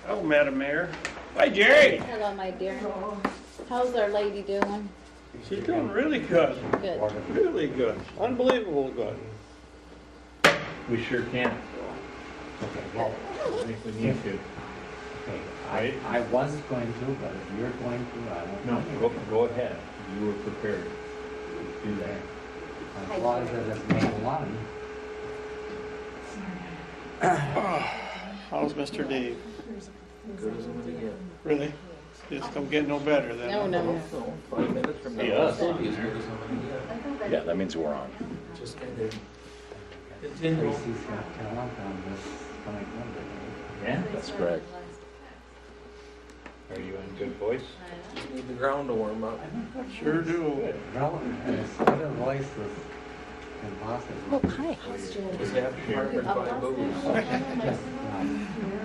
Oh, Madam Mayor. Hi, Jerry. Hello, my dear. How's our lady doing? She's doing really good. Good. Really good. Unbelievable good. We sure can. Okay, well, I think we need to. Okay, Right? I wasn't going to, but if you're going to, I won't. No, go ahead. You were prepared to do that. As long as it doesn't make a lot. How's Mr. Dave? Good as I'm gonna get. Really? Just don't get no better then. No, no. 5 minutes from now. Yeah. I'll still be as good as I'm gonna get. Yeah, that means we're on. Just kind of continue. Tracy's got talent on this coming Monday. Yeah? That's correct. Are you in good voice? Just need the ground to warm up. Sure do. Relevant, his other voice was impossible. Hi. Just have farmers buy booze.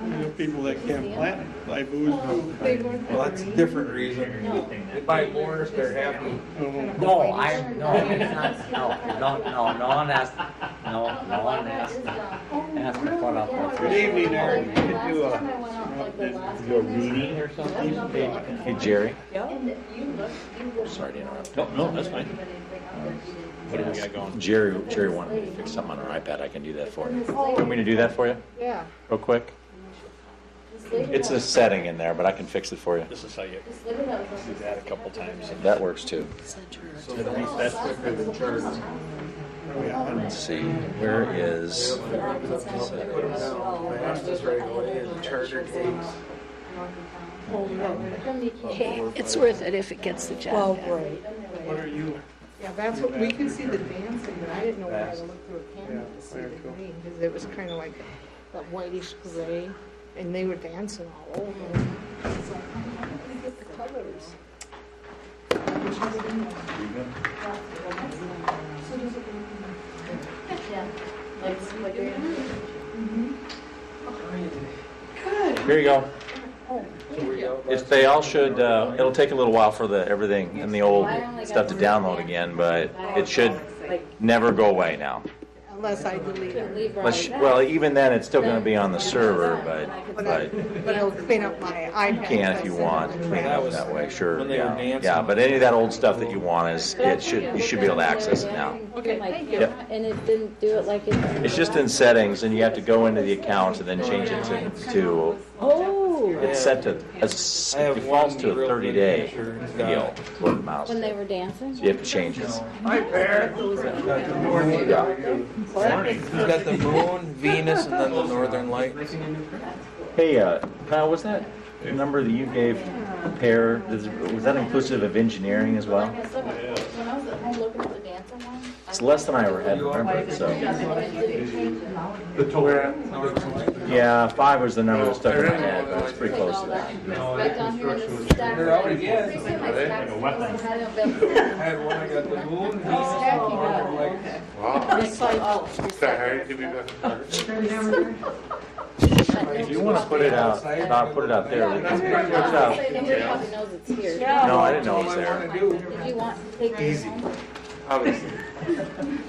You know, people that can't plant buy booze. Well, that's a different reason. They buy more if they're happy. No, it's not, no one asked, no one asked to put up with Good evening, Eric. You could do Do a reading or something? Hey, Jerry. Sorry to interrupt. No, that's fine. What do we got going? Jerry wanted me to fix something on her iPad. I can do that for you. Want me to do that for you? Yeah. Real quick? It's a setting in there, but I can fix it for you. This is how you do that a couple times. That works too. So at least that's quicker than church. Let's see. Where is... Fastest right away is charter cakes. Hey, it's worth it if it gets the job done. Right. What are you? Yeah, that's what, we can see the dancing, but I didn't know where to look through a camera to see the green, because it was kind of like that whitish gray, and they were dancing all over. It's like, how do you get the colors? Here you go. So we go. They all should, it'll take a little while for everything in the old stuff to download again, but it should never go away now. Unless I delete it. Well, even then, it's still going to be on the server, but But it'll clean up my iPad. you can if you want to clean it up that way, sure. When they were Yeah, dancing. yeah, but any of that old stuff that you want you should be able to access it now. Okay, thank you. Yep. And it didn't do it like it. It's just in settings, and you have to go into the account and then change it to it's set to, it defaults to a 30-day deal, word of mouse. When they were dancing? So you have to change it. Hi, Bear. He's got the moon, Venus, and then the northern lights. Hey, Kyle, was that number that you gave pair, was that inclusive of engineering as well? When I was at home looking at the dancing one. It's less than I ever had remembered, so. The tour. Yeah, 5 was the number that stuck in my head, but it's pretty close to that. Right down here in the stack. They're out again. Like a weapon. I had one, I got the moon, Venus, and the northern lights. If you want to put it out, put it out there. We can put it out. Nobody probably knows it's here. No, I didn't know it was there. Did you want to take this home?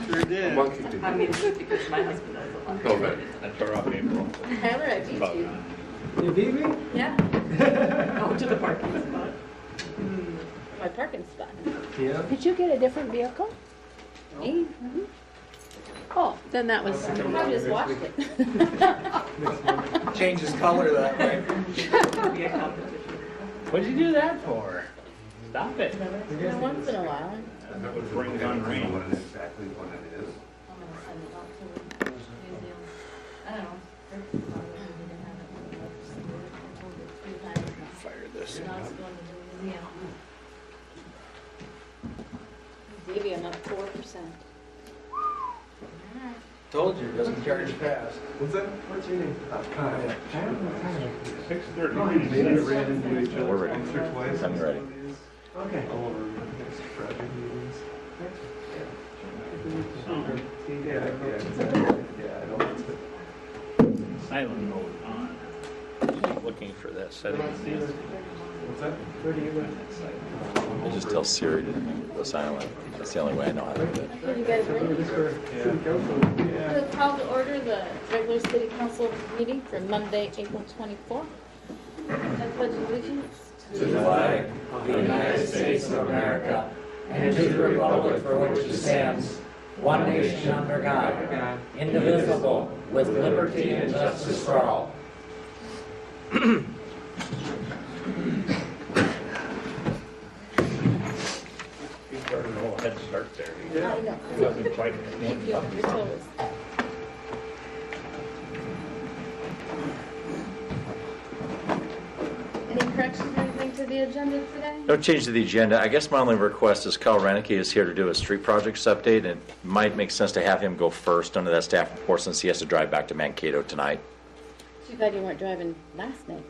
Sure did. I mean, because my husband does a lot. I tore off April. Hammer, I beat you. You beat me? Yeah. Go to the parking spot. My parking spot. Yeah. Did you get a different vehicle? Me? Oh, then that was, I just watched it. Changes color that way. Be a competition. What'd you do that for? Stop it. Once in a while. That would bring down rain. Exactly what it is. Fire this. Maybe I'm up 4%. Told you, it doesn't charge fast. What's that? What's your name? Kyle. 6:30. Ran into each other We're ready. once or twice. I'm ready. Okay. All over project meetings. Yeah, I don't. Silent mode on. Keep looking for that setting. What's that? I just tell Siri to go silent. That's the only way I know how to do it. Did you guys ready? Call to order the regular city council meeting for Monday, April 24th. I pledge allegiance to the flag of the United States of America and to the republic for which it stands, one nation under God, indivisible, with liberty and justice for all. You started a whole head start there. I know. It wasn't quite. Keep you on your toes. Any corrections or anything to the agenda today? No change to the agenda. I guess my only request is Kyle Renicky is here to do a street projects update, and it might make sense to have him go first under that staff report since he has to drive back to Mankato tonight. Too bad you weren't driving last night.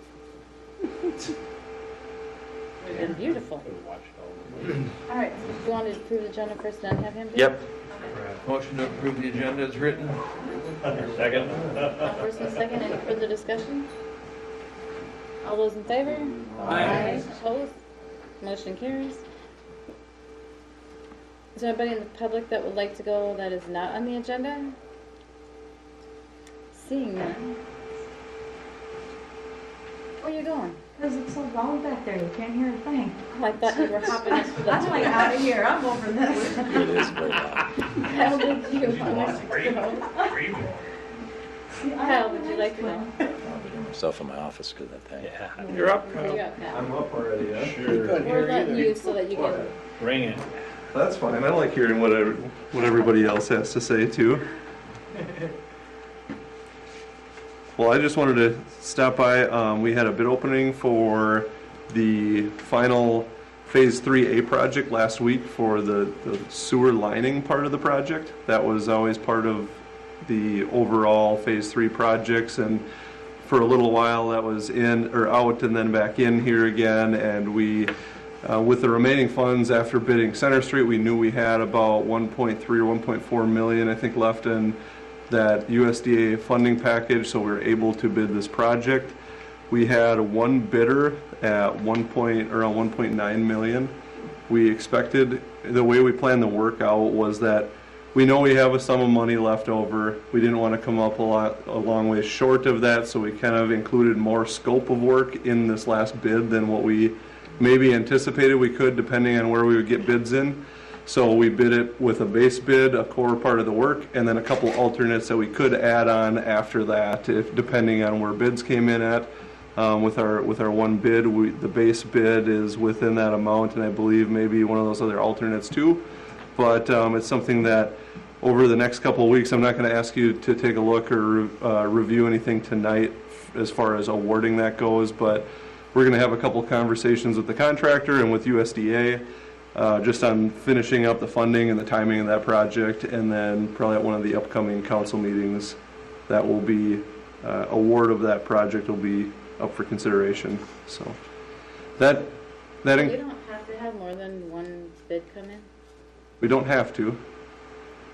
It would have been beautiful. All right, so you want to approve the agenda first, then have him do it? Yep. Motion to approve the agenda is written. Second? First and second, any further discussion? All those in favor? Aye. Opposed? Motion carries. Is there anybody in the public that would like to go that is not on the agenda? Seeing none. Where are you going? Because it's so loud back there, you can't hear a thing. Oh, I thought you were hopping up to the I'm like out of here, I'm over this. It is very loud. How would you like to go? How would you like to go? I'll be doing myself in my office because of that thing. Yeah. You're up, Where you Kyle. at now? I'm up already, yeah? Sure. We're letting you so that you can. Bring it. That's fine. I like hearing what everybody else has to say too. Well, I just wanted to stop by. We had a bid opening for the final Phase 3A project last week for the sewer lining part of the project. That was always part of the overall Phase 3 projects, and for a little while that was in or out and then back in here again. And we, with the remaining funds after bidding Center Street, we knew we had about 1.3 or 1.4 million, I think, left in that USDA funding package, so we were able to bid this project. We had one bidder at around 1.9 million. We expected, the way we planned the work out was that we know we have a sum of money left over. We didn't want to come up a long way short of that, so we kind of included more scope of work in this last bid than what we maybe anticipated we could, depending on where we would get bids in. So we bid it with a base bid, a core part of the work, and then a couple alternates that we could add on after that, if depending on where bids came in at. With our one bid, the base bid is within that amount, and I believe maybe one of those other alternates too. But it's something that over the next couple of weeks, I'm not going to ask you to take a look or review anything tonight as far as awarding that goes, but we're going to have a couple conversations with the contractor and with USDA. Just on finishing up the funding and the timing of that project, and then probably at one of the upcoming council meetings, that will be award of that project will be up for consideration. So that You don't have to have more than one bid come in? we don't have to.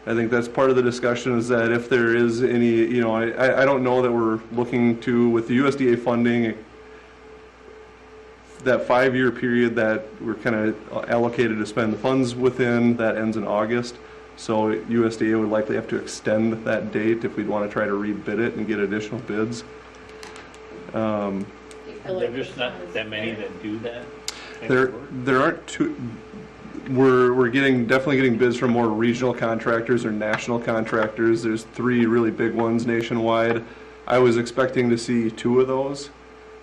I think that's part of the discussion, is that if there is any, I don't know that we're looking to, with the USDA funding, that 5-year period that we're kind of allocated to spend the funds within, that ends in August. So USDA would likely have to extend that date if we'd want to try to rebid it and get additional bids. Do you feel like There's just not that many that do that. There aren't too. We're definitely getting bids from more regional contractors or national contractors. There's 3 really big ones nationwide. I was expecting to see 2 of those.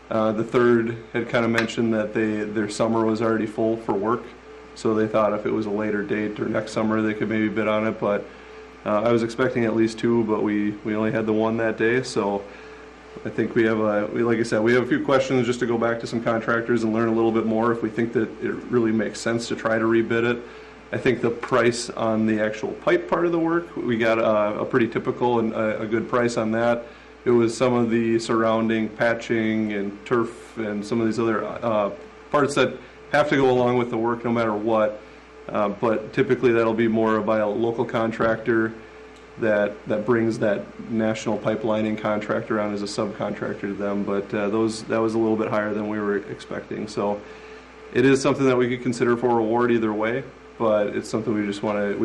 The third had kind of mentioned that their summer was already full for work, so they thought if it was a later date or next summer they could maybe bid on it. But I was expecting at least 2, but we only had the one that day. So I think like I said, we have a few questions just to go back to some contractors and learn a little bit more if we think that it really makes sense to try to rebid it. I think the price on the actual pipe part of the work, we got a pretty typical and a good price on that. It was some of the surrounding patching and turf and some of these other parts that have to go along with the work no matter what. But typically that'll be more by a local contractor that brings that national pipelining contractor on as a subcontractor to them. But that was a little bit higher than we were expecting. So it is something that we could consider for award either way. But it's something we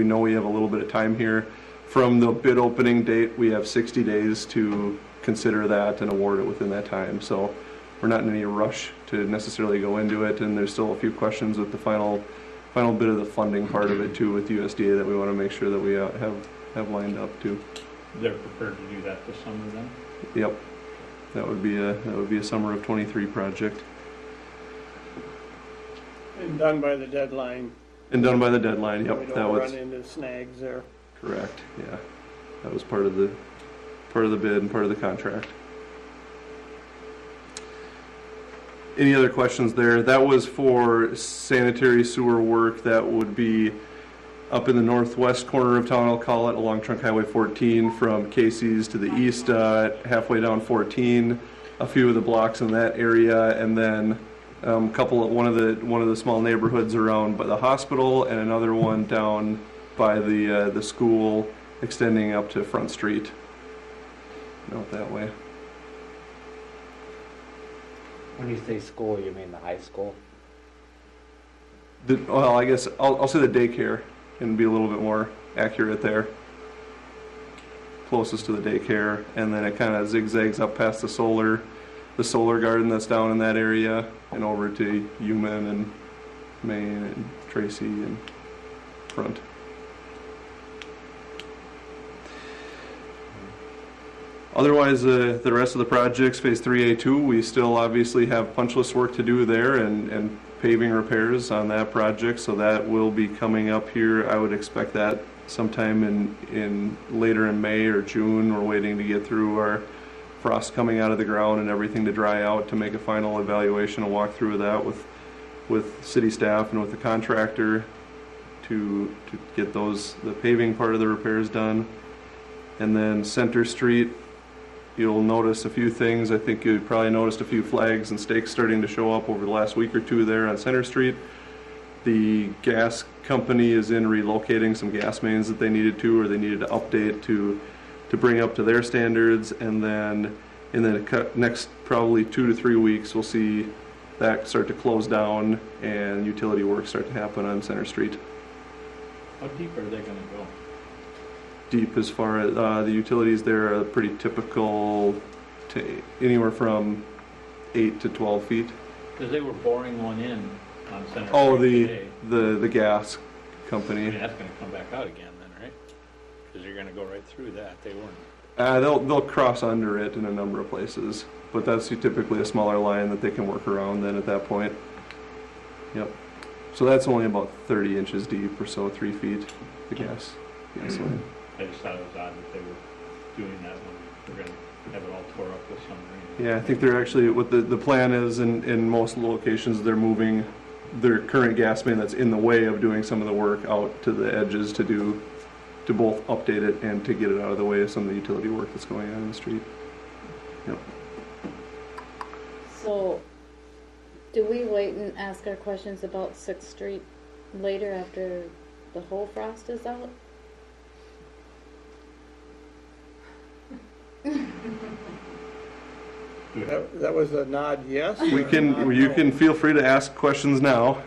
know we have a little bit of time here. From the bid opening date, we have 60 days to consider that and award it within that time. So we're not in any rush to necessarily go into it, and there's still a few questions with the final bit of the funding part of it too with USDA that we want to make sure that we have lined up too. They're prepared to do that this summer then? Yep, that would be a summer of '23 project. And done by the deadline. And done by the deadline. Yep, We that don't was run into snags there. correct. Yeah, that was part of the bid and part of the contract. Any other questions there? That was for sanitary sewer work that would be up in the northwest corner of town, I'll call it, along Trunk Highway 14 from Casey's to the east, halfway down 14, a few of the blocks in that area, and then one of the small neighborhoods around by the hospital, and another one down by the school, extending up to Front Street. Out that way. When you say school, you mean the high school? Well, I guess I'll say the daycare and be a little bit more accurate there. Closest to the daycare, and then it kind of zigzags up past the solar garden that's down in that area, and over to Human and Maine and Tracy and Front. Otherwise, the rest of the projects, Phase 3A2, we still obviously have punch list work to do there and paving repairs on that project, so that will be coming up here. I would expect that sometime in later in May or June. We're waiting to get through our frost coming out of the ground and everything to dry out to make a final evaluation and walk through that with city staff and with the contractor to get the paving part of the repairs done. And then Center Street, you'll notice a few things. I think you probably noticed a few flags and stakes starting to show up over the last week or two there on Center Street. The gas company is in relocating some gas mains that they needed to, or they needed to update to bring up to their standards. And then in the next probably 2 to 3 weeks, we'll see that start to close down and utility work start to happen on Center Street. How deep are they going to go? Deep as far as the utilities there are pretty typical, to anywhere from 8 to 12 feet. Because they were boring one in on Center Oh, Street today. the gas I company. mean, that's going to come back out again then, right? Because you're going to go right through that. They weren't. They'll cross under it in a number of places, but that's typically a smaller line that they can work around then at that point. Yep. So that's only about 30 inches deep or so, 3 feet, the gas line. I just thought it was odd that they were doing that when we're going to have it all tore up this summer. Yeah, I think they're actually, what the plan is in most locations, they're moving their current gas main that's in the way of doing some of the work out to the edges to both update it and to get it out of the way of some of the utility work that's going on in the street. Yep. So, do we wait and ask our questions about 6th Street later after the whole frost is out? That was a nod, yes? You can feel free to ask questions now.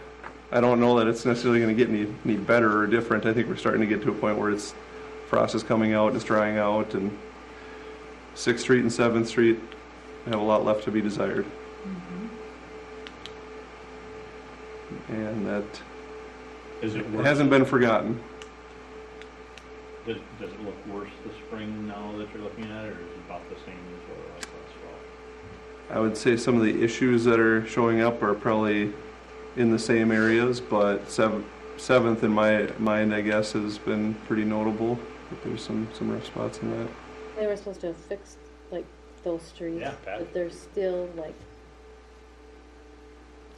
I don't know that it's necessarily going to get any better or different. I think we're starting to get to a point where frost is coming out and it's drying out, and 6th Street and 7th Street have a lot left to be desired. And that Is it it worse? hasn't been forgotten. Does it look worse this spring now that you're looking at it, or is it about the same as what it was last fall? I would say some of the issues that are showing up are probably in the same areas, but 7th in my mind, I guess, has been pretty notable. But there's some rough spots in that. They were supposed to have fixed, like, those streets, Yeah, bad. but they're still, like,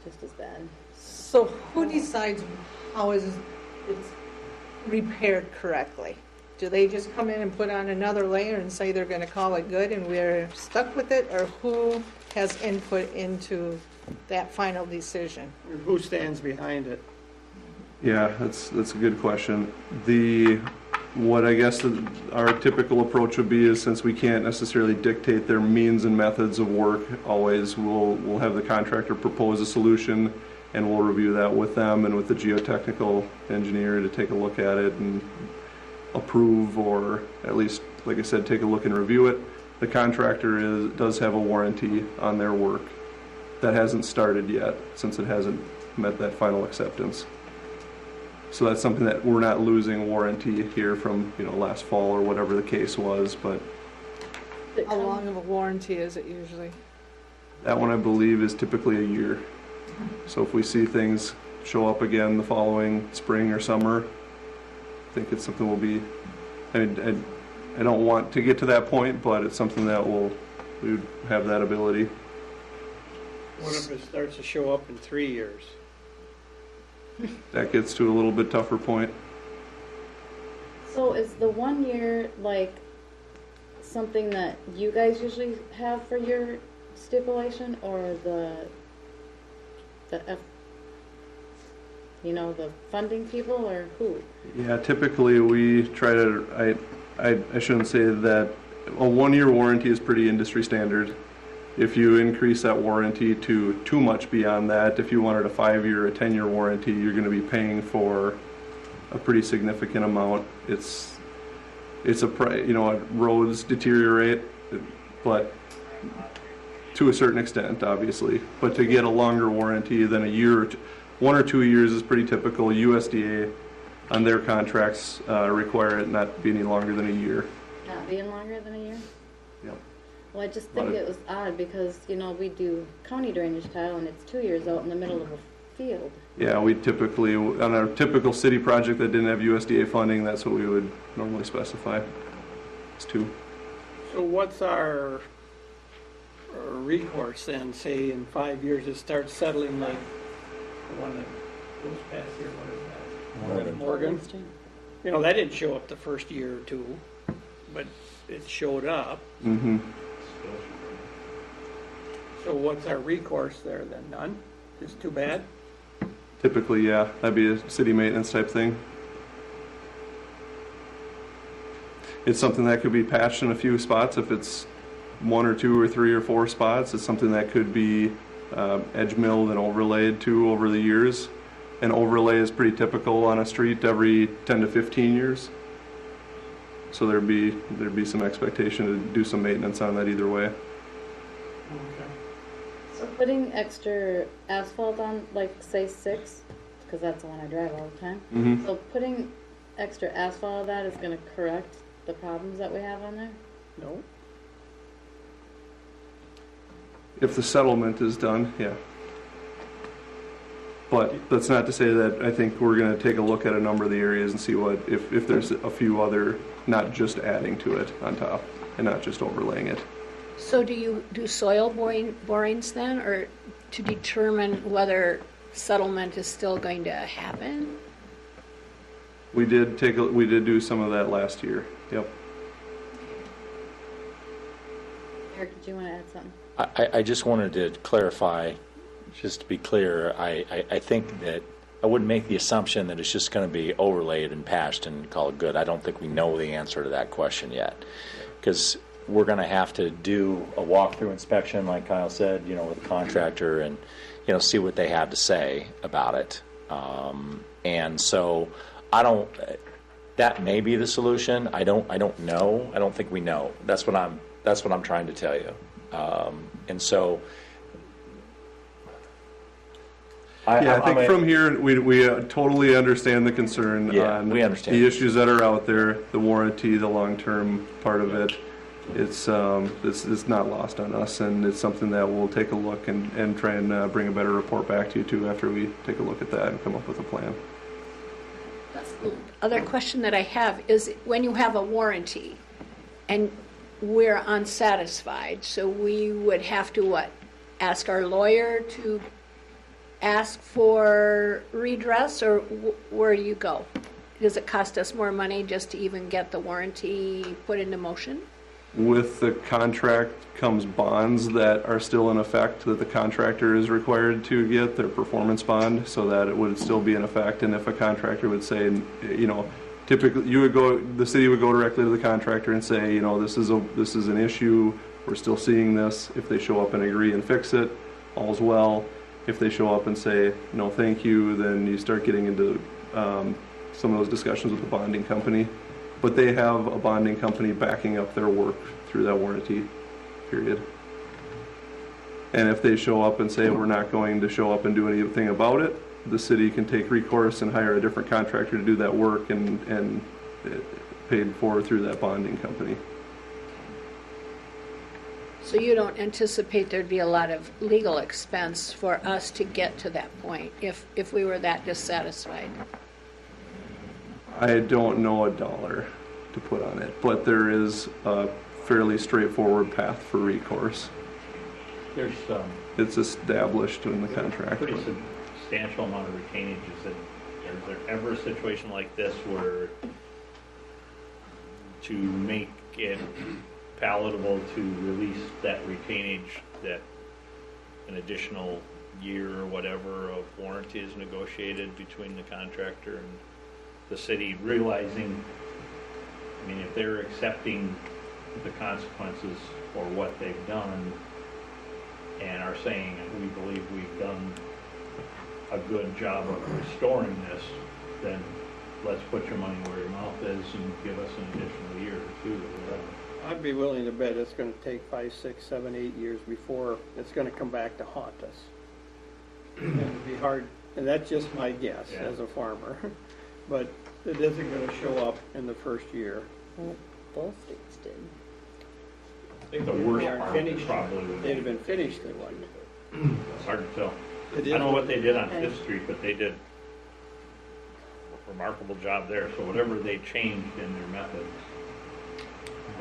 just as bad. So who decides how it's repaired correctly? Do they just come in and put on another layer and say they're going to call it good and we're stuck with it? Or who has input into that final decision? Who stands behind it? Yeah, that's a good question. What I guess our typical approach would be is, since we can't necessarily dictate their means and methods of work always, we'll have the contractor propose a solution, and we'll review that with them and with the geotechnical engineer to take a look at it and approve, or at least, like I said, take a look and review it. The contractor does have a warranty on their work, that hasn't started yet, since it hasn't met that final acceptance. So that's something that we're not losing warranty here from, last fall or whatever the case was, but How long of a warranty is it usually? that one I believe is typically a year. So if we see things show up again the following spring or summer, I think it's something we'll be, I don't want to get to that point, but it's something that we would have that ability. What if it starts to show up in 3 years? That gets to a little bit tougher point. So is the 1 year like something that you guys usually have for your stipulation, or the funding people, or who? Yeah, typically we try to, I shouldn't say that, a 1 year warranty is pretty industry standard. If you increase that warranty to too much beyond that, if you wanted a 5 year or a 10-year warranty, you're going to be paying for a pretty significant amount. Roads deteriorate, but to a certain extent, obviously. But to get a longer warranty than a year, 1 or 2 years is pretty typical. USDA on their contracts require it not to be any longer than a year. Not being longer than a year? Yep. Well, I just think it was odd because, we do county drainage tile and it's 2 years out in the middle of a field. Yeah, we typically, on a typical city project that didn't have USDA funding, that's what we would normally specify. It's 2. So what's our recourse then, say in 5 years it starts settling like the one that goes past here, what is that? Morgan. That didn't show up the first year or two, but it showed up. Mm-hmm. So what's our recourse there then? None? Just too bad? Typically, yeah, that'd be a city maintenance type thing. It's something that could be patched in a few spots. If it's 1 or 2 or 3 or 4 spots, it's something that could be edge milled and overlaid too over the years. An overlay is pretty typical on a street every 10 to 15 years. So there'd be some expectation to do some maintenance on that either way. So putting extra asphalt on, like say 6, because that's the one I drive all the time. Mm-hmm. So putting extra asphalt on that is going to correct the problems that we have on there? No. If the settlement is done, yeah. But that's not to say that I think we're going to take a look at a number of the areas and see if there's a few other, not just adding to it on top and not just overlaying it. So do you do soil borings then, or to determine whether settlement is still going to happen? We did do some of that last year. Yep. Eric, did you want to add something? I just wanted to clarify, just to be clear, I think that I wouldn't make the assumption that it's just going to be overlaid and patched and call it good. I don't think we know the answer to that question yet, because we're going to have to do a walkthrough inspection, like Kyle said, with the contractor, and see what they have to say about it. And so that may be the solution. I don't know. I don't think we know. That's what I'm trying to tell you. And so I think from here we totally understand the concern on we understand the issues that are out there, the warranty, the long-term part of it. It's not lost on us, and it's something that we'll take a look and try and bring a better report back to you too after we take a look at that and come up with a plan. Other question that I have is when you have a warranty and we're unsatisfied, so we would have to ask our lawyer to ask for redress, or where do you go? Does it cost us more money just to even get the warranty put into motion? With the contract comes bonds that are still in effect that the contractor is required to get, their performance bond, so that it would still be in effect. And if a contractor would say, typically the city would go directly to the contractor and say, this is an issue, we're still seeing this. If they show up and agree and fix it, all's well. If they show up and say, no, thank you, then you start getting into some of those discussions with the bonding company. But they have a bonding company backing up their work through that warranty period. And if they show up and say, we're not going to show up and do anything about it, the city can take recourse and hire a different contractor to do that work and paid for through that bonding company. So you don't anticipate there'd be a lot of legal expense for us to get to that point if we were that dissatisfied? I don't know a dollar to put on it, but there is a fairly straightforward path for recourse. There's It's established in the contract. pretty substantial amount of retainage. Is there ever a situation like this where to make it palatable to release that retainage, that an additional year or whatever of warranty is negotiated between the contractor and the city, realizing, I mean, if they're accepting the consequences for what they've done and are saying, we believe we've done a good job of restoring this, then let's put your money where your mouth is and give us an additional year or two or whatever. I'd be willing to bet it's gonna take 5, 6, 7, 8 years before it's gonna come back to haunt us. And it'd be hard, and that's just my guess Yeah. as a farmer. But it isn't gonna show up in the first year. Well, both streets did. I think the worst They aren't part finished. probably would They'd be, have been finished, they wouldn't. it's hard to tell. It I is don't know what they did on Okay. Fifth Street, but they did a remarkable job there. So whatever they changed in their methods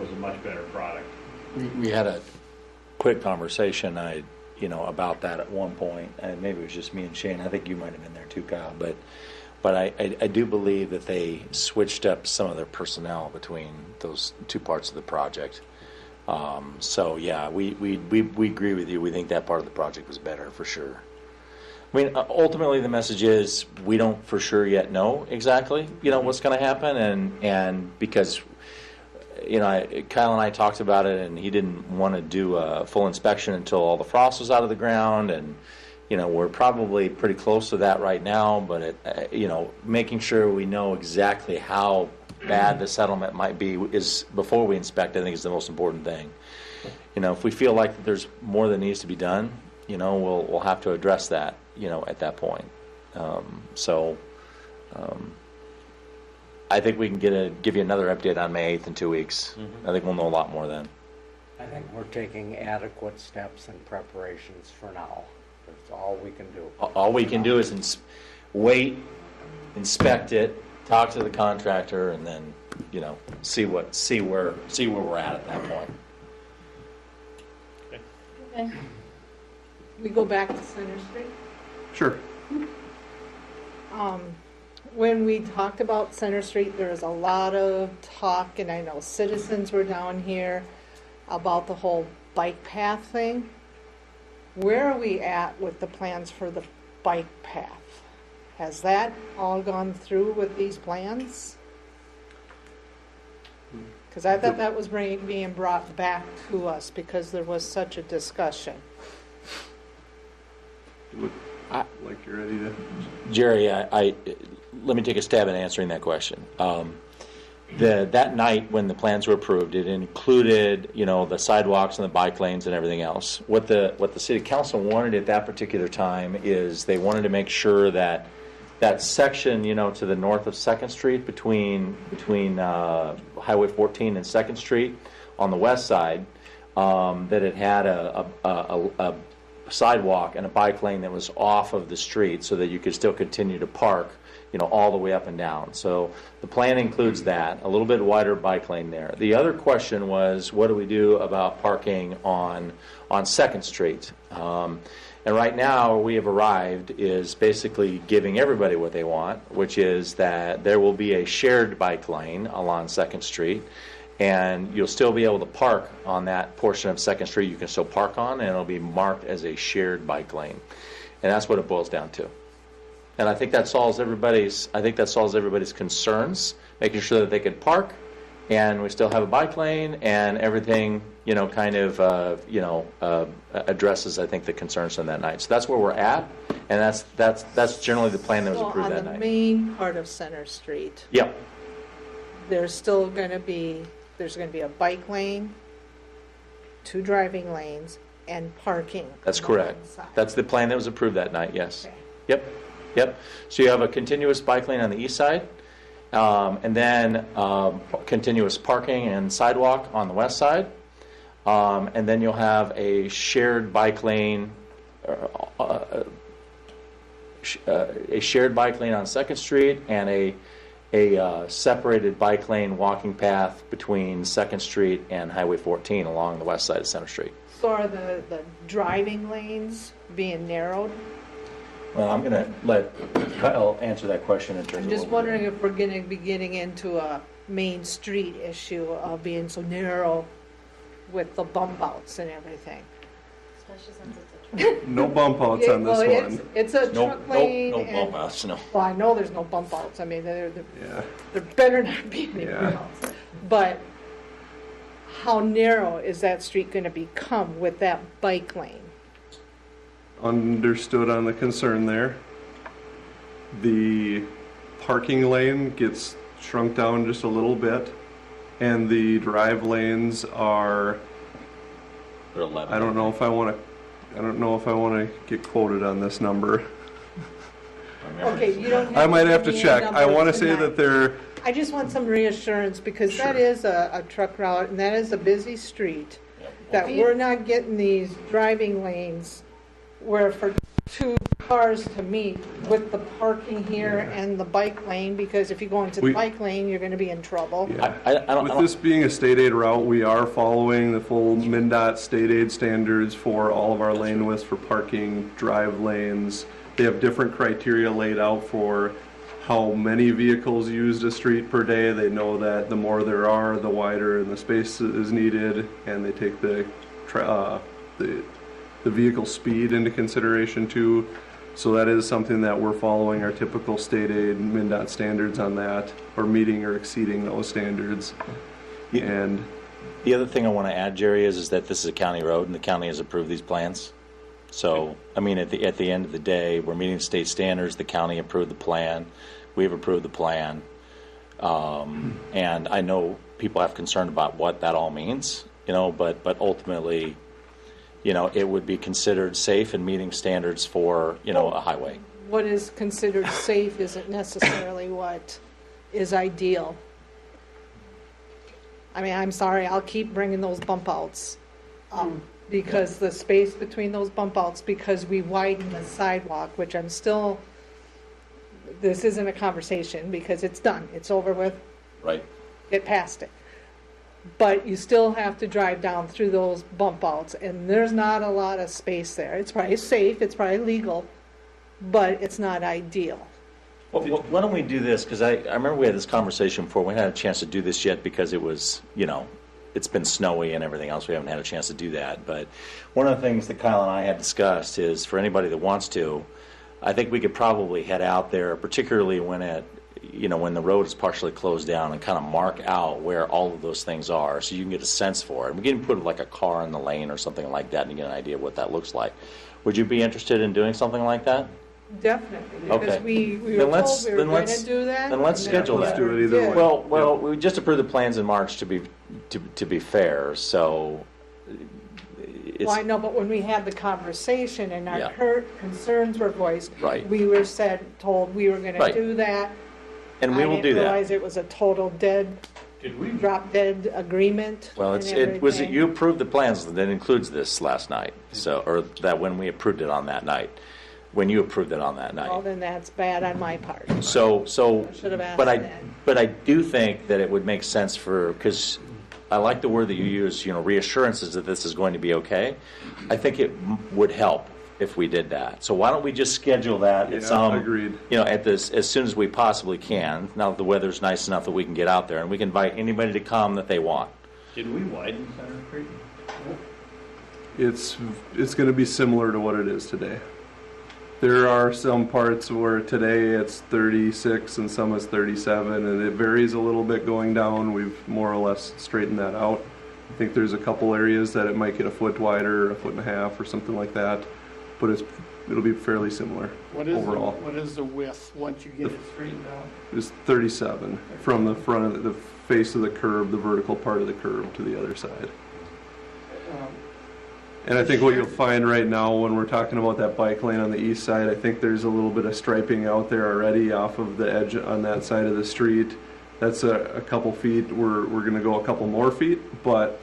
was a much better product. We had a quick conversation, about that at one point, and maybe it was just me and Shane. I think you might have been there too, Kyle. But I do believe that they switched up some of their personnel between those two parts of the project. So yeah, we agree with you. We think that part of the project was better for sure. I mean, ultimately the message is we don't for sure yet know exactly, what's going to happen, and because, Kyle and I talked about it, and he didn't want to do a full inspection until all the frost was out of the ground, and we're probably pretty close to that right now, but making sure we know exactly how bad the settlement might be is before we inspect, I think, is the most important thing. If we feel like there's more that needs to be done, we'll have to address that, at that point. I think we can give you another update on May 8th in 2 weeks. I think we'll know a lot more then. I think we're taking adequate steps and preparations for now. That's all we can do. All we can do is wait, inspect it, talk to the contractor, and then see where we're at that point. Okay. We go back to Center Street. Sure. When we talked about Center Street, there was a lot of talk, and I know citizens were down here about the whole bike path thing. Where are we at with the plans for the bike path? Has that all gone through with these plans? Because I thought that was being brought back to us because there was such a discussion. You look like you're ready to. Jerry, let me take a stab at answering that question. That night when the plans were approved, it included, the sidewalks and the bike lanes and everything else. What the city council wanted at that particular time is they wanted to make sure that section, to the north of 2nd Street between Highway 14 and 2nd Street on the west side, that it had a sidewalk and a bike lane that was off of the street so that you could still continue to park, all the way up and down. So the plan includes that, a little bit wider bike lane there. The other question was, what do we do about parking on 2nd Street? And right now, where we have arrived is basically giving everybody what they want, which is that there will be a shared bike lane along 2nd Street, and you'll still be able to park on that portion of 2nd Street you can still park on, and it'll be marked as a shared bike lane. And that's what it boils down to. And I think that solves everybody's concerns, making sure that they can park, and we still have a bike lane, and everything, addresses, I think, the concerns from that night. So that's where we're at, and that's generally the plan that was approved that On night. the main part of Center Street, Yep. there's going to be a bike lane, 2 driving lanes, and parking. That's on correct. one side. That's the plan that was approved that night, yes. Okay. Yep, yep. So you have a continuous bike lane on the east side, and then continuous parking and sidewalk on the west side. And then you'll have a shared bike lane, a shared bike lane on Second Street, and a separated bike lane walking path between Second Street and Highway 14 along the west side of Center Street. So are the driving lanes being narrowed? Well, I'm going to let Kyle answer that question in terms I'm of. just what we're wondering if we're going to be getting into a Main Street issue of being so narrow with the bump outs and everything. Especially since it's a truck. No bump outs on this Well, one. it's a No, truck lane. no and- bump outs, no. Well, I know there's no bump outs. I mean, there Yeah. better not be any Yeah. bump outs. But how narrow is that street going to become with that bike lane? Understood on the concern there. The parking lane gets shrunk down just a little bit, and the drive lanes are, They're 11. I don't know if I want to get quoted on this number. Okay, you don't have. I might have to give me a check. I number want to say tonight. that they're, I just want some reassurance because that Sure. is a truck route and that is a busy street. That Well, we're not getting these driving lanes where for two cars to meet with the parking here and the bike lane, because if you go into the We- bike lane, you're gonna be in trouble. yeah. I don't, With this being a state aid route, we are following the full MnDOT state aid standards for all of our lane widths for parking, drive lanes. They have different criteria laid out for how many vehicles used a street per day. They know that the more there are, the wider and the space is needed, and they take the vehicle speed into consideration too. So that is something that we're following our typical state aid MnDOT standards on that, or meeting or exceeding those standards. And the other thing I want to add, Jerry, is that this is a county road and the county has approved these plans. So, I mean, at the end of the day, we're meeting state standards. The county approved the plan. We've approved the plan. And I know people have concern about what that all means, but ultimately, it would be considered safe and meeting standards for, a highway. What is considered safe isn't necessarily what is ideal. I mean, I'm sorry, I'll keep bringing those bump outs up because the space between those bump outs, because we widen the sidewalk, which I'm still, this isn't a conversation because it's done, it's over with, Right. get past it. But you still have to drive down through those bump outs, and there's not a lot of space there. It's probably safe, it's probably legal, but it's not ideal. Well, why don't we do this? Because I remember we had this conversation before. We hadn't had a chance to do this yet because it was, it's been snowy and everything else. We haven't had a chance to do that. But one of the things that Kyle and I had discussed is for anybody that wants to, I think we could probably head out there, particularly when when the road is partially closed down, and kind of mark out where all of those things are so you can get a sense for it. We can put like a car in the lane or something like that and you get an idea of what that looks like. Would you be interested in doing something like that? Definitely, because Okay. we were Then told let's- we were then going let's- to do that. then let's and schedule that's that. what Let's do it we either did. way. Well, we just approved the plans in March to be fair. So it's Well, I know, but when we had the conversation and Yeah. our concerns were voiced, Right. we were told we were going Right. to do that. and we will do I didn't that. realize it was a total Did we, drop dead agreement. Well, and it was everything. you approved the plans that includes this last night. So or that when we approved it on that night. When you approved it on that night. Well, then that's bad on my part. So, I should have asked but that. but I do think that it would make sense because I like the word that you use, reassurances that this is going to be okay. I think it would help if we did that. So why don't we just schedule that Yeah, at some, agreed. at this as soon as we possibly can. Now that the weather's nice enough that we can get out there and we can invite anybody to come that they want. did we widen Center Street? it's going to be similar to what it is today. There are some parts where today it's 36 and some is 37, and it varies a little bit going down. We've more or less straightened that out. I think there's a couple areas that it might get a foot wider, a foot and a half, or something like that, but it'll be fairly similar overall. What is the width once you get it straightened out? It's 37 from the front of the face of the curb, the vertical part of the curb, to the other side. And I think what you'll find right now when we're talking about that bike lane on the east side, I think there's a little bit of striping out there already off of the edge on that side of the street. That's a couple feet. We're going to go a couple more feet, but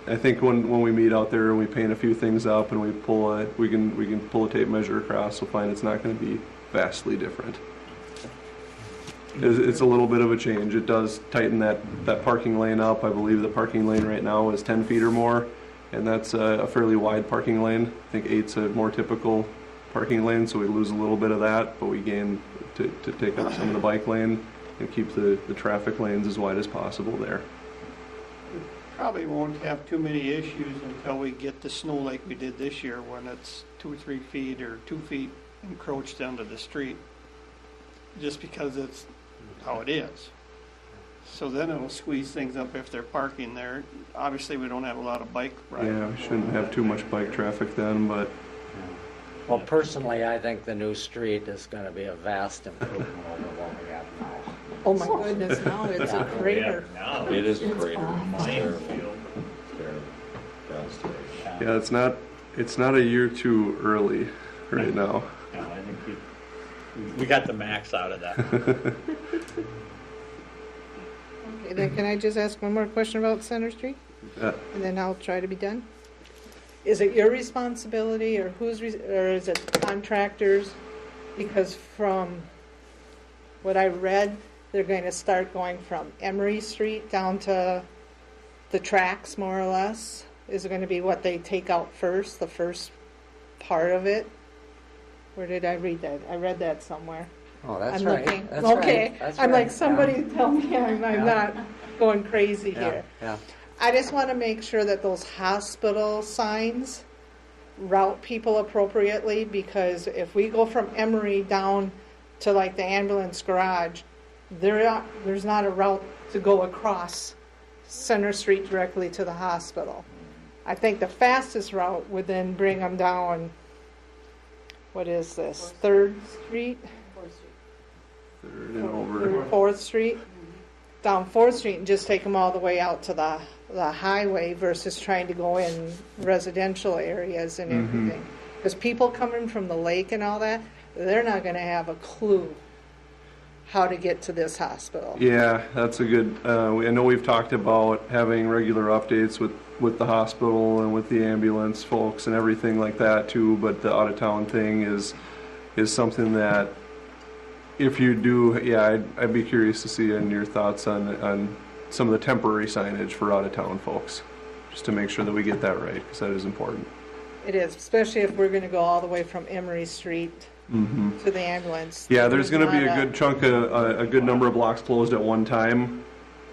I think when we meet out there and we paint a few things up and we can pull a tape measure across, we'll find it's not going to be vastly different. It's a little bit of a change. It does tighten that parking lane up. I believe the parking lane right now is 10 feet or more, and that's a fairly wide parking lane. I think 8's a more typical parking lane, so we lose a little bit of that, but we gain to take up some of the bike lane and keep the traffic lanes as wide as possible there. Probably won't have too many issues until we get the snow like we did this year, when it's 2 or 3 feet or 2 feet encroached onto the street, just because it's how it is. So then it'll squeeze things up if they're parking there. Obviously, we don't have a lot of bike rides. Yeah, we shouldn't have too much bike traffic then, but Well, personally, I think the new street is going to be a vast improvement over what we have now. Oh my goodness, now it's a crater. Now It is a crater. minefield. yeah, it's not a year too early right now. No, I think we got the max out of that. Okay, then can I just ask one more question about Center Street? Yeah. And then I'll try to be done. Is it your responsibility, or or is it contractors? Because from what I read, they're going to start going from Emery Street down to the tracks, more or less. Is it going to be what they take out first, the first part of it? Where did I read that? I read that somewhere. Oh, that's I'm right. looking. That's Okay, right. That's I'm right. like, somebody tell me I'm not going crazy Yeah. here. Yeah. I just want to make sure that those hospital signs route people appropriately, because if we go from Emory down to like the ambulance garage, there's not a route to go across Center Street directly to the hospital. I think the fastest route would then bring them down, what is this, 3rd Street? Third and over. 4th Street? Down 4th Street and just take them all the way out to the highway versus trying to go in residential areas and everything. Because people coming from the lake and all that, they're not going to have a clue how to get to this hospital. Yeah, that's a good, I know we've talked about having regular updates with the hospital and with the ambulance folks and everything like that too, but the out-of-town thing is something that if you do, yeah, I'd be curious to see your thoughts on some of the temporary signage for out-of-town folks, just to make sure that we get that right, because that is important. It is, especially if we're going to go all the way from Emory Street to the ambulance. Yeah, there's going to be not a good chunk of, a good number of blocks closed at one time.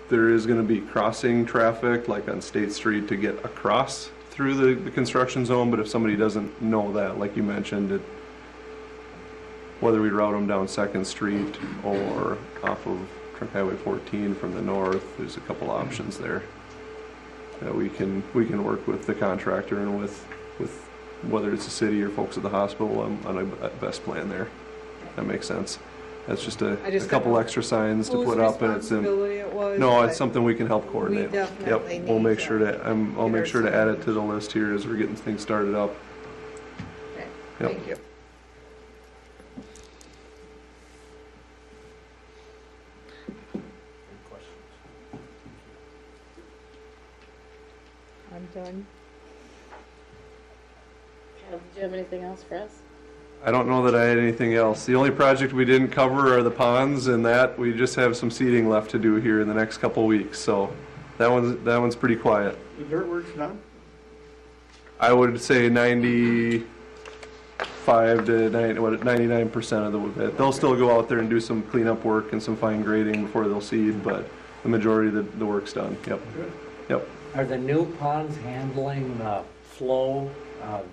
There is going to be crossing traffic, like on State Street, to get across through the construction zone, but if somebody doesn't know that, like you mentioned, whether we route them down 2nd Street or off of Trunk Highway 14 from the north, there's a couple options there that we can work with the contractor and with whether it's the city or folks at the hospital on a best plan there. That makes sense. That's just a couple extra signs to put up, and it's responsibility it was. no, but it's something we can help coordinate. definitely Yep, we'll need make to sure to I'll get make our sure to add it signage. to the list here as we're getting things started up. Okay, Yep. thank you. I'm done. Did you have anything else for us? I don't know that I had anything else. The only project we didn't cover are the ponds, and that we just have some seeding left to do here in the next couple weeks. So that one's pretty quiet. The dirt work's done? I would say 95 to 99% of the bit. They'll still go out there and do some cleanup work and some fine grading before they'll seed, but the majority of the work's done. Yep. Yep. Are the new ponds handling the flow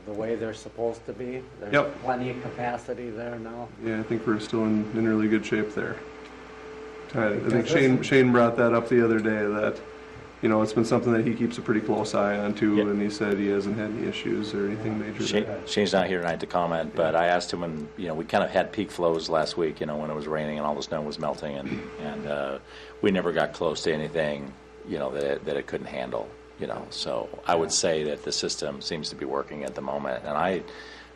the way they're supposed to be? There's Yep. plenty of capacity there now. Yeah, I think we're still in really good shape there. I think Because Shane brought that up the other day, that, it's been something that he keeps a pretty close eye on too, Yep. and he said he hasn't had any issues or anything major there. Shane's not here tonight to comment, but I asked him when, we kind of had peak flows last week, when it was raining and all the snow was melting, and we never got close to anything, that it couldn't handle. So I would say that the system seems to be working at the moment. And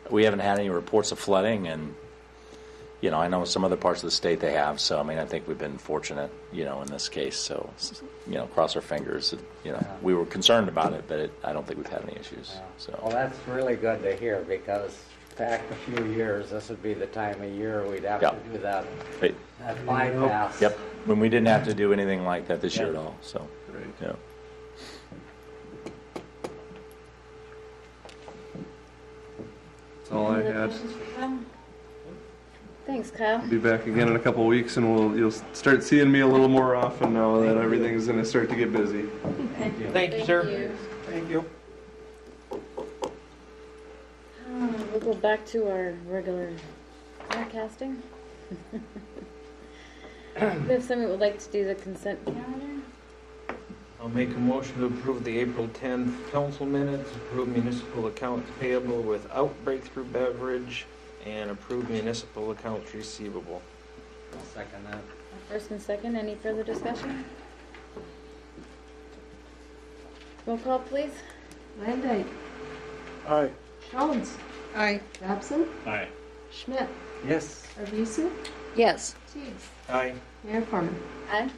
we haven't had any reports of flooding, and I know some other parts of the state they have. So I think we've been fortunate, in this case. So cross our fingers. We were concerned about it, but I don't think we've had any issues. So Well, that's really good to hear, because back a few years, this would be the time of year we'd have to do that Right. bypass. Yep. When we didn't have to do anything like that this year at all. So yeah. That's all I Any other had. questions for Kyle? Thanks, Kyle. I'll be back again in a couple of weeks, and you'll start seeing me a little more often now that everything's going to start to get busy. Thank you, sir. Thank you. We'll go back to our regular forecasting. We have somebody who would like to do the consent calendar. I'll make a motion to approve the April 10th council minutes, approve municipal accounts payable without breakthrough beverage, and approve municipal accounts receivable. I'll second that. First and second, any further discussion? Roll call, please. Landay, Aye. Jones, Aye. Dobson, Aye. Schmidt, Yes. Arvisu, Yes. Teagues, Aye. Mayor Corman. Aye.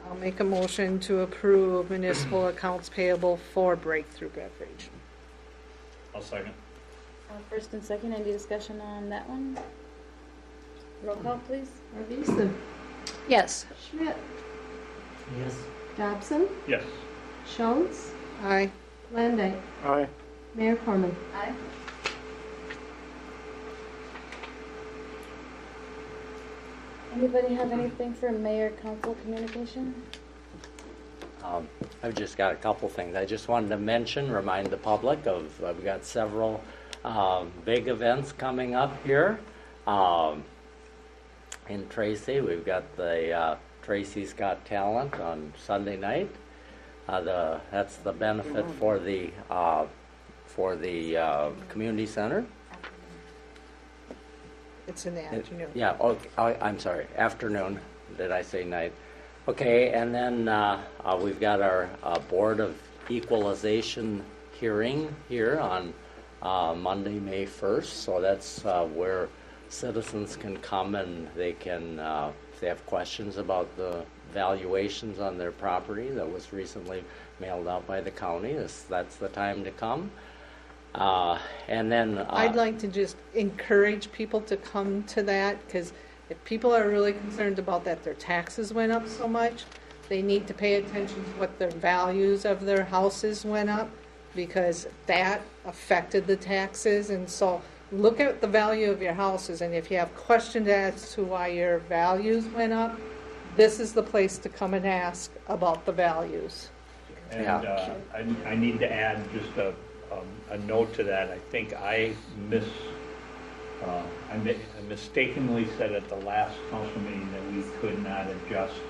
I'll make a motion to approve municipal accounts payable for breakthrough beverage. I'll second. First and second, any discussion on that one? Roll call, please. Arvisu, Yes. Schmidt, Yes. Dobson, Yes. Jones, Aye. Landay, Aye. Mayor Corman. Aye. Anybody have anything for mayor council communication? I've just got a couple things. I just wanted to remind the public of, we've got several big events coming up here. In Tracy, we've got the Tracy's Got Talent on Sunday night. That's the benefit for the community center. It's in the afternoon. Yeah, okay, I'm sorry, afternoon, did I say night? Okay, and then we've got our Board of Equalization hearing here on Monday, May 1st. So that's where citizens can come and they can, if they have questions about the valuations on their property that was recently mailed out by the county, that's the time to come. And then I'd like to just encourage people to come to that, because if people are really concerned about that their taxes went up so much, they need to pay attention to what their values of their houses went up, because that affected the taxes. And so look at the value of your houses, and if you have questions as to why your values went up, this is the place to come and ask about the values. And Yeah. I need to add just a note to that. I think I mistakenly said at the last council meeting that we could not adjust.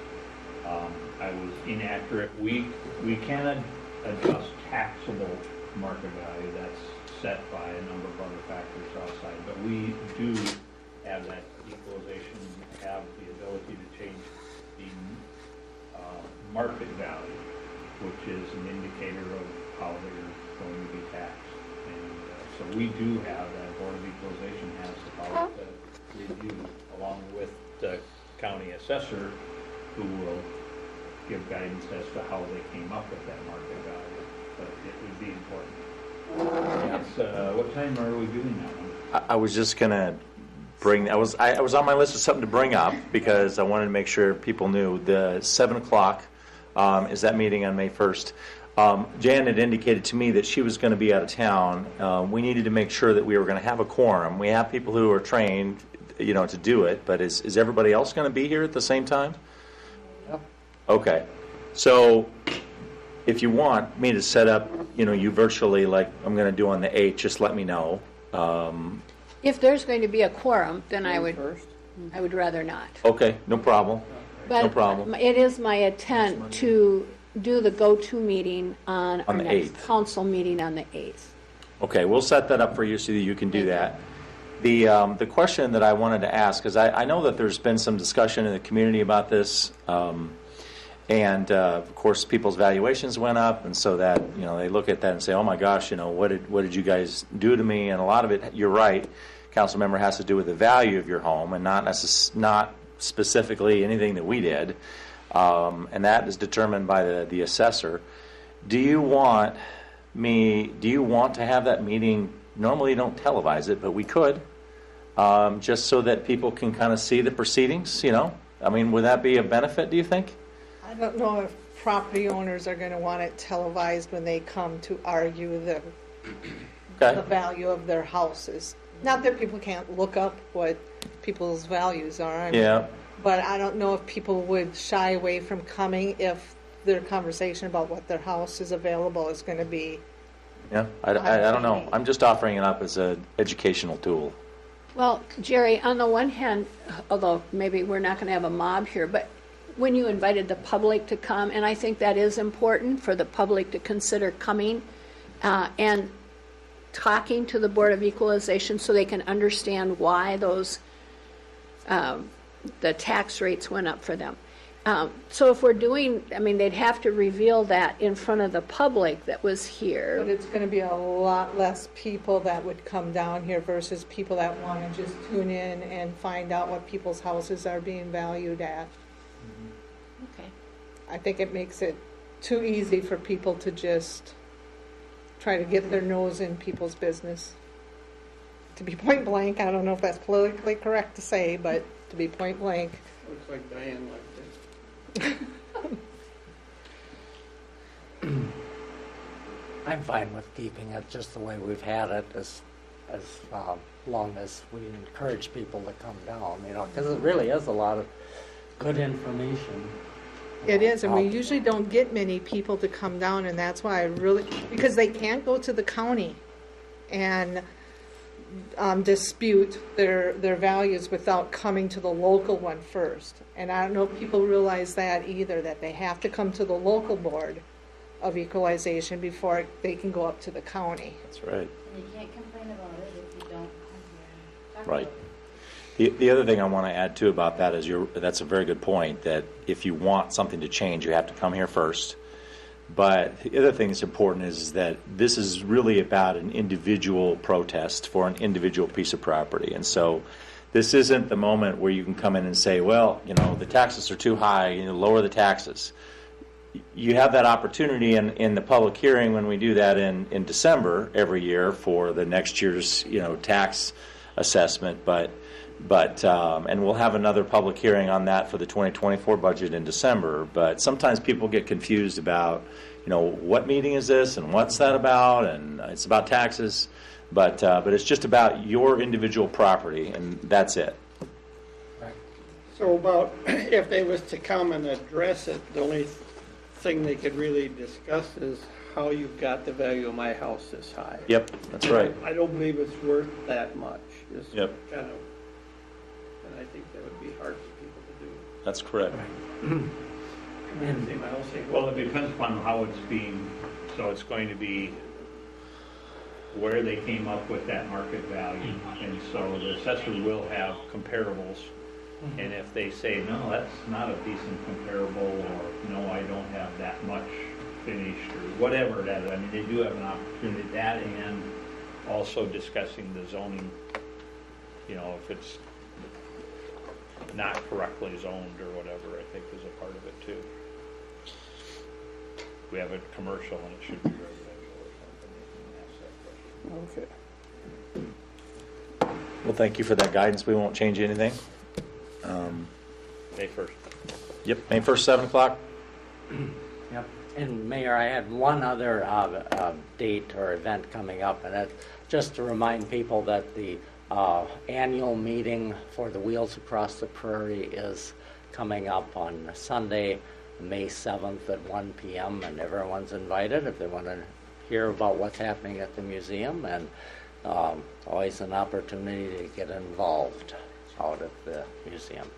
I was inaccurate. We can adjust taxable market value. That's set by a number of other factors outside. But we do have that equalization, have the ability to change the market value, which is an indicator of how they're going to be taxed. And so we do have that. Board of Equalization has the power to review, along with the county assessor, who will give guidance as to how they came up with that market value. But it would be important. What time are we doing that one? I was just gonna bring. I was on my list of something to bring up because I wanted to make sure people knew the 7 o'clock is that meeting on May 1st. Jan had indicated to me that she was going to be out of town. We needed to make sure that we were going to have a quorum. We have people who are trained, to do it, but is everybody else going to be here at the same time? Yep. Okay. So if you want me to set up, you virtually like I'm going to do on the 8th, just let me know. If there's going to be a quorum, then I would rather not. Okay, no problem. But No problem. it is my intent to do the go-to meeting on our On the next 8th. council meeting on the 8th. Okay, we'll set that up for you so that you can do that. The question that I wanted to ask, because I know that there's been some discussion in the community about this, And of course, people's valuations went up, and so that, you know, they look at that and say, "Oh my gosh, you know, what did you guys do to me?" And a lot of it, you're right, council member, has to do with the value of your home, and not specifically anything that we did, and that is determined by the assessor. Do you want to have that meeting? Normally, you don't televise it, but we could, just so that people can kind of see the proceedings. You know, I mean, would that be a benefit? Do you think? I don't know if property owners are going to want it televised when they come to argue the value of their houses. Not that people can't look up what people's values are. I mean, Yeah. But I don't know if people would shy away from coming if their conversation about what their house is available is going to be. Yeah, I don't know. I'm just offering it up as an educational tool. Well, Jerry, on the one hand, although maybe we're not going to have a mob here, but when you invited the public to come, and I think that is important for the public to consider coming and talking to the Board of Equalization so they can understand why those the tax rates went up for them. So if we're doing, I mean, they'd have to reveal that in front of the public that was here. But it's going to be a lot less people that would come down here versus people that want to just tune in and find out what people's houses are being valued at. Okay. I think it makes it too easy for people to just try to get their nose in people's business. To be point blank, I don't know if that's politically correct to say, but to be point blank. Looks like Diane liked it. I'm fine with keeping it just the way we've had it as long as we encourage people to come down, you know, because it really is a lot of good information. It is, and we usually don't get many people to come down, and that's why I really, because they can't go to the county and dispute their values without coming to the local one first. And I don't know if people realize that either, that they have to come to the local board of equalization before they can go up to the county. That's right. You can't complain about it if you don't come here and talk Right. about it. The other thing I want to add too about that is that's a very good point, that if you want something to change, you have to come here first. But the other thing that's important is that this is really about an individual protest for an individual piece of property. And so this isn't the moment where you can come in and say, well, you know, the taxes are too high, you know, lower the taxes. You have that opportunity in the public hearing when we do that in December every year for the next year's, you know, tax assessment. But and we'll have another public hearing on that for the 2024 budget in December. But sometimes people get confused about, you know, what meeting is this and what's that about, and it's about taxes. But it's just about your individual property, and that's it. So about, if they was to come and address it, the only thing they could really discuss is how you got the value of my house this high. Yep, that's right. I don't believe it's worth that much. It's Yep. kind of, and I think that would be hard for people to do. That's correct. Well, it depends upon how it's being, so it's going to be where they came up with that market value. And so the assessor will have comparables. And if they say, no, that's not a decent comparable, or no, I don't have that much finished, or whatever that is, I mean, they do have an opportunity, that and also discussing the zoning, you know, if it's not correctly zoned or whatever, I think is a part of it too. We have a commercial and it should be residential or something, you can ask that question. Okay. Well, thank you for that guidance. We won't change anything. May 1st. Yep, May 1st, 7 o'clock. Yep. And Mayor, I had one other date or event coming up, and that's just to remind people that the annual meeting for the Wheels Across the Prairie is coming up on Sunday, May 7th at 1 p.m., and everyone's invited if they want to hear about what's happening at the museum, and always an opportunity to get involved out at the museum.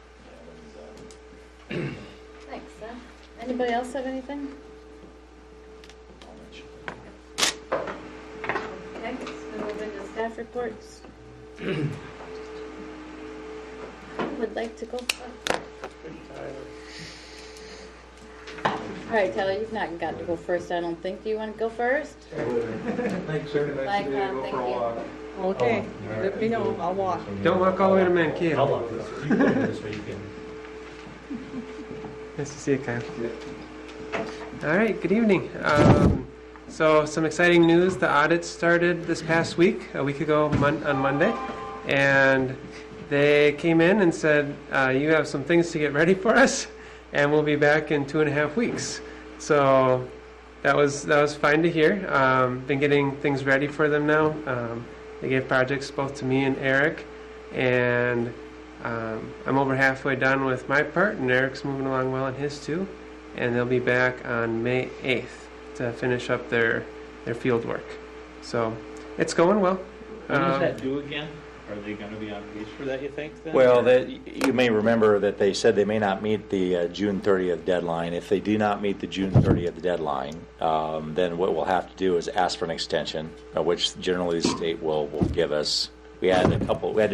Thanks, Seth. Anybody else have anything? Okay, so we'll move into staff reports. Who would like to go first? All right, Tyler, you've not got to go first, I don't think. Do you want to go first? Thanks, sir. Bye, Tom, thank you. Okay, let me know, I'll walk. Don't walk all the way to Mankato. Nice to see you, Kyle. All right, good evening. So some exciting news. The audit started this past week, a week ago on Monday, and they came in and said, you have some things to get ready for us, and we'll be back in 2.5 weeks. So that was fine to hear. Been getting things ready for them now. They gave projects both to me and Eric, and I'm over halfway done with my part, and Eric's moving along well in his too. And they'll be back on May 8th to finish up their field work. So it's going well. When does that due again? Are they going to be on pace for that, you think, then? Well, you may remember that they said they may not meet the June 30th deadline. If they do not meet the June 30th deadline, then what we'll have to do is ask for an extension, which generally the state will give us. We had to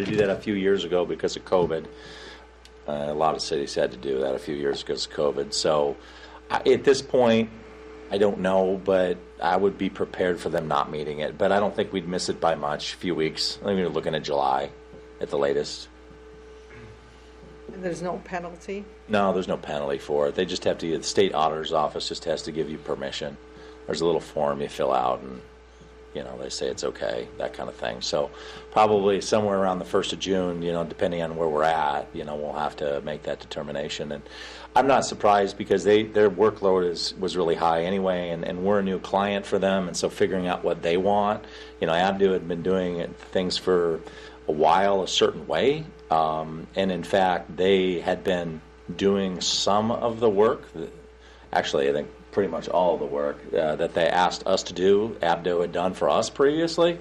do that a few years ago because of COVID. A lot of cities had to do that a few years because of COVID. So at this point, I don't know, but I would be prepared for them not meeting it. But I don't think we'd miss it by much, a few weeks. I think we're looking at July at the latest. And there's no penalty? No, there's no penalty for it. They just have to, the state auditor's office just has to give you permission. There's a little form you fill out and, they say it's okay, that kind of thing. So probably somewhere around the 1st of June, depending on where we're at, we'll have to make that determination. And I'm not surprised because their workload was really high anyway, and we're a new client for them, and so figuring out what they want. Abdu had been doing things for a while a certain way, and in fact, they had been doing some of the work. Actually, I think pretty much all of the work that they asked us to do, Abdo had done for us previously,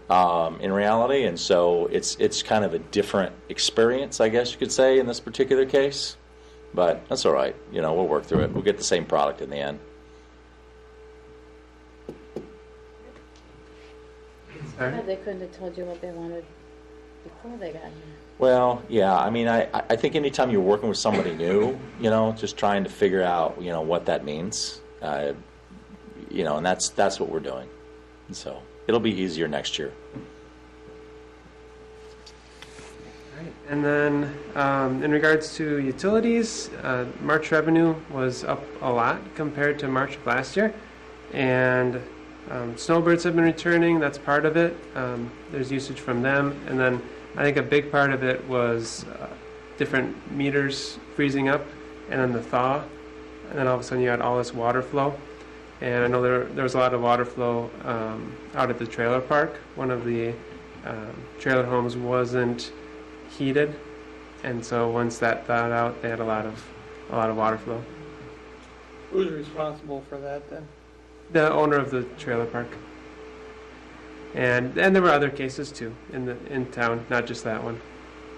in reality, and so it's kind of a different experience, I guess you could say, in this particular case. But that's all right. We'll work through it. We'll get the same product in the end. Yeah, they couldn't have told you what they wanted before they got here. Well, yeah. I mean, I think anytime you're working with somebody new, just trying to figure out, what that means, and that's what we're doing. And so it'll be easier next year. Right. And then in regards to utilities, March revenue was up a lot compared to March of last year. And snowbirds have been returning. That's part of it. There's usage from them. And then I think a big part of it was different meters freezing up and then the thaw. And then all of a sudden you had all this water flow. And I know there was a lot of water flow out at the trailer park. One of the trailer homes wasn't heated, and so once that thawed out, they had a lot of water flow. Who's responsible for that then? The owner of the trailer park. And there were other cases too in town, not just that one.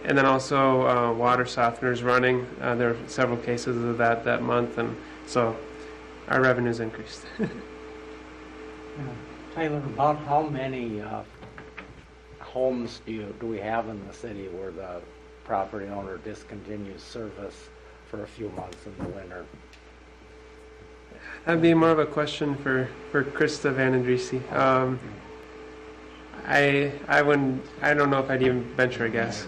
And then also water softeners running. There were several cases of that month, and so our revenues increased. Tyler, about how many homes do we have in the city where the property owner discontinues service for a few months in the winter? That'd be more of a question for Krista Van Andriese. I don't know if I'd even venture a guess.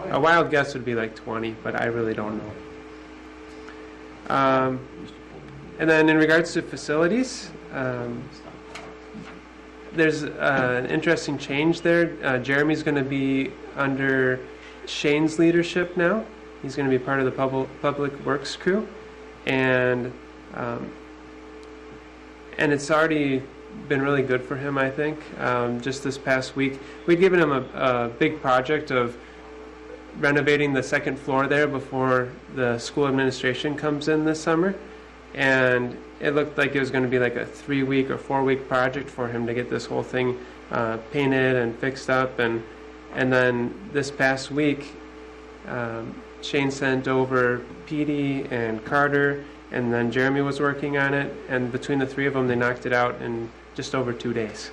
A wild guess would be like 20, but I really don't know. And then in regards to facilities, there's an interesting change there. Jeremy's going to be under Shane's leadership now. He's going to be part of the public works crew, and it's already been really good for him, I think. Just this past week, we'd given him a big project of renovating the second floor there before the school administration comes in this summer, and it looked like it was going to be like a 3-week or 4-week project for him to get this whole thing painted and fixed up, and then this past week Shane sent over Petey and Carter, and then Jeremy was working on it, and between the three of them they knocked it out in just over 2 days.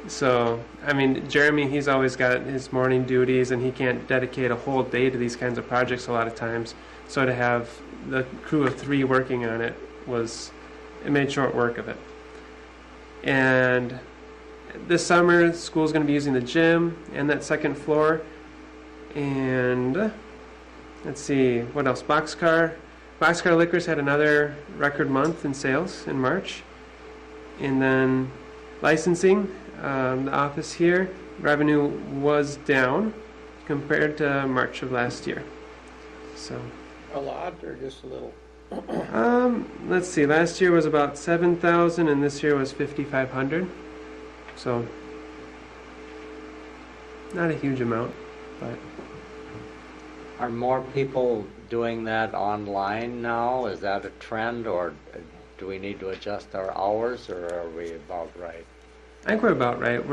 So, I mean, Jeremy, he's always got his morning duties, and he can't dedicate a whole day to these kinds of projects a lot of times. So to have the crew of 3 working on it it made short work of it. And this summer, school's going to be using the gym and that second floor. And let's see, what else? Boxcar Liquors had another record month in sales in March. And then licensing, the office here, revenue was down compared to March of last year. So, A lot or just a little? let's see, last year was about 7,000 and this year was 5,500. So, not a huge amount, but Are more people doing that online now? Is that a trend, or do we need to adjust our hours, or are we about right? I think we're about right.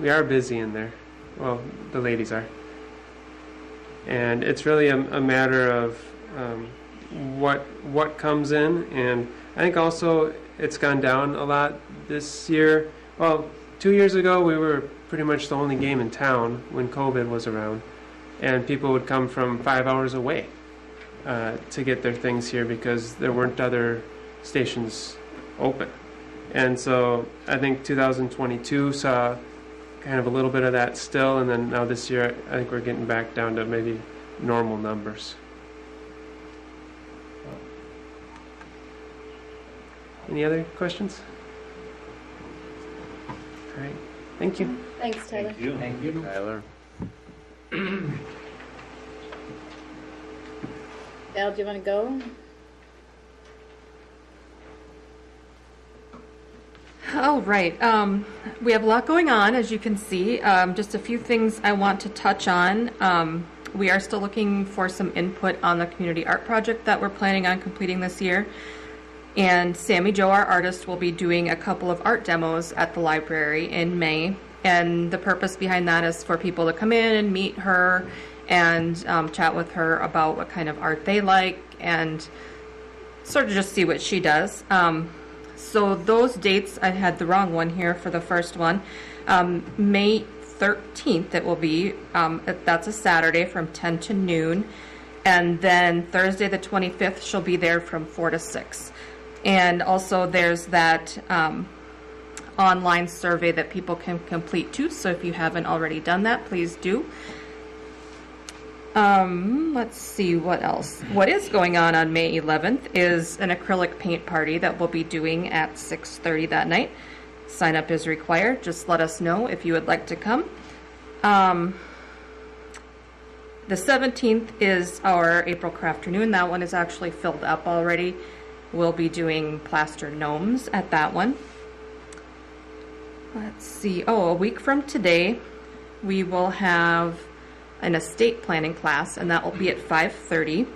We are busy in there. Well, the ladies are. And it's really a matter of what comes in, and I think also it's gone down a lot this year. Well, 2 years ago we were pretty much the only game in town when COVID was around, and people would come from 5 hours away to get their things here because there weren't other stations open. And so I think 2022 saw kind of a little bit of that still, and then now this year I think we're getting back down to maybe normal numbers. Any other questions? All right. Thank you. Thanks, Tyler. Thank you. Thank you, Tyler. Val, do you want to go? All right. We have a lot going on, as you can see. Just a few things I want to touch on. We are still looking for some input on the community art project that we're planning on completing this year. And Sammy Joe, our artist, will be doing a couple of art demos at the library in May. And the purpose behind that is for people to come in and meet her and chat with her about what kind of art they like and sort of just see what she does. So those dates, I had the wrong one here for the first one. May 13th it will be, that's a Saturday from 10 to noon. And then Thursday the 25th she'll be there from 4 to 6. And also there's that online survey that people can complete too. So if you haven't already done that, please do. Let's see what else. What is going on May 11th is an acrylic paint party that we'll be doing at 6:30 that night. Sign up is required. Just let us know if you would like to come. The 17th is our April Crafternoon. That one is actually filled up already. We'll be doing plaster gnomes at that one. Let's see. Oh, a week from today, we will have an estate planning class, and that will be at 5:30.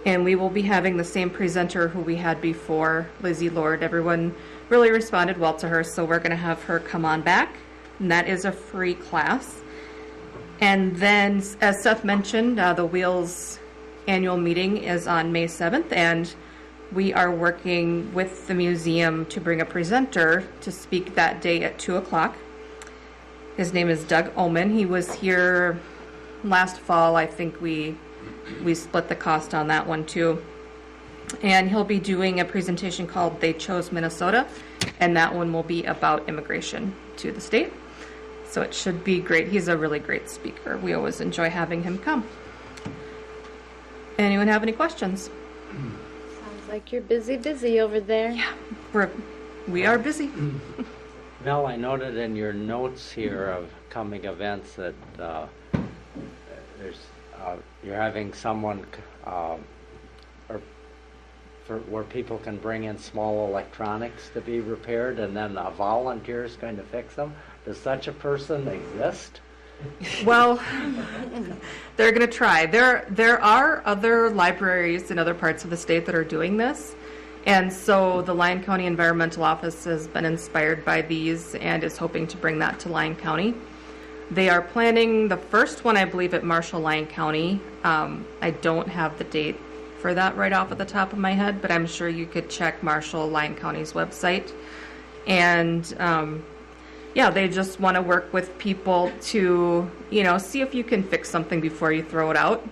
And we will be having the same presenter who we had before, Lizzie Lord. Everyone really responded well to her, so we're going to have her come on back. And that is a free class. And then, as Seth mentioned, the Wheels annual meeting is on May 7th, and we are working with the museum to bring a presenter to speak that day at 2 o'clock. His name is Doug Oman. He was here last fall. I think we split the cost on that one too. And he'll be doing a presentation called They Chose Minnesota, and that one will be about immigration to the state. So it should be great. He's a really great speaker. We always enjoy having him come. Anyone have any questions? Sounds like you're busy over there. Yeah, we are busy. Mel, I noted in your notes here of coming events that you're having someone where people can bring in small electronics to be repaired, and then a volunteer is going to fix them. Does such a person exist? Well, they're going to try. There are other libraries in other parts of the state that are doing this. And so the Lyon County Environmental Office has been inspired by these and is hoping to bring that to Lyon County. They are planning the first one, I believe, at Marshall Lyon County. I don't have the date for that right off at the top of my head, but I'm sure you could check Marshall Lyon County's website. And yeah, they just want to work with people to, see if you can fix something before you throw it out.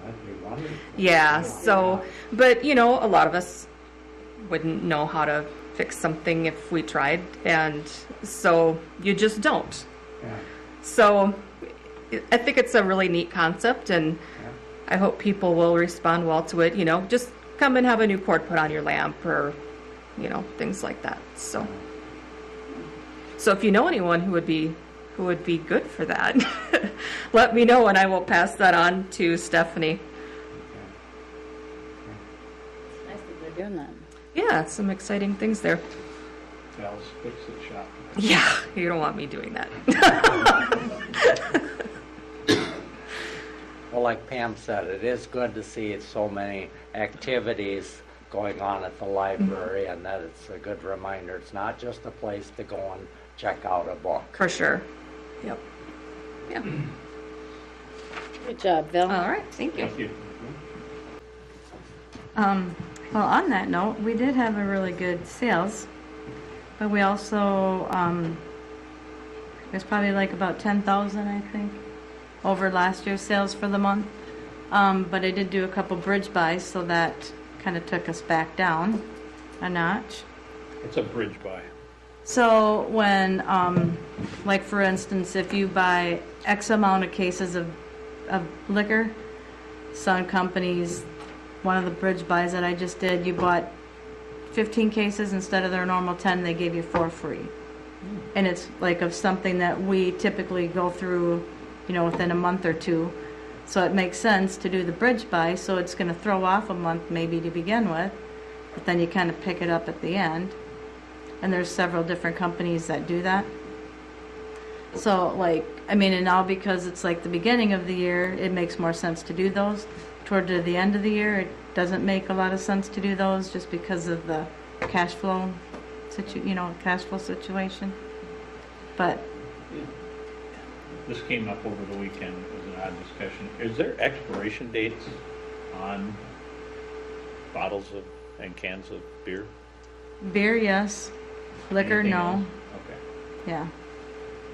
That'd be wonderful. Yeah, so, but, a lot of us wouldn't know how to fix something if we tried, and so you just don't. Yeah. So I think it's a really neat concept, and I hope people will respond well to it. Just come and have a new cord put on your lamp, or things like that. So if you know anyone who would be good for that, let me know, and I will pass that on to Stephanie. It's nice that they're doing that. Yeah, some exciting things there. Val's Fix-It Shop. Yeah, you don't want me doing that. Well, like Pam said, it is good to see so many activities going on at the library, and that it's a good reminder. It's not just a place to go and check out a book. For sure. Yep. Yeah. Good job, Bill. All right, thank you. Thank you. Well, on that note, we did have a really good sales, but we also, there's probably like about 10,000, I think, over last year's sales for the month. But I did do a couple bridge buys, so that kind of took us back down a notch. It's a bridge buy. So when, like for instance, if you buy X amount of cases of liquor, some companies, one of the bridge buys that I just did, you bought 15 cases instead of their normal 10, they gave you 4 free. And it's like of something that we typically go through, within a month or two. So it makes sense to do the bridge buy, so it's going to throw off a month maybe to begin with, but then you kind of pick it up at the end. And there's several different companies that do that. So and now because it's like the beginning of the year, it makes more sense to do those. Toward the end of the year, it doesn't make a lot of sense to do those just because of the cash flow situation. But This came up over the weekend as an odd discussion. Is there expiration dates on bottles of and cans of beer? beer, yes. Liquor, Anything no. else? Okay. Yeah.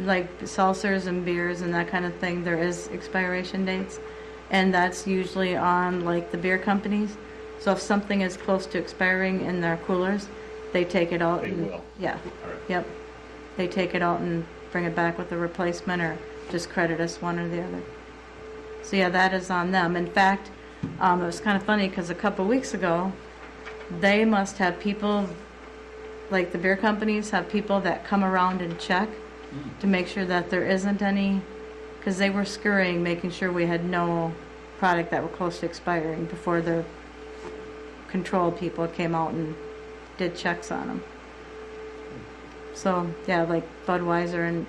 Like seltzers and beers and that kind of thing, there is expiration dates. And that's usually on like the beer companies. So if something is close to expiring in their coolers, they take it out. They will. Yeah. All right. Yep. They take it out and bring it back with a replacement or just credit us one or the other. So yeah, that is on them. In fact, it was kind of funny because a couple weeks ago, they must have people, like the beer companies have people that come around and check to make sure that there isn't any, because they were scurrying, making sure we had no product that were close to expiring before the control people came out and did checks on them. So yeah, like Budweiser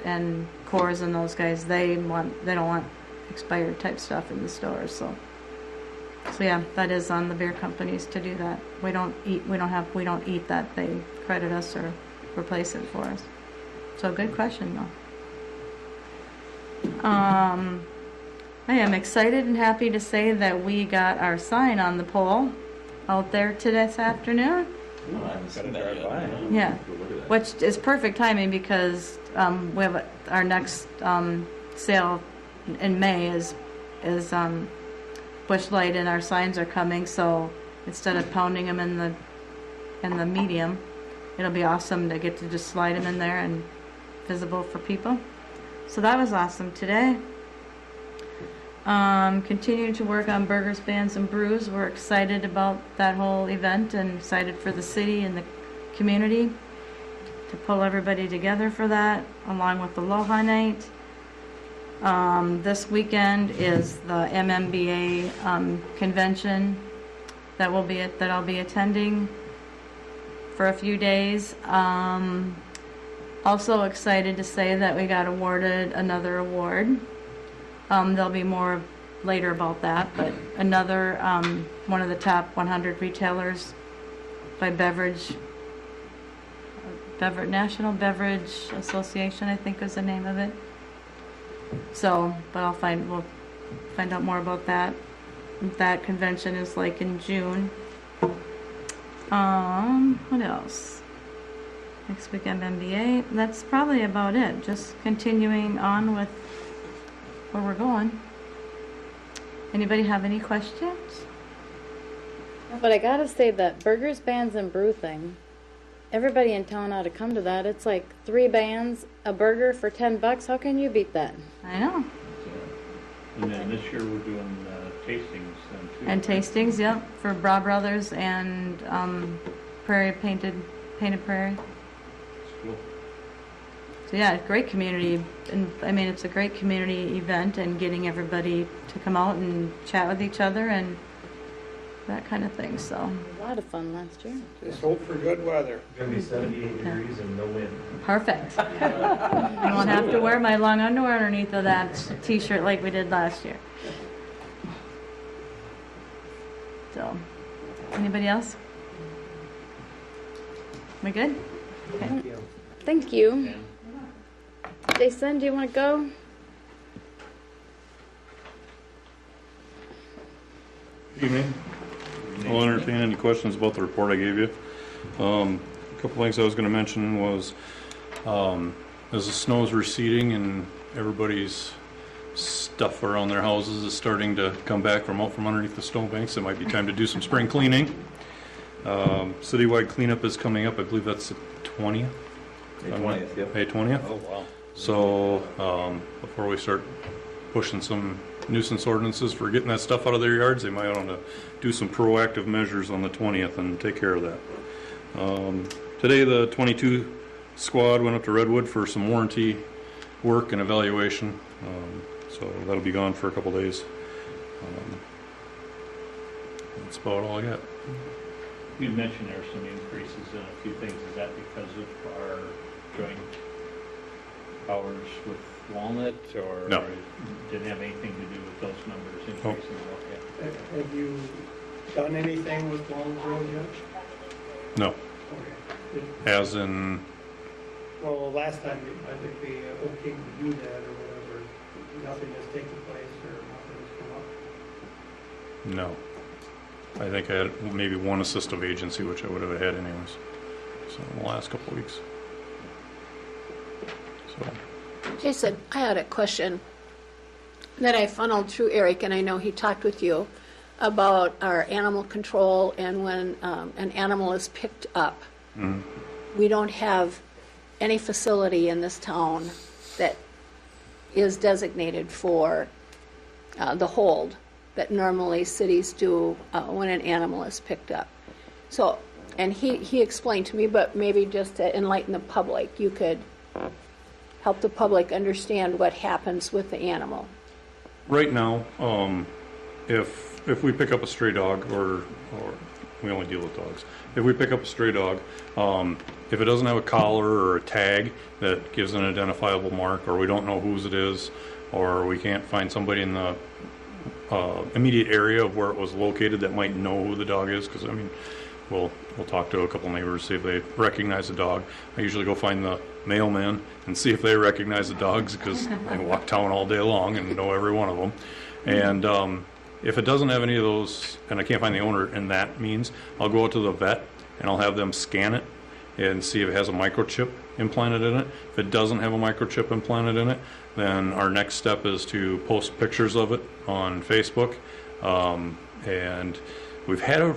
and Coors and those guys, they don't want expired type stuff in the stores. So yeah, that is on the beer companies to do that. We don't eat that. They credit us or replace it for us. So good question though. I am excited and happy to say that we got our sign on the pole out there this afternoon. Yeah, which is perfect timing because we have our next sale in May is Busch Light, and our signs are coming. So instead of pounding them in the medium, it'll be awesome to get to just slide them in there and visible for people. So that was awesome today. Continuing to work on Burgers, Bands, and Brews. We're excited about that whole event and excited for the city and the community to pull everybody together for that, along with the Aloha Night. This weekend is the MMBA convention that I'll be attending for a few days. Also excited to say that we got awarded another award. There'll be more later about that, but another one of the top 100 retailers by National Beverage Association, I think is the name of it. So, but we'll find out more about that. That convention is like in June. What else? Next week MMBA. That's probably about it. Just continuing on with where we're going. Anybody have any questions? But I gotta say that burgers, bands, and brew thing, everybody in town ought to come to that. It's like 3 bands, a burger for $10. How can you beat that? I know. And then this year we're doing tastings then too. And tastings, yep, for Bra Brothers and Painted Prairie. It's cool. So yeah, great community, and I mean it's a great community event, and getting everybody to come out and chat with each other and that kind of thing. So A lot of fun last year. Just hope for good weather. It's gonna be 78 degrees and no wind. perfect. I won't have to wear my long underwear underneath of that t-shirt like we did last year. So, anybody else? We good? Thank you. Thank you. And Jason, do you want to go? Evening. I'll entertain any questions about the report I gave you. A couple things I was going to mention was as the snow's receding and everybody's stuff around their houses is starting to come back from out from underneath the snowbanks, it might be time to do some spring cleaning. Citywide cleanup is coming up. I believe that's the 20th. May 20th, yep. May 20th. Oh, wow. So before we start pushing some nuisance ordinances for getting that stuff out of their yards, they might want to do some proactive measures on the 20th and take care of that. Today the 22 squad went up to Redwood for some warranty work and evaluation, so that'll be gone for a couple days. That's about all I got. You mentioned there are some increases in a few things. Is that because of our joint powers with Walnut, or No. didn't have anything to do with those numbers increasing? Okay. Have you done anything with Walnut Road yet? No, Okay. as in, Well, last time, I think they okayed to do that or whatever. Nothing has taken place or nothing has come up. no. I think I had maybe one assistive agency, which I would have had anyways, so in the last couple of weeks. So. Jason, I had a question that I funneled through Eric, and I know he talked with you about our animal control and when an animal is picked up. Mm-hmm. We don't have any facility in this town that is designated for the hold that normally cities do when an animal is picked up. So, and he explained to me, but maybe just to enlighten the public, you could help the public understand what happens with the animal. Right now, if we pick up a stray dog, or we only deal with dogs, if we pick up a stray dog, if it doesn't have a collar or a tag that gives an identifiable mark, or we don't know whose it is, or we can't find somebody in the immediate area of where it was located that might know who the dog is, because I mean, we'll talk to a couple neighbors, see if they recognize the dog. I usually go find the mailman and see if they recognize the dogs, because they walk town all day long and know every one of them. And if it doesn't have any of those, and I can't find the owner in that means, I'll go out to the vet and I'll have them scan it and see if it has a microchip implanted in it. If it doesn't have a microchip implanted in it, then our next step is to post pictures of it on Facebook. And we've had a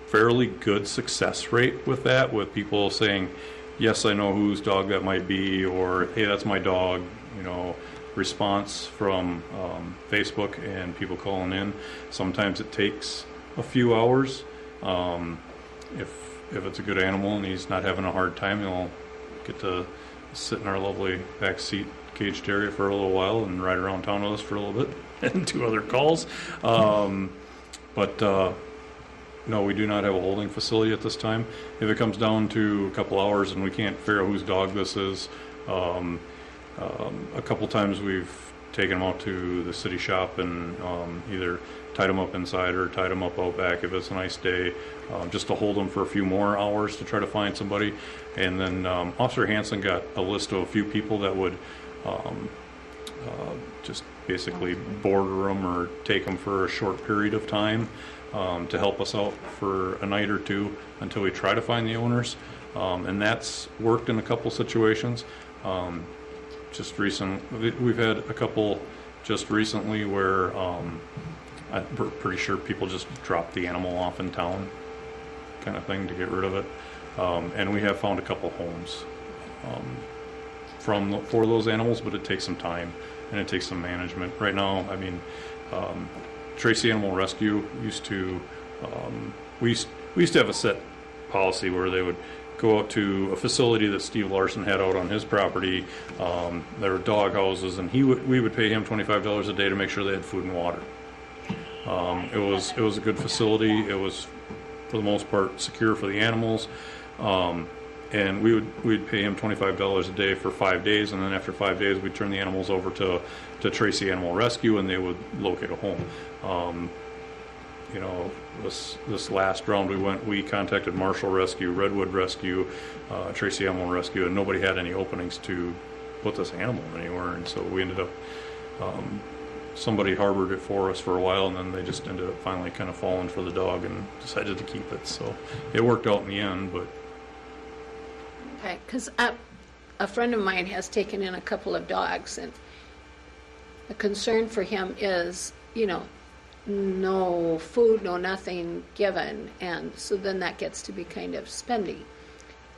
fairly good success rate with that, with people saying, yes, I know whose dog that might be, or hey, that's my dog, you know, response from Facebook and people calling in. Sometimes it takes a few hours. If it's a good animal and he's not having a hard time, he'll get to sit in our lovely back seat caged area for a little while and ride around town with us for a little bit and do other calls. But no, we do not have a holding facility at this time. If it comes down to a couple hours and we can't figure out whose dog this is, a couple times we've taken them out to the city shop and either tied them up inside or tied them up out back if it's a nice day, just to hold them for a few more hours to try to find somebody. And then Officer Hansen got a list of a few people that would just basically border them or take them for a short period of time. to help us out for a night or two until we try to find the owners. And that's worked in a couple situations. Just we've had a couple just recently where I'm pretty sure people just drop the animal off in town, kind of thing, to get rid of it. And we have found a couple homes for those animals, but it takes some time and it takes some management. Right now, I mean, Tracy Animal Rescue used to, we used to have a set policy where they would go out to a facility that Steve Larson had out on his property. There were dog houses, and we would pay him $25 a day to make sure they had food and water. It was a good facility. It was, for the most part, secure for the animals. And we'd pay him $25 a day for 5 days, and then after 5 days, we'd turn the animals over to Tracy Animal Rescue, and they would locate a home. You know, this last round we contacted Marshall Rescue, Redwood Rescue, Tracy Animal Rescue, and nobody had any openings to put this animal anywhere, and so we ended up, somebody harbored it for us for a while, and then they just ended up finally kind of falling for the dog and decided to keep it. So it worked out in the end, but. Okay, because a friend of mine has taken in a couple of dogs, and the concern for him is, you know, no food, no nothing given, and so then that gets to be kind of spendy.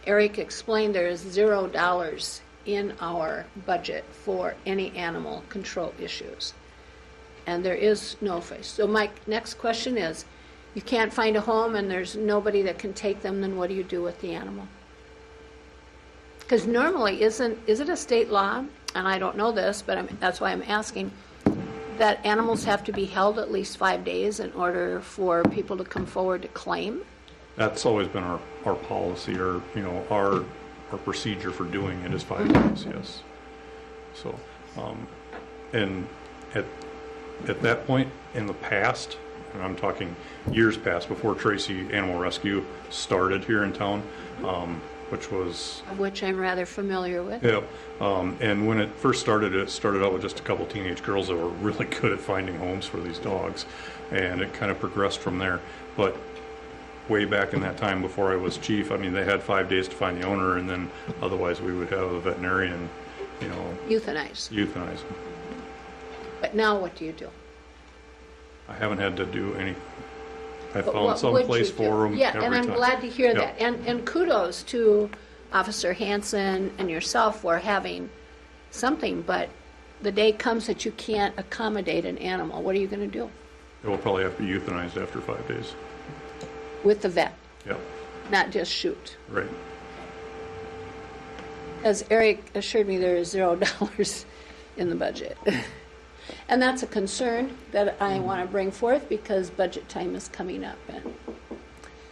Eric explained there is $0 in our budget for any animal control issues, and there is no fish. So my next question is, you can't find a home and there's nobody that can take them, then what do you do with the animal? Because normally, is it a state law, and I don't know this, but that's why I'm asking, that animals have to be held at least 5 days in order for people to come forward to claim? That's always been our policy, or, you know, our procedure for doing it is 5 days, yes. So, and at that point in the past, and I'm talking years past, before Tracy Animal Rescue started here in town, which I'm rather familiar with. Yeah, and when it first started out with just a couple teenage girls that were really good at finding homes for these dogs, and it kind of progressed from there. But way back in that time, before I was chief, I mean, they had 5 days to find the owner, and then otherwise we would have a veterinarian, you know, Euthanize. them. But now what do you do? I haven't had to do any. I But found what some would place you for do? them. Yeah, and I'm glad to hear Yeah. that. And kudos to Officer Hanson and yourself for having something, but the day comes that you can't accommodate an animal. What are you going to do? It will probably have to be euthanized after 5 days. With the vet, Yeah, not just shoot. right. As Eric assured me, there is $0 in the budget. And that's a concern that I want to bring forth because budget time is coming up. And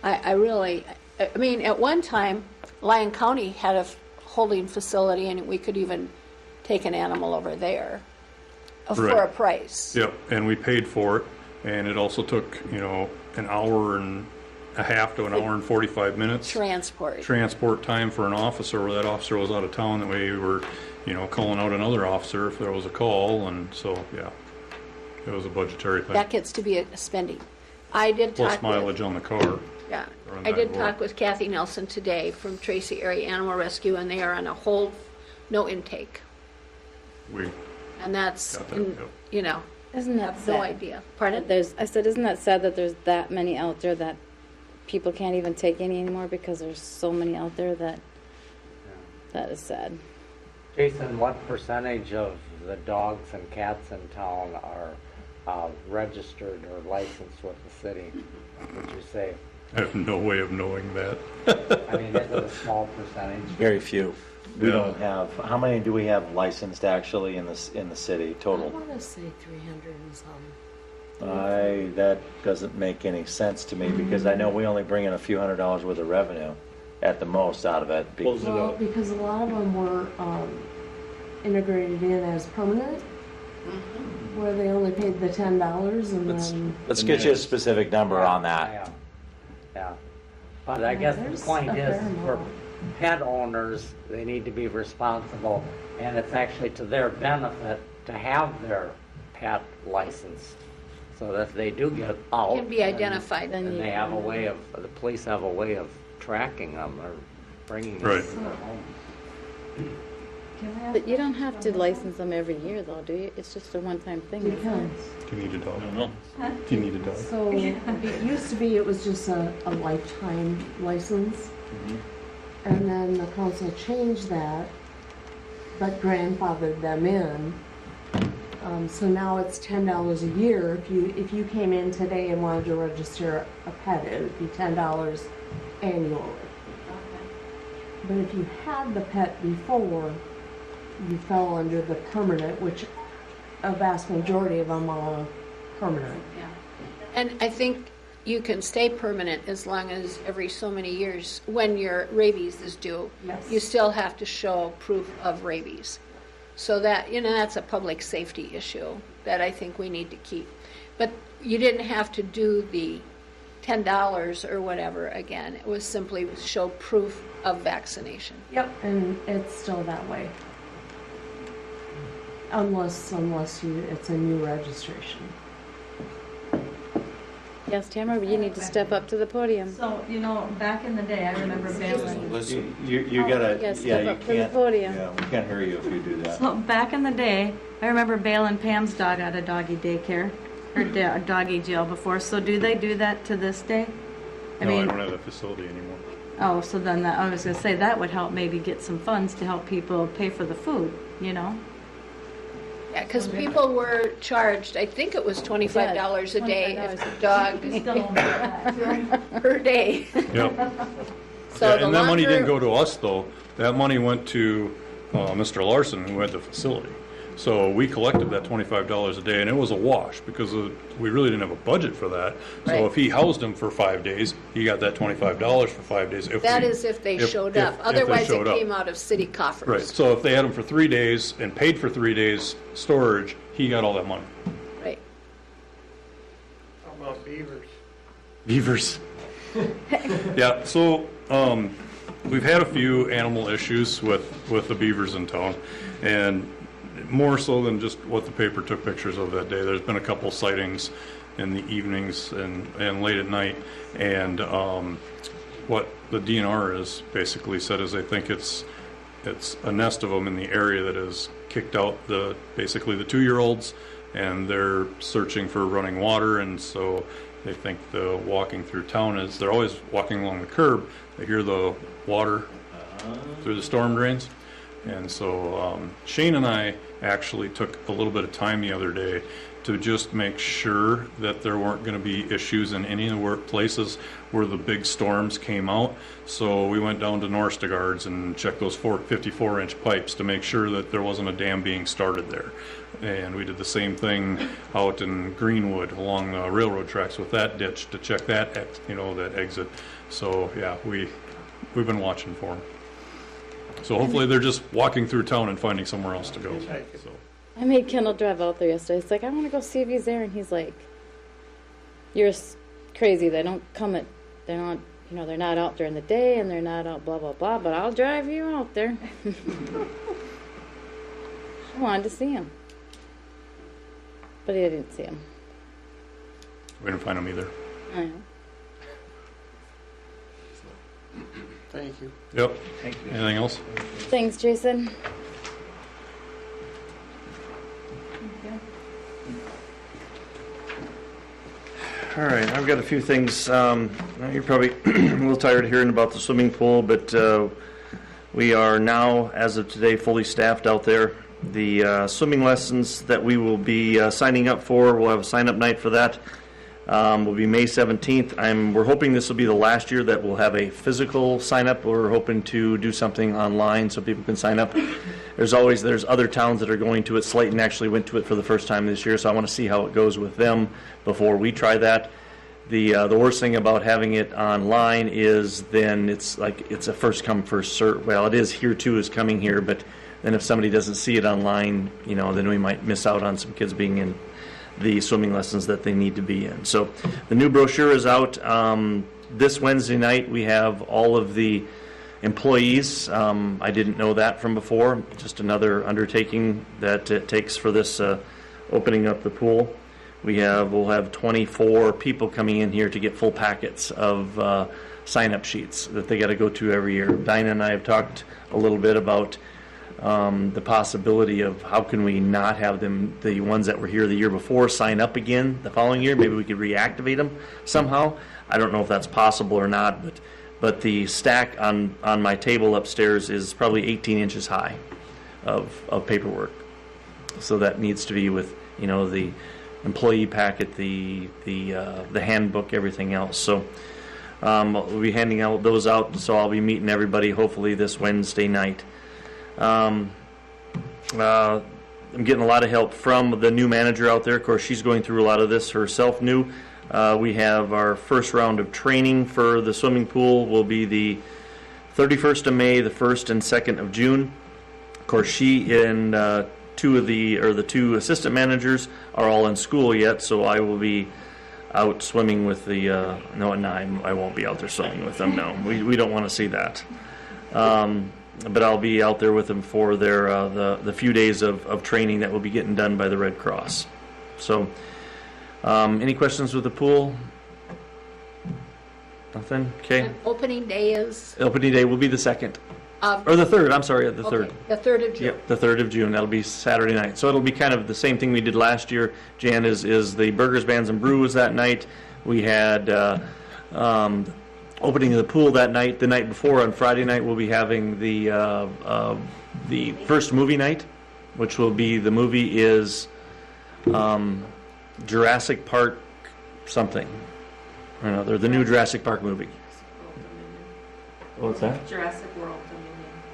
I mean, at one time, Lyon County had a holding facility and we could even take an animal over there for Right. a price. Yep, and we paid for it, and it also took, you know, an hour and a half to an hour and 45 minutes. Transport time for an officer, where that officer was out of town, that way we were, you know, calling out another officer if there was a call, and so, yeah, it was a budgetary thing. That gets to be a spending. I did Plus talk mileage on the car. Yeah, Or on I that did road. talk with Kathy Nelson today from Tracy Area Animal Rescue, and they are on a hold, no intake. We And that's, got that, yep. you know, Isn't I that have no sad? idea. Pardon? I said, isn't that sad that there's that many out there that people can't even take any anymore because there's so many out there that is sad. Jason, what percentage of the dogs and cats in town are registered or licensed with the city, would you say? I have no way of knowing that. I mean, is it a small percentage? Very few. We Yeah. don't have, how many do we have licensed actually in the city total? want to say 300 and some. That doesn't make any sense to me because I know we only bring in a few $100s worth of revenue at the most out of it. Well, because a lot of them were integrated in as permanent, where they only paid the $10 and then. Let's get you a specific number on that. Yeah. But I guess There's the point a is, fair for amount. pet owners, they need to be responsible, and it's actually to their benefit to have their pet licensed So that if they do get out. Can be identified. And they have a way of, the police have a way of tracking them or bringing them Right. to their home. But you don't have to license them every year though, do you? It's just a one-time thing. You isn't can. it? Do you need a dog? I don't know. Do you need a dog? So it used to be, it was just a lifetime license. And then the council changed that, but grandfathered them in. So now it's $10 a year. If you came in today and wanted to register a pet, it would be $10 annually. But if you had the pet before, you fell under the permanent, which a vast majority of them are permanent. Yeah. And I think you can stay permanent as long as every so many years, when your rabies is due, Yes. you still have to show proof of rabies. So that, that's a public safety issue that I think we need to keep. But you didn't have to do the $10 or whatever again. It was simply show proof of vaccination. Yep. And it's still that way. Unless it's a new registration. Yes, Tamara, you need to step up to the podium. So, back in the day, I remember bailing. You gotta, Yes, yeah, step you up to the can't, podium. yeah, we can't hear you if you do that. So back in the day, I remember bailing Pam's dog out of doggy daycare, or doggy jail before. So do they do that to this day? No, I don't have that facility anymore. Oh, so then I was going to say that would help maybe get some funds to help people pay for the food, Yeah, because people were charged, I think it was $25 a day if the dog per day. Yep. So the And that money didn't longer- go to us, though. That money went to Mr. Larson, who had the facility. So we collected that $25 a day, and it was a wash because we really didn't have a budget for that. So Right. if he housed him for 5 days, he got that $25 for 5 days. That is if they showed up. if they Otherwise, showed it up. came out of city coffers. Right. So if they had him for 3 days and paid for 3 days storage, he got all that money. Right. How about beavers? Beavers. Yeah, so we've had a few animal issues with the beavers in town, and more so than just what the paper took pictures of that day. There's been a couple sightings in the evenings and late at night, and what the DNR has basically said is they think it's a nest of them in the area that has kicked out basically the 2-year-olds, and they're searching for running water, and so they think the walking through town is, they're always walking along the curb, they hear the water through the storm drains. And so Shane and I actually took a little bit of time the other day to just make sure that there weren't going to be issues in any of the places where the big storms came out. So we went down to Norstegaard's and checked those 54-inch pipes to make sure that there wasn't a dam being started there. And we did the same thing out in Greenwood along the railroad tracks with that ditch to check that, that exit. So yeah, we've been watching for them. So hopefully they're just walking through town and finding somewhere else to go. So. I made Kendall drive out there yesterday. It's like, I want to go see if he's there. And he's like, you're crazy. They don't come at, they're not, they're not out during the day and they're not out blah, blah, blah. But I'll drive you out there. I wanted to see him. But I didn't see him. We didn't find them either. I know. Thank you. Yep. Anything else? Thanks, Jason. All right, I've got a few things. You're probably a little tired of hearing about the swimming pool, but we are now, as of today, fully staffed out there. The swimming lessons that we will be signing up for, we'll have a sign-up night for that. Will be May 17th. We're hoping this will be the last year that we'll have a physical sign-up. We're hoping to do something online so people can sign up. There's other towns that are going to it. Slayton actually went to it for the first time this year, so I want to see how it goes with them before we try that. The worst thing about having it online is then it's a first come first serve. Well, it is here too, is coming here, but then if somebody doesn't see it online, then we might miss out on some kids being in the swimming lessons that they need to be in. So the new brochure is out. This Wednesday night we have all of the employees. I didn't know that from before. Just another undertaking that it takes for this opening up the pool. We'll have 24 people coming in here to get full packets of sign-up sheets that they got to go to every year. Dinah and I have talked a little bit about the possibility of how can we not have them, the ones that were here the year before, sign up again the following year. Maybe we could reactivate them somehow. I don't know if that's possible or not, but the stack on my table upstairs is probably 18 inches high of paperwork. So that needs to be with, you know, the employee packet, the handbook, everything else. So we'll be handing those out. So I'll be meeting everybody hopefully this Wednesday night. I'm getting a lot of help from the new manager out there. Of course, she's going through a lot of this herself new. We have our first round of training for the swimming pool will be the 31st of May, the 1st and 2nd of June. Of course, she and the two assistant managers are all in school yet, so I will be out swimming with the I won't be out there swimming with them. No, we don't want to see that. But I'll be out there with them for their the few days of training that will be getting done by the Red Cross. So, any questions with the pool? Nothing? Okay. And opening day is? Opening day will be the 2nd. Of, or the 3rd, I'm sorry, the 3rd. Okay, the 3rd of June. Yep, the 3rd of June. That'll be Saturday night. So it'll be kind of the same thing we did last year. Jan, is the Burgers, Bands, and Brews that night. We had opening of the pool that night. The night before, on Friday night, we'll be having the first movie night, which will be, the movie is Jurassic Park something or another, the new Jurassic Park movie. What's that? Jurassic World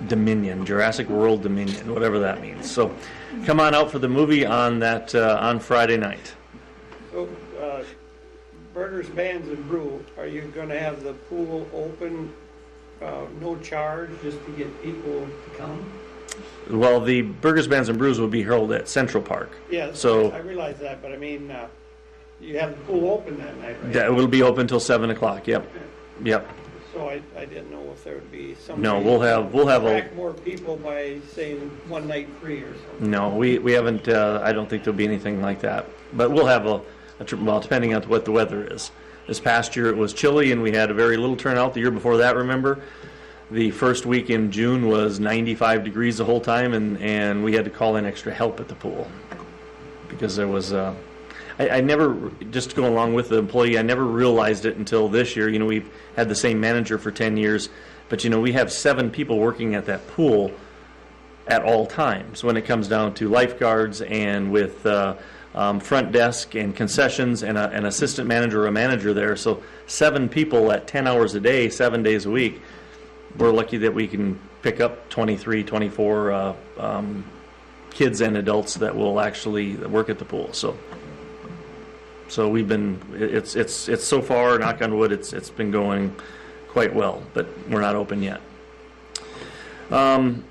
Dominion, Jurassic World Dominion, whatever that means. So come on out for the movie on that on Friday night. So, Burgers, Bands, and Brew, are you going to have the pool open, no charge, just to get people to come? Well, the Burgers, Bands, and Brews will be held at Central Park. Yeah, so I realize that, but I mean, you have the pool open that night, right? That will be open till 7 o'clock. Yep, yep. So I didn't know if there would be some. No, we'll have attract more people by saying one night free or something. No, we haven't. I don't think there'll be anything like that. But we'll have well, depending on what the weather is. This past year it was chilly and we had a very little turnout. The year before that, remember, the first week in June was 95 degrees the whole time, and we had to call in extra help at the pool because there was. I never, just going along with the employee, I never realized it until this year. You know, we've had the same manager for 10 years, but you know, we have 7 people working at that pool at all times when it comes down to lifeguards and with front desk and concessions and an assistant manager or a manager there. So 7 people at 10 hours a day, 7 days a week. We're lucky that we can pick up 23, 24 kids and adults that will actually work at the pool. So we've been, it's so far, knock on wood, it's been going quite well, but we're not open yet. The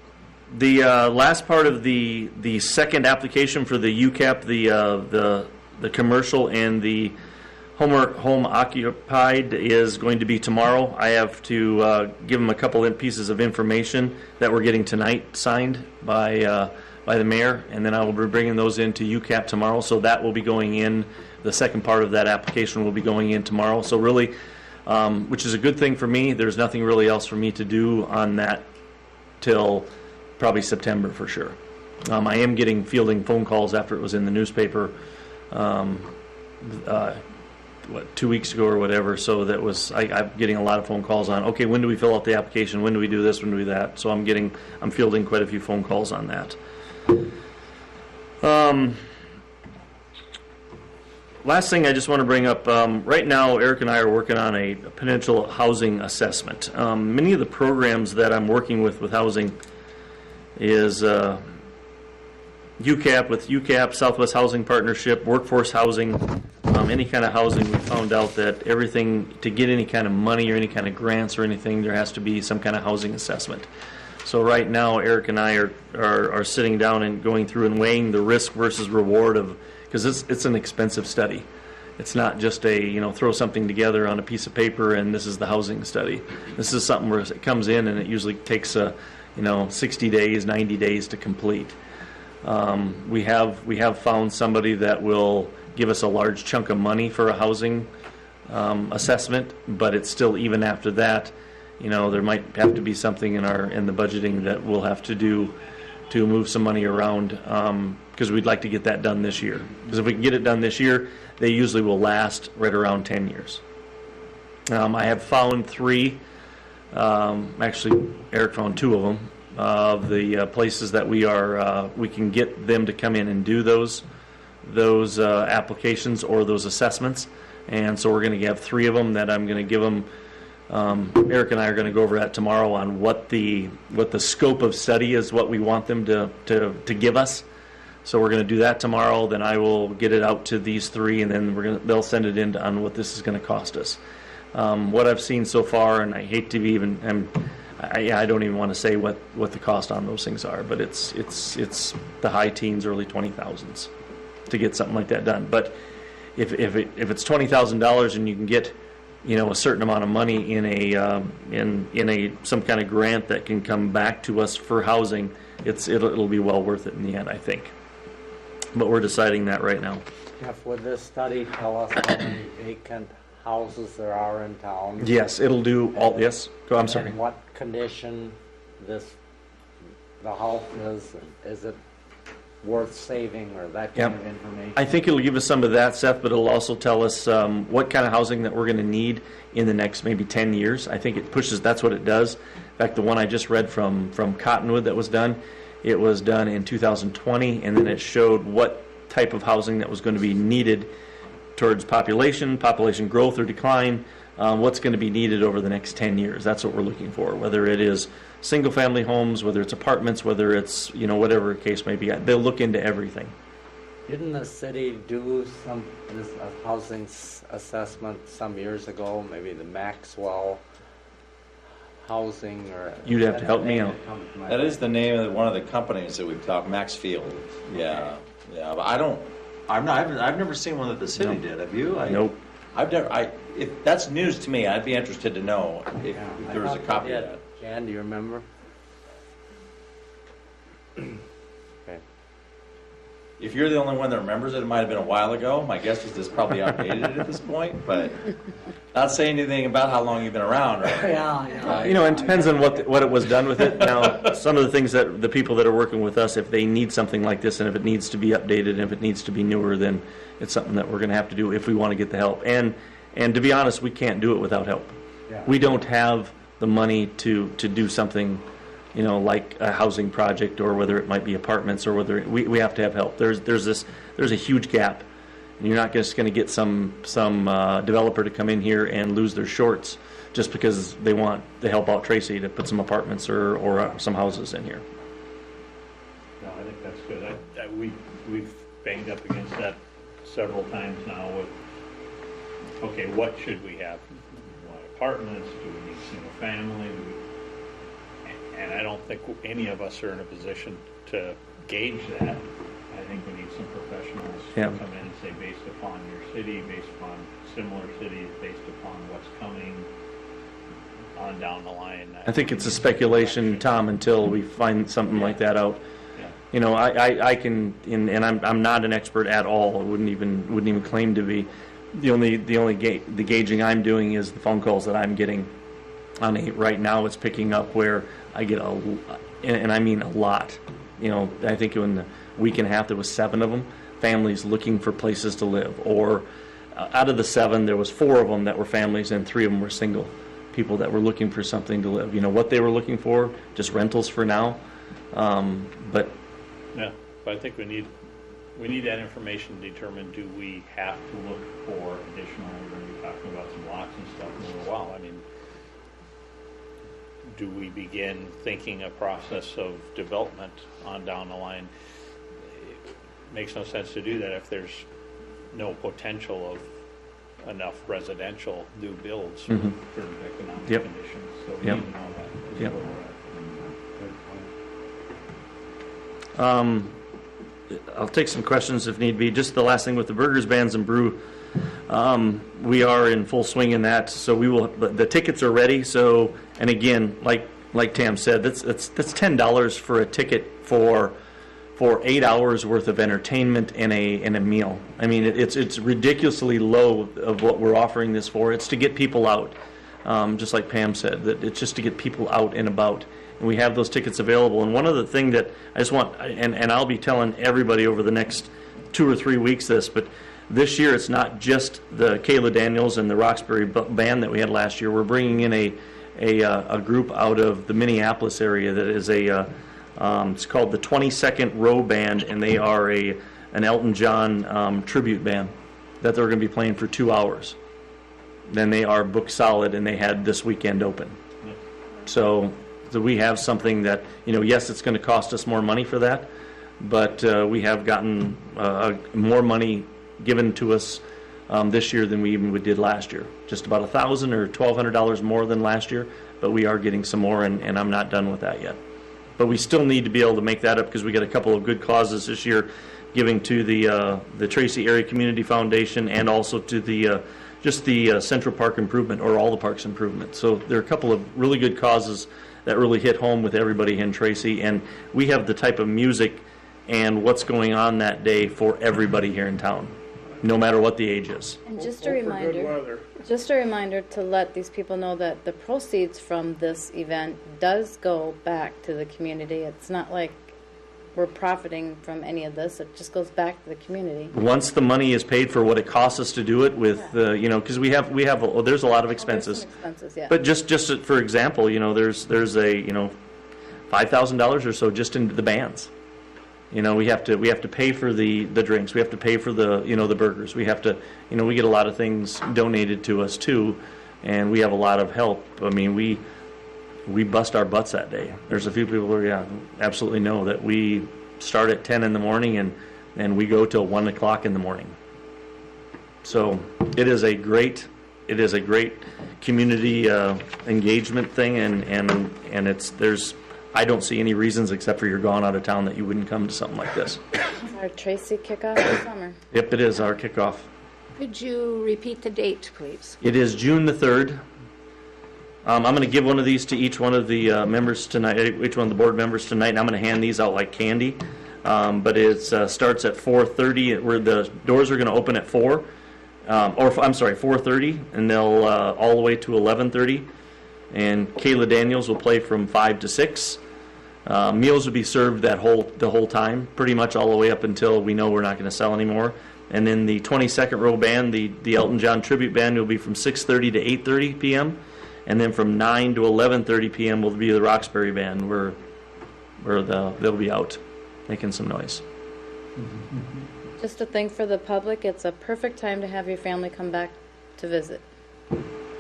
last part of the second application for the UCAP, the commercial and the home occupied is going to be tomorrow. I have to give them a couple of pieces of information that we're getting tonight signed by the mayor, and then I will be bringing those into UCAP tomorrow. So that will be going in. The second part of that application will be going in tomorrow. So really, which is a good thing for me. There's nothing really else for me to do on that till probably September for sure. I am fielding phone calls after it was in the newspaper, 2 weeks ago or whatever. So that was I'm getting a lot of phone calls on. Okay, when do we fill out the application? When do we do this? When do we do that? So I'm fielding quite a few phone calls on that. Last thing I just want to bring up, right now Eric and I are working on a potential housing assessment. Many of the programs that I'm working with housing is UCAP, with UCAP, Southwest Housing Partnership, workforce housing, any kind of housing. We found out that everything, to get any kind of money or any kind of grants or anything, there has to be some kind of housing assessment. So right now Eric and I are sitting down and going through and weighing the risk versus reward of, because it's an expensive study. It's not just throw something together on a piece of paper and this is the housing study. This is something where it comes in and it usually takes 60 days, 90 days to complete. We have found somebody that will give us a large chunk of money for a housing assessment, but it's still, even after that, you know, there might have to be something in the budgeting that we'll have to do to move some money around, because we'd like to get that done this year. Because if we can get it done this year, they usually will last right around 10 years. I have found 3, actually Eric found 2 of them, of the places that we can get them to come in and do those applications or those assessments. And so we're going to have 3 of them that I'm going to give them. Eric and I are going to go over that tomorrow on what the scope of study is, what we want them to give us. So we're going to do that tomorrow. Then I will get it out to these 3, and then they'll send it in on what this is going to cost us. What I've seen so far, and I hate to be even, I don't even want to say what the cost on those things are, but it's the high teens, early 20,000s to get something like that done. But if it's $20,000 and you can get, you know, a certain amount of money in a some kind of grant that can come back to us for housing, it'll be well worth it in the end, I think. But we're deciding that right now. Jeff, would this study tell us how many vacant houses there are in town? Yes, it'll do all. Yes, I'm sorry. And what condition the house is? Is it worth saving, or that kind of information? I think it'll give us some of that stuff, but it'll also tell us what kind of housing that we're going to need in the next maybe 10 years. I think it pushes, that's what it does. In fact, the one I just read from Cottonwood that was done, it was done in 2020, and then it showed what type of housing that was going to be needed towards population growth or decline, what's going to be needed over the next 10 years. That's what we're looking for, whether it is single-family homes, whether it's apartments, whether it's, you know, whatever the case may be. They'll look into everything. Didn't the city do this housing assessment some years ago? Maybe the Maxwell Housing, or you'd have to help me out. That is the name of one of the companies that we've talked, Maxfield. Yeah. But I've never seen one that the city did. Have you? Nope. I've never. If that's news to me, I'd be interested to know if there was a copy of that. Jan, do you remember? Okay. If you're the only one that remembers it, it might have been a while ago. My guess is it's probably outdated at this point, but not saying anything about how long you've been around. Right? Yeah. You know, it depends on what it was done with it. Now, some of the things that the people that are working with us, if they need something like this, and if it needs to be updated, and if it needs to be newer, then it's something that we're going to have to do if we want to get the help. And to be honest, we can't do it without help. Yeah. We don't have the money to do something, you know, like a housing project, or whether it might be apartments, or whether we have to have help. There's a huge gap, and you're not just going to get some developer to come in here and lose their shorts just because they want to help out Tracy to put some apartments or some houses in here. No, I think that's good. We've banged up against that several times now with, okay, what should we have? We want apartments? Do we need single family? And I don't think any of us are in a position to gauge that. I think we need some professionals to come in and say, based upon your city, based upon similar cities, based upon what's coming on down the line. I think it's a speculation, Tom, until we find something like that out. Yeah. You know, I can, and I'm not an expert at all. I wouldn't even claim to be. The gauging I'm doing is the phone calls that I'm getting. Right now, it's picking up where I get and I mean a lot. You know, I think in the week and a half there was 7 of them, families looking for places to live. Or out of the 7, there was 4 of them that were families, and 3 of them were single people that were looking for something to live. You know what they were looking for? Just rentals for now. But I think we need that information to determine, do we have to look for additional, we're going to be talking about some lots and stuff in a little while. I mean, do we begin thinking a process of development on down the line? It makes no sense to do that if there's no potential of enough residential new builds for current economic conditions. So we need to know that. Yep. I'll take some questions if need be. Just the last thing with the Burgers, Bands, and Brew. We are in full swing in that, so we will. The tickets are ready. So, and again, like Tam said, that's $10 for a ticket for for 8 hours worth of entertainment and a meal. I mean, it's ridiculously low of what we're offering this for. It's to get people out, just like Pam said, that it's just to get people out and about. And we have those tickets available. And one other thing that I just want, and I'll be telling everybody over the next 2 or 3 weeks this, but this year it's not just the Kayla Daniels and the Roxbury band that we had last year. We're bringing in a group out of the Minneapolis area that is it's called the 22nd Row Band, and they are an Elton John tribute band that they're going to be playing for 2 hours. Then they are booked solid, and they had this weekend open. So we have something that, yes, it's going to cost us more money for that, but we have gotten more money given to us this year than we even did last year. Just about $1,000 or $1,200 more than last year, but we are getting some more, and I'm not done with that yet. But we still need to be able to make that up because we got a couple of good causes this year, giving to the Tracy Area Community Foundation and also to the Central Park Improvement, or all the parks improvement. So there are a couple of really good causes that really hit home with everybody in Tracy, and we have the type of music and what's going on that day for everybody here in town, no matter what the age is. And just a reminder to let these people know that the proceeds from this event does go back to the community. It's not like we're profiting from any of this. It just goes back to the community. Once the money is paid for what it costs us to do it with, because we have there's a lot of expenses. Yeah. But just for example, there's a $5,000 or so just into the bands. We have to pay for the drinks. We have to pay for the burgers. We have to, we get a lot of things donated to us too, and we have a lot of help. I mean, we bust our butts that day. There's a few people who absolutely know that we start at 10 in the morning and we go till 1 o'clock in the morning. So it is a great community engagement thing, and there's. I don't see any reasons, except for you're gone out of town, that you wouldn't come to something like this. It's our Tracy kickoff this summer. Yep, it is our kickoff. Could you repeat the date, please? It is June the 3rd. I'm going to give one of these to each one of the members tonight, each one of the board members tonight, and I'm going to hand these out like candy. But it starts at 4:30, where the doors are going to open at 4:30, and they'll all the way to 11:30. And Kayla Daniels will play from 5 to 6. Meals will be served the whole time, pretty much all the way up until we know we're not going to sell anymore. And then the 22nd Row Band, the Elton John Tribute Band, will be from 6:30 to 8:30 p.m. And then from 9 to 11:30 p.m. will be the Roxbury Band, where they'll be out making some noise. Just a thing for the public, it's a perfect time to have your family come back to visit.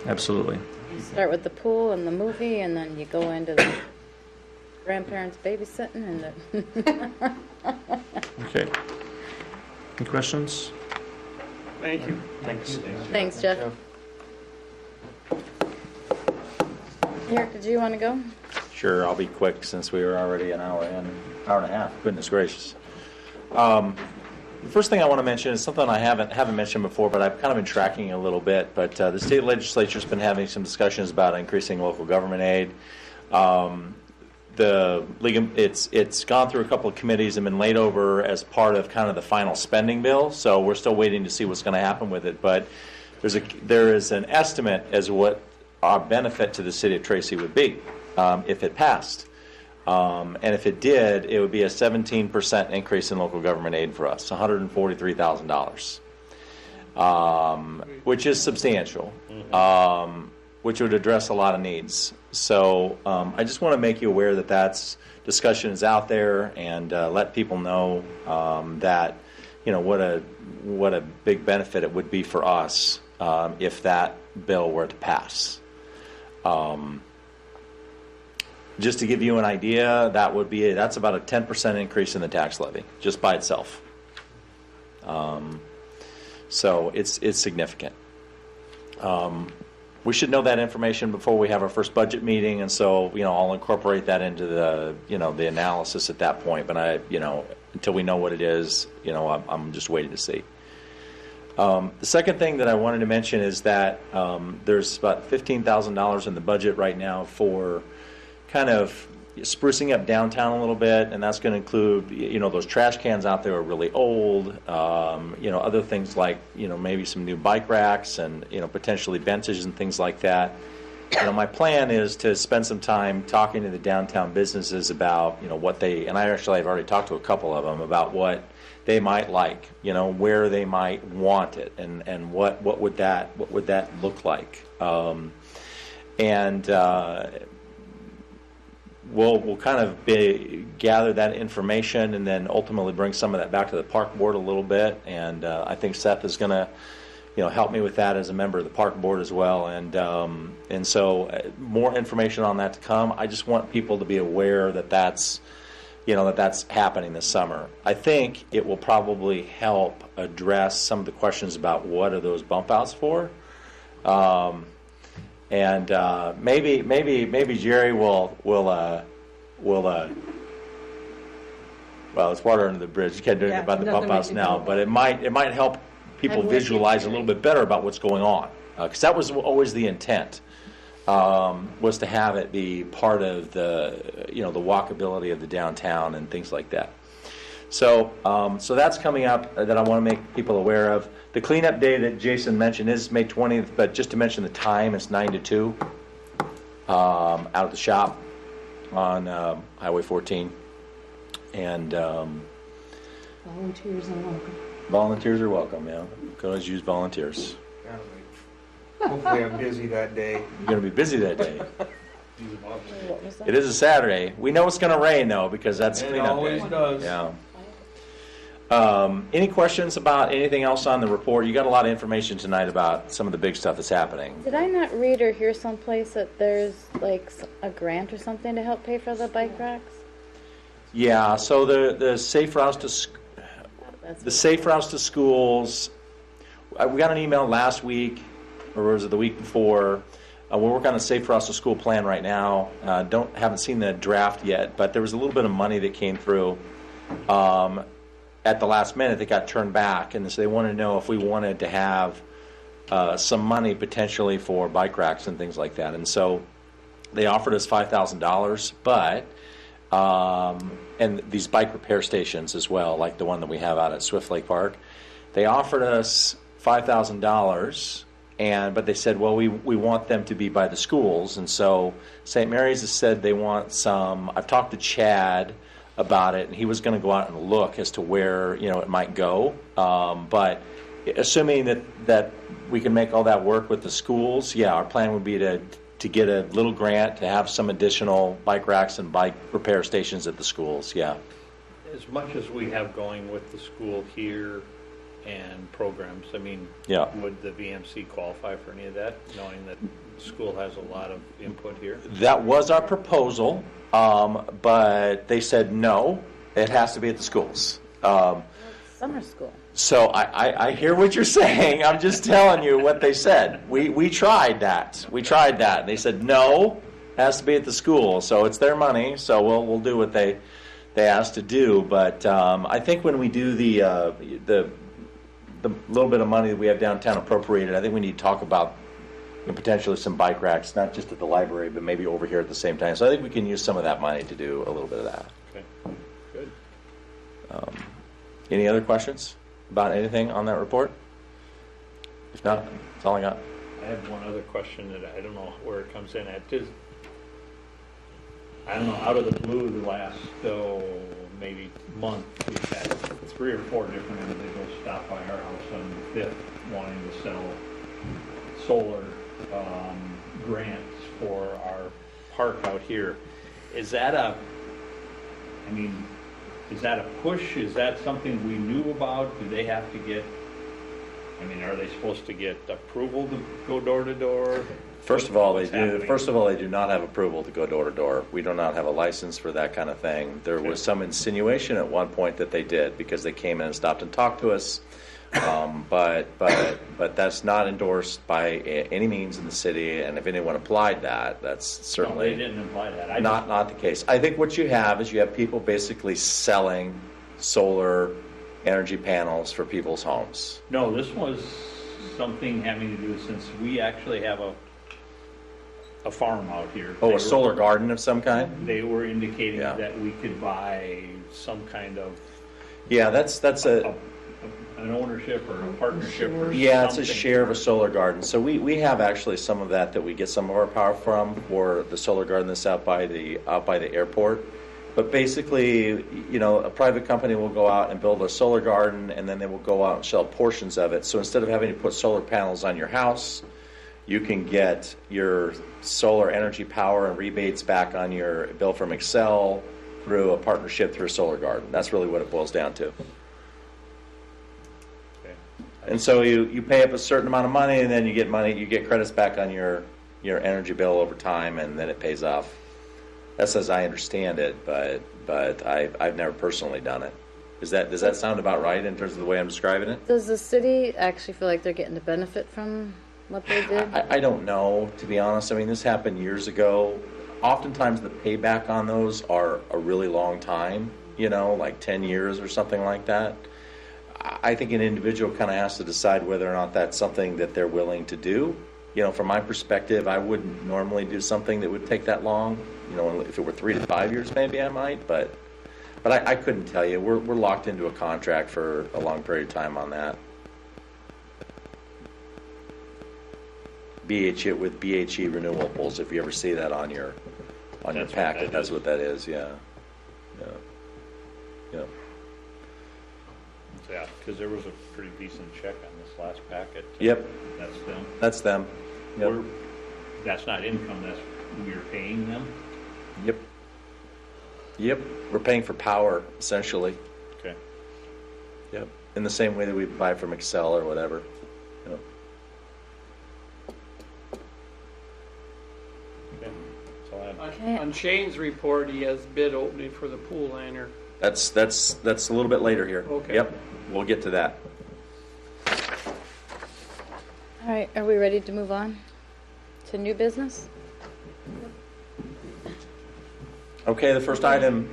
Absolutely. You start with the pool and the movie, and then you go into the grandparents babysitting and the Okay. Any questions? Thank you. Thanks. Thanks, Jeff. Eric, did you want to go? Sure, I'll be quick since we were already an hour and a half. Goodness gracious. The first thing I want to mention is something I haven't mentioned before, but I've kind of been tracking a little bit. But the state legislature's been having some discussions about increasing local government aid. The league, it's gone through a couple of committees and been laid over as part of kind of the final spending bill. So we're still waiting to see what's going to happen with it. But there is an estimate as what our benefit to the city of Tracy would be if it passed. And if it did, it would be a 17% increase in local government aid for us, $143,000, which is substantial, which would address a lot of needs. So I just want to make you aware that discussion is out there, and let people know that what a big benefit it would be for us if that bill were to pass. Just to give you an idea, that's about a 10% increase in the tax levy just by itself. So it's significant. We should know that information before we have our first budget meeting, and so I'll incorporate that into the the analysis at that point. But until we know what it is, I'm just waiting to see. The second thing that I wanted to mention is that there's about $15,000 in the budget right now for kind of sprucing up downtown a little bit, and that's going to include, those trash cans out there are really old, other things like, maybe some new bike racks and, potentially benches and things like that. My plan is to spend some time talking to the downtown businesses about, what and I've already talked to a couple of them about what they might like, where they might want it, and what would that look like. We'll kind of gather that information and then ultimately bring some of that back to the park board a little bit. And I think Seth is going to, help me with that as a member of the park board as well. And so more information on that to come. I just want people to be aware that that's happening this summer. I think it will probably help address some of the questions about what are those bump outs for. Maybe Jerry will well, it's water under the bridge. You can't do anything about the bump outs now, but it might help people visualize a little bit better about what's going on, because that was always the intent, was to have it be part of the the walkability of the downtown and things like that. So that's coming up that I want to make people aware of. The cleanup day that Jason mentioned is May 20th, but just to mention the time, it's 9 to 2 out at the shop on Highway 14. And Volunteers are welcome. Volunteers are welcome, yeah. Could always use volunteers. Hopefully I'm busy that day. You're going to be busy that day. What was that? It is a Saturday. We know it's going to rain, though, because that's cleanup day. It always does. Yeah. Any questions about anything else on the report? You got a lot of information tonight about some of the big stuff that's happening. Did I not read or hear someplace that there's like a grant or something to help pay for the bike racks? Yeah, so the safe routes to schools. We got an email last week, or was it the week before? We're working on a safe routes to school plan right now. Haven't seen the draft yet, but there was a little bit of money that came through. At the last minute, that got turned back, and so they wanted to know if we wanted to have some money potentially for bike racks and things like that. And so they offered us $5,000, but and these bike repair stations as well, like the one that we have out at Swift Lake Park, they offered us $5,000, but they said, well, we want them to be by the schools, and so St. Mary's has said they want some. I've talked to Chad about it, and he was going to go out and look as to where it might go. But assuming that we can make all that work with the schools, yeah, our plan would be to get a little grant to have some additional bike racks and bike repair stations at the schools. Yeah. As much as we have going with the school here and programs, I mean, yeah, would the VMC qualify for any of that, knowing that the school has a lot of input here? That was our proposal. But they said no, it has to be at the schools. Summer school. So I hear what you're saying. I'm just telling you what they said. We tried that. They said no, it has to be at the school. So it's their money. So we'll do what they asked to do. But I think when we do the little bit of money that we have downtown appropriated, I think we need to talk about potentially some bike racks, not just at the library, but maybe over here at the same time. So I think we can use some of that money to do a little bit of that. Okay, good. Any other questions about anything on that report? If not, that's all I got. I have one other question that I don't know where it comes in at. Just, I don't know, out of the blue, the last maybe month, we've had 3 or 4 different individuals stop by our house on the 5th wanting to sell solar grants for our park out here. Is that a push? Is that something we knew about? Do they have to get, are they supposed to get approval to go door to door? First of all, they do not have approval to go door to door. We do not have a license for that kind of thing. There was some insinuation at one point that they did, because they came in and stopped and talked to us. But that's not endorsed by any means in the city, and if anyone applied that, that's certainly they didn't imply that. Not the case. I think what you have is you have people basically selling solar energy panels for people's homes. No, this was something having to do, since we actually have a farm out here. Oh, a solar garden of some kind? They were indicating Yeah. that we could buy some kind of Yeah, that's an ownership or a partnership or yeah, it's a something. share of a solar garden. So we have actually some of that we get some of our power from for the solar garden that's out by the airport. But basically, you know, a private company will go out and build a solar garden, and then they will go out and sell portions of it. So instead of having to put solar panels on your house, you can get your solar energy power and rebates back on your bill from Excel through a partnership through a solar garden. That's really what it boils down to. Okay. And so you pay up a certain amount of money, and then you get credits back on your energy bill over time, and then it pays off. That's as I understand it, but I've never personally done it. Does that sound about right in terms of the way I'm describing it? Does the city actually feel like they're getting the benefit from what they did? I don't know, to be honest. I mean, this happened years ago. Oftentimes the payback on those are a really long time, you know, like 10 years or something like that. I think an individual kind of has to decide whether or not that's something that they're willing to do. You know, from my perspective, I wouldn't normally do something that would take that long. You know, if it were 3 to 5 years, maybe I might, but I couldn't tell you. We're locked into a contract for a long period of time on that. With BHE renewables, if you ever see that on your That's what packet, that that's is. what that is. Yeah. Yeah, because there was a pretty decent check on this last packet. Yep. That's them. That's them. Yep. That's not income, that's, we're paying them? Yep. We're paying for power essentially. Okay. Yep. In the same way that we buy from Excel or whatever. Yep. Okay. That's all I have. Okay. On Shane's report, he has bid opening for the pool liner. That's a little bit later here. Okay. Yep. We'll get to that. All right, are we ready to move on to new business? Okay, the first item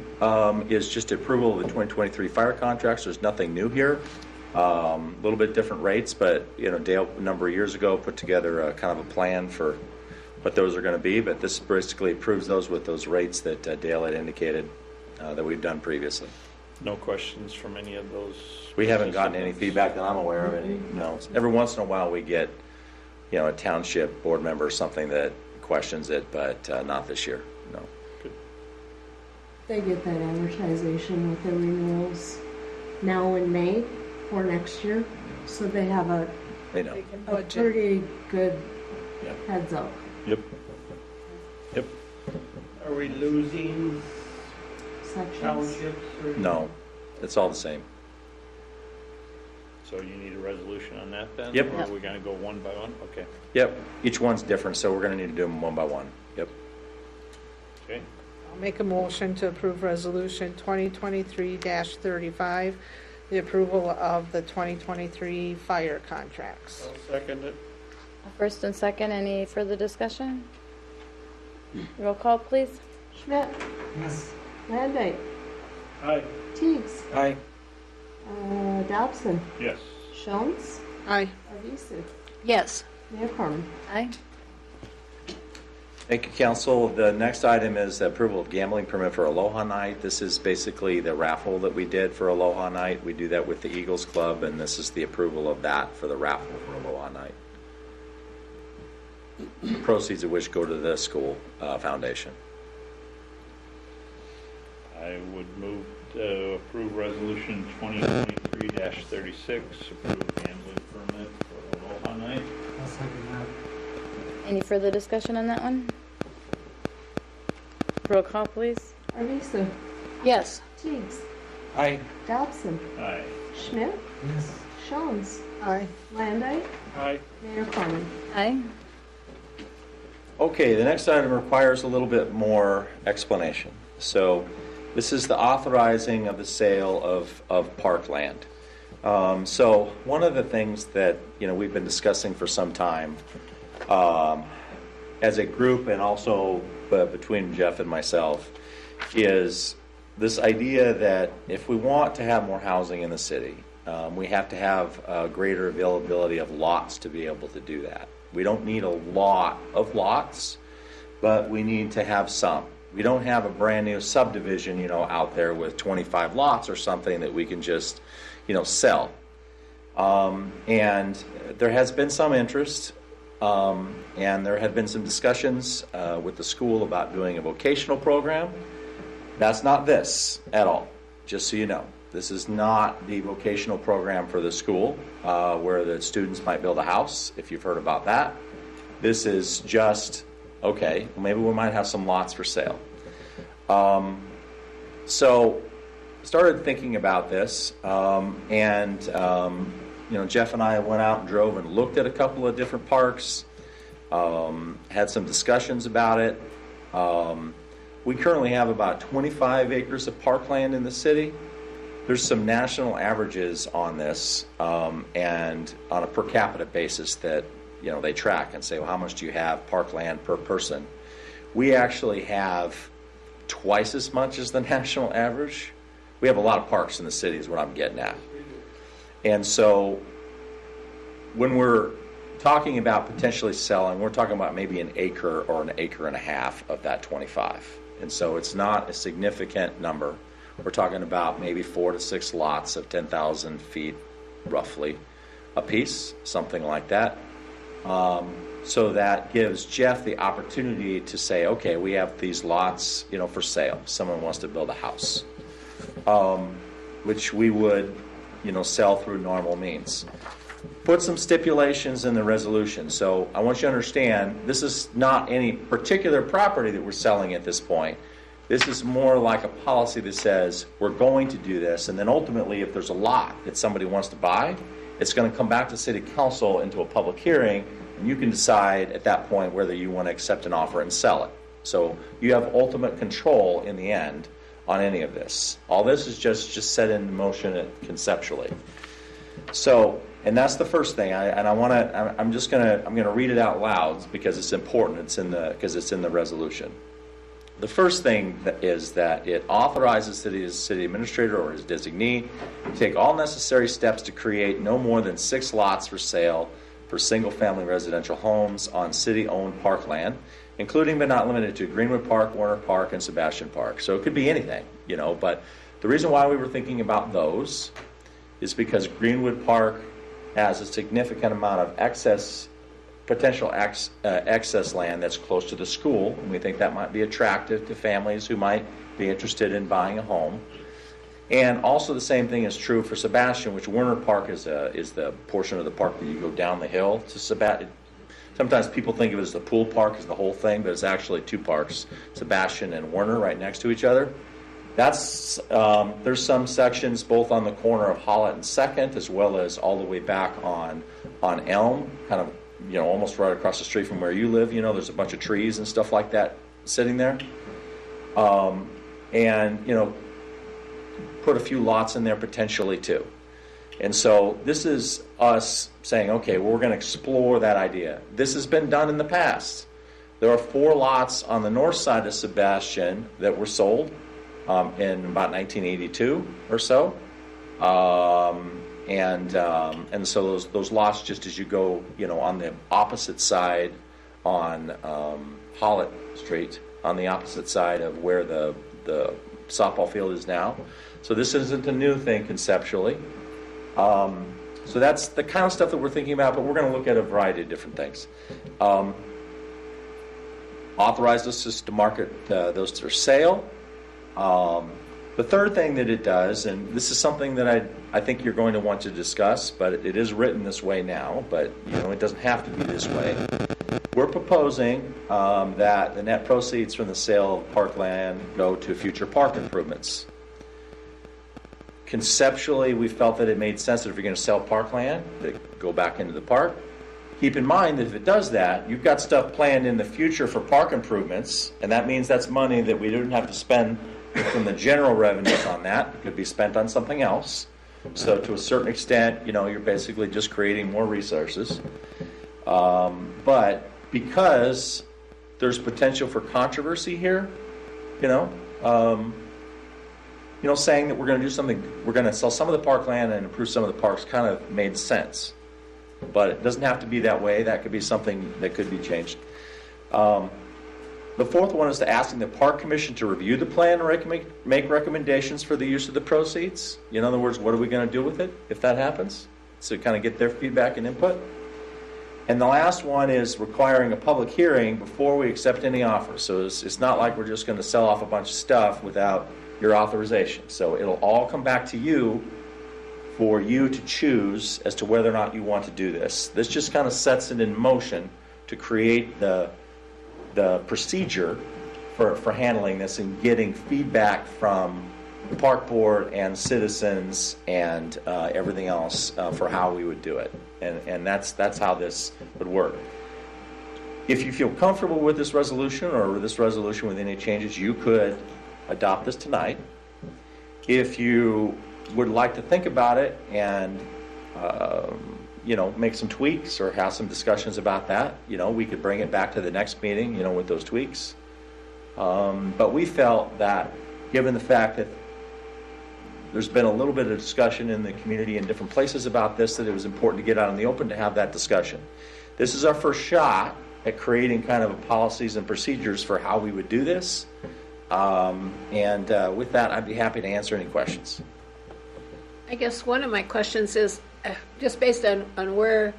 is just approval of the 2023 fire contracts. There's nothing new here. A little bit different rates, but you know, Dale a number of years ago put together a kind of a plan for what those are going to be. But this basically approves those with those rates that Dale had indicated that we've done previously. No questions from any of those? We haven't gotten any feedback that I'm aware of. Any, no. Every once in a while we get, you know, a township board member or something that questions it, but not this year. No. They get that amortization with their renewals now in May for next year, so they have a They know. pretty good Yep. heads up. Yep. Yep. Are we losing Sections. townships? Or? No. It's all the same. So you need a resolution on that then? Yep. Or are we gonna go one by one? Okay. Yep. Each one's different, so we're going to need to do them one by one. Yep. Okay. I'll make a motion to approve resolution 2023-35, the approval of the 2023 fire contracts. I'll second it. First and second, any further discussion? Roll call, please. Schmidt. Yes. Landau. Aye. Teagues. Aye. Dobson. Yes. Jones. Aye. Arvisu. Yes. Mayor Corman. Aye. Thank you, council. The next item is the approval of gambling permit for Aloha Night. This is basically the raffle that we did for Aloha Night. We do that with the Eagles Club, and this is the approval of that for the raffle for Aloha Night. Proceeds of which go to the school foundation. I would move to approve resolution 2023-36, approve gambling permit for Aloha Night. Any further discussion on that one? Roll call, please. Arvisu. Yes. Teagues. Aye. Dobson. Aye. Schmidt. Yes. Jones. Aye. Landau. Aye. Mayor Corman. Aye. Okay, the next item requires a little bit more explanation. So this is the authorizing of the sale of parkland. So one of the things that, you know, we've been discussing for some time as a group and also between Jeff and myself is this idea that if we want to have more housing in the city, we have to have a greater availability of lots to be able to do that. We don't need a lot of lots, but we need to have some. We don't have a brand new subdivision, out there with 25 lots or something that we can just, sell. And there has been some interest, and there have been some discussions with the school about doing a vocational program. That's not this at all, just so you know. This is not the vocational program for the school where the students might build a house, if you've heard about that. This is just, okay, maybe we might have some lots for sale. So started thinking about this, and Jeff and I went out and drove and looked at a couple of different parks, had some discussions about it. We currently have about 25 acres of parkland in the city. There's some national averages on this, and on a per capita basis that they track and say, well, how much do you have parkland per person? We actually have twice as much as the national average. We have a lot of parks in the city is what I'm getting at. And so when we're talking about potentially selling, we're talking about maybe an acre or an acre and a half of that 25. And so it's not a significant number. We're talking about maybe 4 to 6 lots of 10,000 feet roughly a piece, something like that. So that gives Jeff the opportunity to say, okay, we have these lots, for sale. Someone wants to build a house, which we would, sell through normal means. Put some stipulations in the resolution. So I want you to understand, this is not any particular property that we're selling at this point. This is more like a policy that says we're going to do this, and then ultimately if there's a lot that somebody wants to buy, it's going to come back to City Council into a public hearing, and you can decide at that point whether you want to accept an offer and sell it. So you have ultimate control in the end on any of this. All this is just set in motion conceptually. So, and that's the first thing. I'm going to read it out loud because it's important. Because it's in the resolution. The first thing is that it authorizes the city administrator or his designee to take all necessary steps to create no more than 6 lots for sale for single-family residential homes on city-owned parkland, including but not limited to Greenwood Park, Warner Park, and Sebastian Park. So it could be anything, but the reason why we were thinking about those is because Greenwood Park has a significant amount of potential excess land that's close to the school, and we think that might be attractive to families who might be interested in buying a home. And also the same thing is true for Sebastian, which Warner Park is the portion of the park that you go down the hill to Sebastian. Sometimes people think of it as the pool park as the whole thing, but it's actually 2 parks, Sebastian and Warner, right next to each other. That's there's some sections both on the corner of Hollett and 2nd, as well as all the way back on Elm, kind of almost right across the street from where you live. There's a bunch of trees and stuff like that sitting there, and put a few lots in there potentially too. And so this is us saying, okay, well, we're going to explore that idea. This has been done in the past. There are 4 lots on the north side of Sebastian that were sold in about 1982 or so. And so those lots, just as you go, on the opposite side on Hollett Street, on the opposite side of where the softball field is now. So this isn't a new thing conceptually. So that's the kind of stuff that we're thinking about, but we're going to look at a variety of different things. Authorized us just to market those for sale. The third thing that it does, and this is something that I think you're going to want to discuss, but it is written this way now, but it doesn't have to be this way. We're proposing that the net proceeds from the sale of parkland go to future park improvements. Conceptually, we felt that it made sense that if you're going to sell parkland, that go back into the park. Keep in mind that if it does that, you've got stuff planned in the future for park improvements, and that means that's money that we didn't have to spend from the general revenues on that. It could be spent on something else. So to a certain extent, you're basically just creating more resources. But because there's potential for controversy here, saying that we're going to do something, we're going to sell some of the parkland and improve some of the parks kind of made sense. But it doesn't have to be that way. That could be something that could be changed. The fourth one is to asking the Park Commission to review the plan and make recommendations for the use of the proceeds. In other words, what are we going to do with it if that happens? So kind of get their feedback and input. And the last one is requiring a public hearing before we accept any offers. So it's not like we're just going to sell off a bunch of stuff without your authorization. So it'll all come back to you for you to choose as to whether or not you want to do this. This just kind of sets it in motion to create the procedure for handling this and getting feedback from the park board and citizens and everything else for how we would do it. And that's how this would work. If you feel comfortable with this resolution or this resolution with any changes, you could adopt this tonight. If you would like to think about it and make some tweaks or have some discussions about that, we could bring it back to the next meeting, with those tweaks. But we felt that given the fact that there's been a little bit of discussion in the community in different places about this, that it was important to get out in the open to have that discussion. This is our first shot at creating kind of policies and procedures for how we would do this. With that, I'd be happy to answer any questions. I guess one of my questions is, just based on where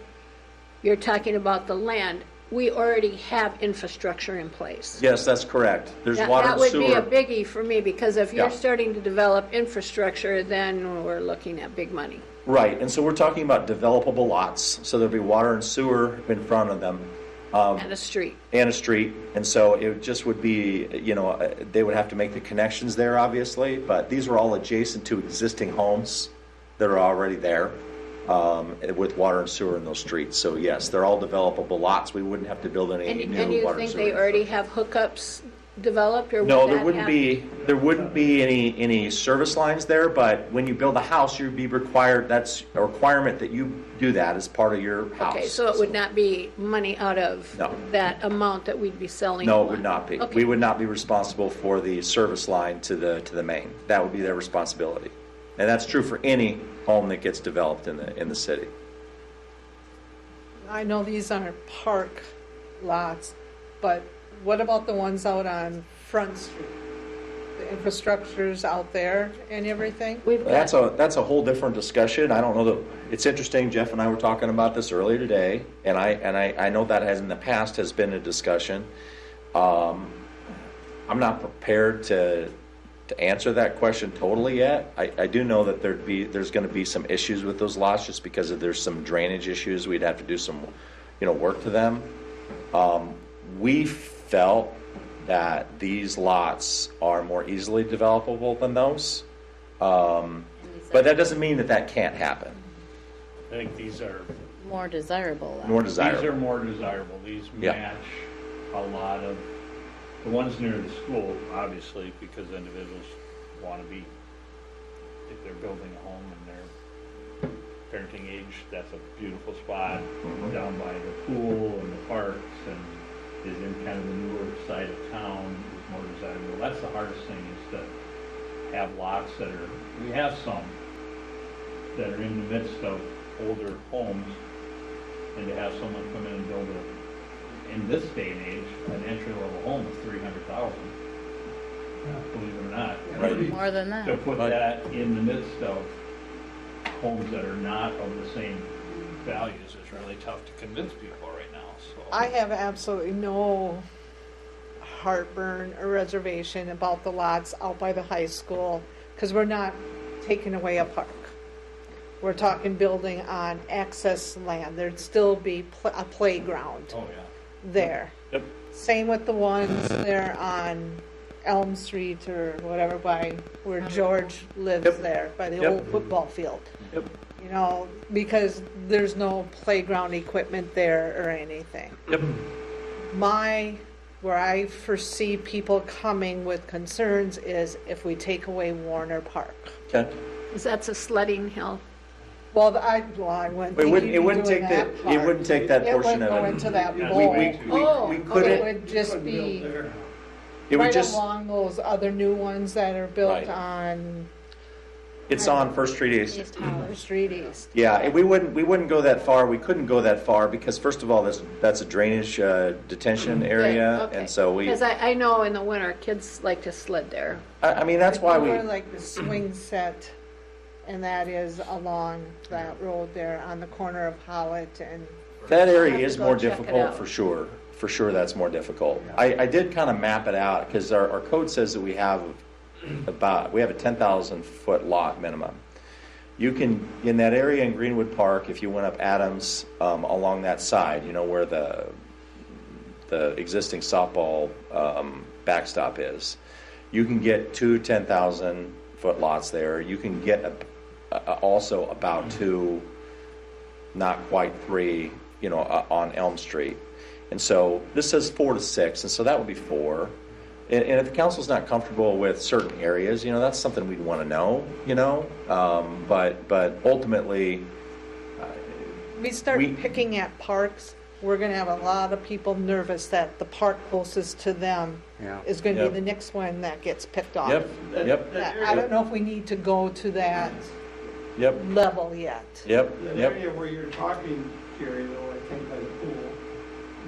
you're talking about the land, we already have infrastructure in place. Yes, that's correct. There's water and sewer. That would be a biggie for me, because if you're Yeah. starting to develop infrastructure, then we're looking at big money. Right, and so we're talking about developable lots. So there'll be water and sewer in front of them. And a street. And a street. And so it just would be, they would have to make the connections there, obviously, but these are all adjacent to existing homes that are already there with water and sewer in those streets. So yes, they're all developable lots. We wouldn't have to build any And new you water and think sewer. they already have hookups developed, or No, would there that wouldn't have- there wouldn't be any service lines there, but when you build a house, you'd be required, that's a requirement that you do that as part of your house. Okay, so it would not be money out of No. that amount that we'd be selling? No, it one? would not be. Okay. We would not be responsible for the service line to the main. That would be their responsibility. And that's true for any home that gets developed in the city. I know these aren't park lots, but what about the ones out on Front Street? The infrastructure's out there and everything? That's a whole different discussion. I don't know that, it's interesting, Jeff and I were talking about this earlier today, and I know that has in the past has been a discussion. I'm not prepared to answer that question totally yet. I do know that there's going to be some issues with those lots just because there's some drainage issues. We'd have to do some work to them. We felt that these lots are more easily developable than those. But that doesn't mean that can't happen. I think these are More desirable. More desirable. These are more desirable. These Yeah. match a lot of the ones near the school, obviously, because individuals want to be, if they're building a home and they're parenting age, that's a beautiful spot down by the pool and the parks, and is in kind of the newer side of town, is more desirable. That's the hardest thing, is to have lots that are, we have some that are in the midst of older homes, and to have someone come in and build in this day and age, an entry-level home of $300,000, believe it or not. Right. More than that. To put that in the midst of homes that are not of the same values is really tough to convince people right now, so. I have absolutely no heartburn or reservation about the lots out by the high school, because we're not taking away a park. We're talking building on access land. There'd still be a playground Oh, yeah. there. Yep. Same with the ones there on Elm Street or whatever, by where George lives Yep. there, by the Yep. old football field. Yep. Because there's no playground equipment there or anything. Yep. Where I foresee people coming with concerns is if we take away Warner Park. Okay. Because that's a sledding hill. Well, I wouldn't It think wouldn't, you'd be doing take that it part. wouldn't take that It portion wouldn't of go it. into that Yeah, bowl. We It couldn't, would just be it would, right just. along those other new ones that are built Right. on, It's on First Street East. East Hollis. Street East. Yeah, and we wouldn't go that far. We couldn't go that far because first of all, that's a drainage detention area, Okay. and so we. Because I know in the winter, kids like to sled there. I mean, that's why we. More like the swing set, and that is along that road there on the corner of Howlett and. That area Have to is go more check it difficult out. for sure. For sure, that's more difficult. I did kind of map it out because our code says that we have a 10,000 foot lot minimum. You can, in that area in Greenwood Park, if you went up Adams along that side, you know, where the existing softball backstop is, you can get 2 10,000 foot lots there. You can get also about 2, not quite 3, you know, on Elm Street. And so this says 4 to 6, and so that would be 4. And if the council's not comfortable with certain areas, you know, that's something we'd want to know, you know. But ultimately, We start picking at parks, we're gonna have a lot of people nervous that the park closest to them is gonna Yep. be the next one that gets picked off. Yep. I don't know if we need to go to that Yep. level yet. Yep. The area where you're talking, Jerry, though, I think by the pool,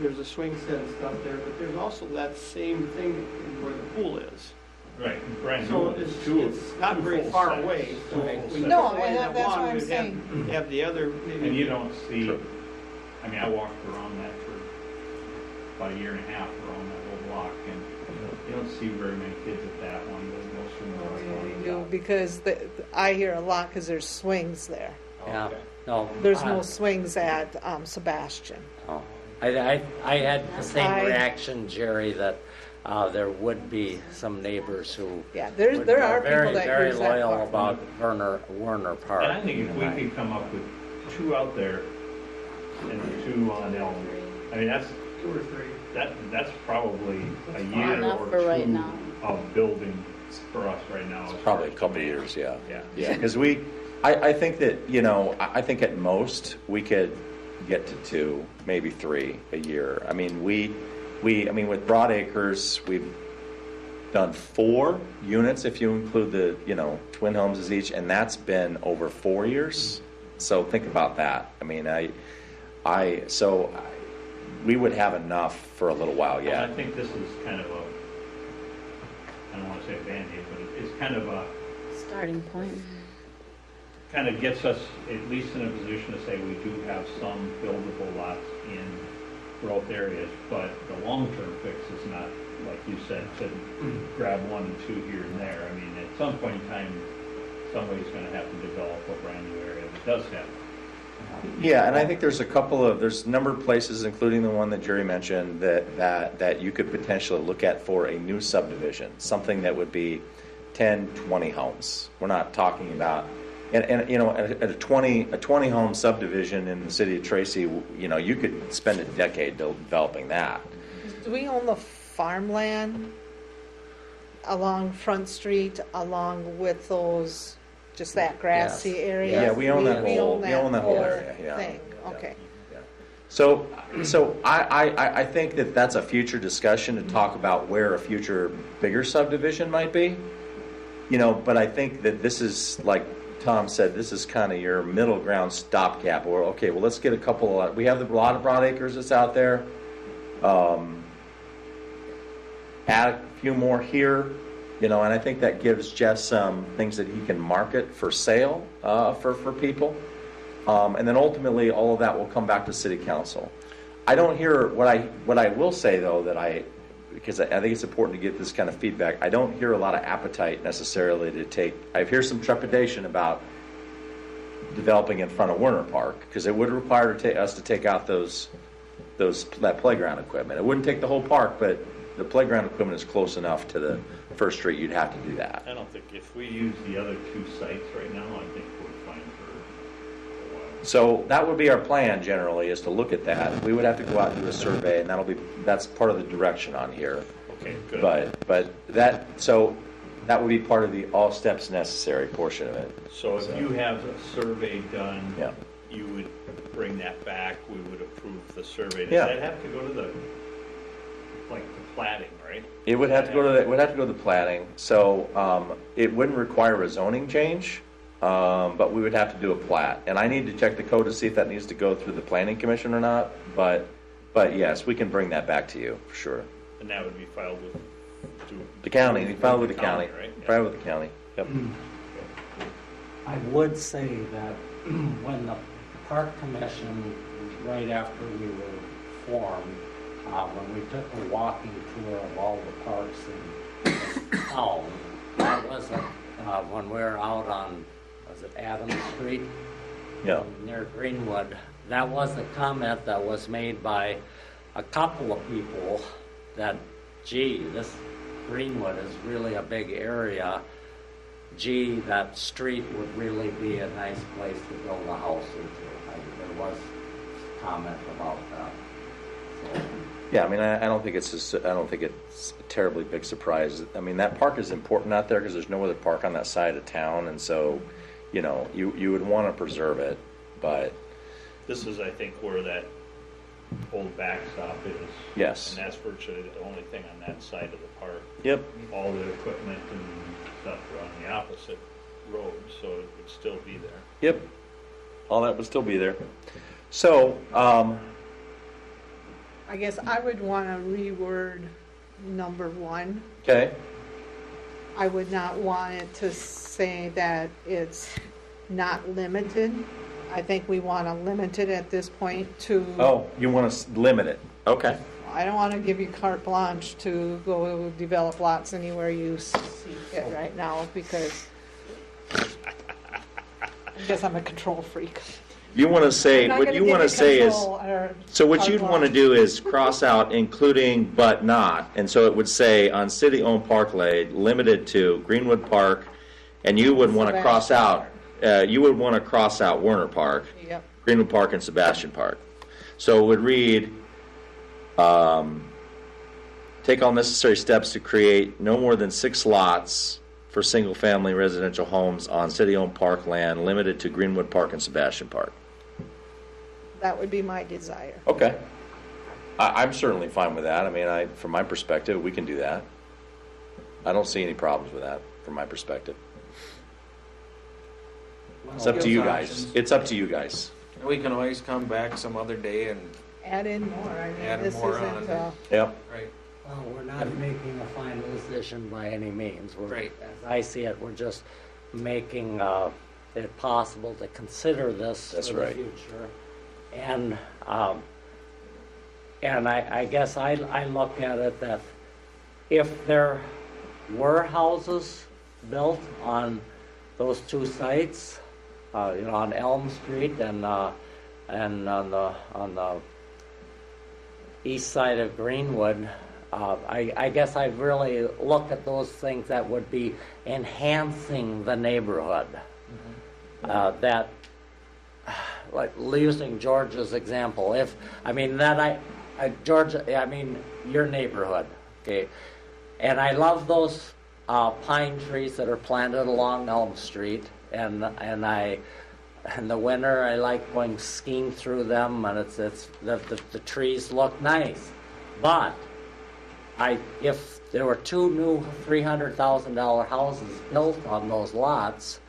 there's a swing set and stuff there, but there's also that same thing where the pool is. Right, brand So new. it's not very full far size. away. So if we No, took away and that that's one, what I'm we'd saying. have the other maybe. And you don't see, I mean, I walked around that for about a year and a half around that whole block, and you don't see very many kids at that one. There's no swimming Oh, lanes. yeah, you do, because I hear a lot, because there's swings there. Yeah, no. There's no swings at Sebastian. Oh. I had the same reaction, Jerry, that there would be some neighbors who Yeah, would there be are very, people that very use that loyal park. about Werner Park. And I think if we could come up with 2 out there and 2 on Elm, I mean, that's 2 or 3. that's probably a year Enough or for 2 right now. of building for us right now. as far Probably a as couple of demand. years, yeah. Yeah. Because I think that, you know, I think at most we could get to 2, maybe 3 a year. I mean, I mean, with Broad Acres, we've done 4 units if you include the, you know, twin homes as each, and that's been over 4 years. So think about that. I mean, we would have enough for a little while And yet. I think this is kind of I don't want to say a Band-Aid, but it's kind of Starting point. kind of gets us at least in a position to say we do have some buildable lots in growth areas, but the long-term fix is not, like you said, to grab 1 and 2 here and there. I mean, at some point in time, somebody's going to have to develop a brand-new area that does have. Yeah, and I think there's a number of places, including the one that Jerry mentioned, that you could potentially look at for a new subdivision, something that would be 10, 20 homes. We're not talking about, and you know, at a 20 home subdivision in the city of Tracy, you know, you could spend a decade developing that. Do we own the farmland along Front Street, along with those, just that grassy Yes. area? Yeah, we own that whole area, yeah. Thing, okay. So I think that that's a future discussion to talk about where a future bigger subdivision might be. You know, but I think that this is, like Tom said, this is kind of your middle ground stopgap. Or okay, well, let's get a couple of. We have a lot of Broad Acres that's out there. Add a few more here, you know, and I think that gives Jeff some things that he can market for sale for people. And then ultimately, all of that will come back to City Council. I don't hear what I will say though, because I think it's important to get this kind of feedback. I don't hear a lot of appetite necessarily to take. I hear some trepidation about developing in front of Werner Park because it would require us to take out that playground equipment. It wouldn't take the whole park, but the playground equipment is close enough to the First Street. You'd have to do that. I don't think if we use the other 2 sites right now, I think we're fine for a while. So that would be our plan generally, is to look at that. We would have to go out and do a survey, and that's part of the direction on here. Okay, good. But that would be part of the all steps necessary portion of it. So if you have a survey done, Yeah. you would bring that back, we would approve the survey. Does Yeah. that have to go to the platting, right? It would have to go to the platting. So it wouldn't require a zoning change. but we would have to do a plat. And I need to check the code to see if that needs to go through the planning commission or not, but yes, we can bring that back to you, for sure. And that would be filed with The county, we filed with the county. right? Filed with the county, yep. I would say that when the park commission, right after we were formed, when we took a walking tour of all the parks in town, that was when we were out on, was it Adams Street? Yeah. Near Greenwood. That was a comment that was made by a couple of people that, gee, this Greenwood is really a big area. Gee, that street would really be a nice place to build a house into. There was comment about that. So. Yeah, I mean, I don't think it's I don't think it's a terribly big surprise. I mean, that park is important out there because there's no other park on that side of town, and so, you know, you would want to preserve it, but This is, I think, where that old backstop is. Yes. And that's virtually the only thing on that side of the park. Yep. All the equipment and stuff are on the opposite road, so it would still be there. Yep. All that would still be there. So, I guess I would want to reword number 1. okay. I would not want it to say that it's not limited. I think we want to limit it at this point to. Oh, you want to limit it? Okay. I don't want to give you carte blanche to go develop lots anywhere you see fit right now because I guess I'm a control freak. You want to say, I'm not what gonna you give want to say is, control or so what carte you'd want to blanche. do is cross out including but not, and so it would say on city-owned parkland limited to Greenwood Park, and you would want to cross out, you would want to cross out Werner Park, Yep. Greenwood Park, and Sebastian Park. So it would read, take all necessary steps to create no more than 6 lots for single-family residential homes on city-owned parkland limited to Greenwood Park and Sebastian Park. That would be my desire. Okay. I'm certainly fine with that. I mean, from my perspective, we can do that. I don't see any problems with that, from my perspective. It's up to you guys. It's up to you guys. We can always come back some other day and Add in more. I mean, Add this more isn't. on. Yep. right. Well, we're not making a final decision by any means. Right. As I see it, we're just making it possible to consider this That's for the right. future. And I guess I look at it that if there were houses built on those 2 sites, on Elm Street and on the east side of Greenwood, I guess I'd really look at those things that would be enhancing the neighborhood. That, like using George's example, your neighborhood, okay, and I love those pine trees that are planted along Elm Street, and in the winter I like going skiing through them, and it's the trees look nice, but if there were 2 new $300,000 houses built on those lots,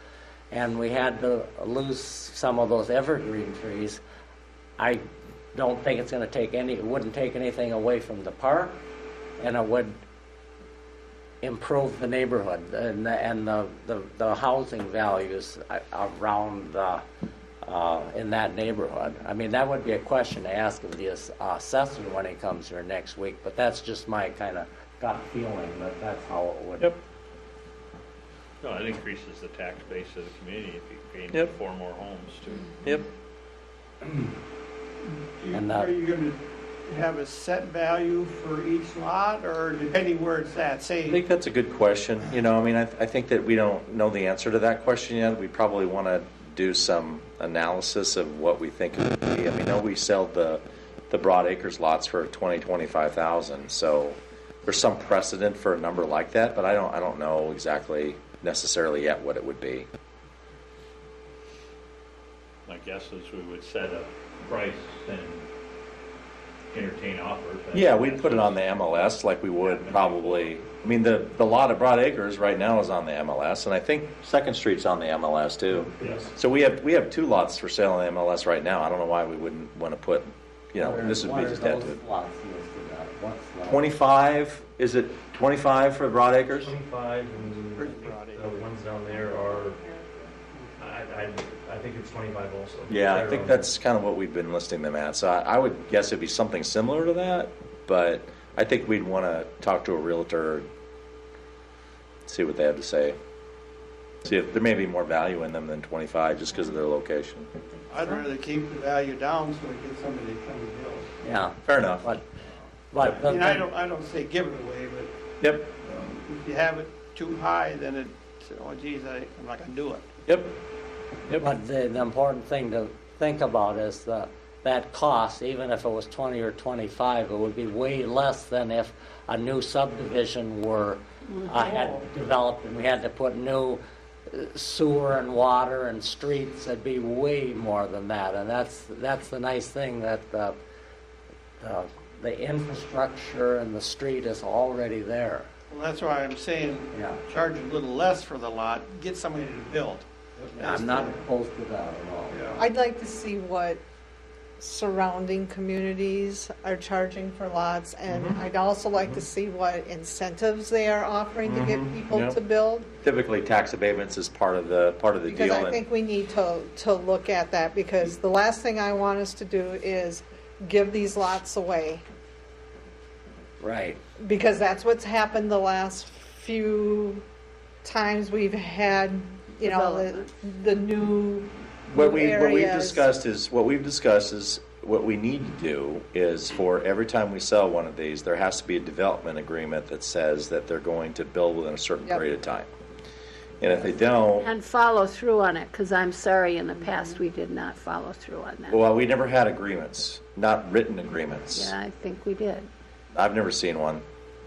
and we had to lose some of those evergreen trees, I don't think it's going to it wouldn't take anything away from the park, and it would improve the neighborhood and the housing values around in that neighborhood. I mean, that would be a question to ask of the assessor when he comes here next week, but that's just my kind of gut feeling that that's how it would. Yep. No, it increases the tax base of the community if you gain Yep. 4 more homes too. Yep. Are you going to have a set value for each lot, or depending where it's at? I Say, think that's a good question. I think that we don't know the answer to that question yet. We probably want to do some analysis of what we think it would be. I know we sell the Broad Acres lots for $25,000, so there's some precedent for a number like that, but I don't know exactly necessarily yet what it would be. My guess is we would set a price and entertain offers. Yeah, we'd put it on the MLS like we would probably, I mean, the lot at Broad Acres right now is on the MLS, and I think Second Street's on the MLS too. Yes. So we have 2 lots for sale on the MLS right now. I don't know why we wouldn't want to put, this would be just add to it. 25, is it 25 for Broad Acres? 25, and the ones down there are, I think it's 25 also. Yeah, I think that's kind of what we've been listing them at. So I would guess it'd be something similar to that, but I think we'd want to talk to a realtor, see what they have to say. See if there may be more value in them than 25 just because of their location. I'd rather keep the value down so we get somebody to come and build. Yeah, Fair enough. but I mean, I don't say give it away, but Yep, if you have it too high, then it's, oh geez, I'm not gonna do it. yep. But the important thing to think about is that cost, even if it was 20 or 25, it would be way less than if a new subdivision had developed and we had to put new sewer and water and streets. It'd be way more than that, and that's the nice thing, that the infrastructure and the street is already there. Well, that's why I'm saying, Yeah. charge a little less for the lot, get somebody to build. I'm not opposed to that at all. I'd like to see what surrounding communities are charging for lots, and I'd also like to see what incentives they are offering to get people Yep. to build. Typically, tax abatements is part of the Because deal. I think we need to look at that, because the last thing I want us to do is give these lots away. Right. Because that's what's happened the last few times we've had, the new What we've areas. discussed is what we need to do is, for every time we sell one of these, there has to be a development agreement that says that they're going to build within a certain Yep. period of time. And if they don't, And follow through on it, because I'm sorry, in the past, we did not follow through on that. well, we never had agreements, not written agreements. Yeah, I think we did. I've never seen one,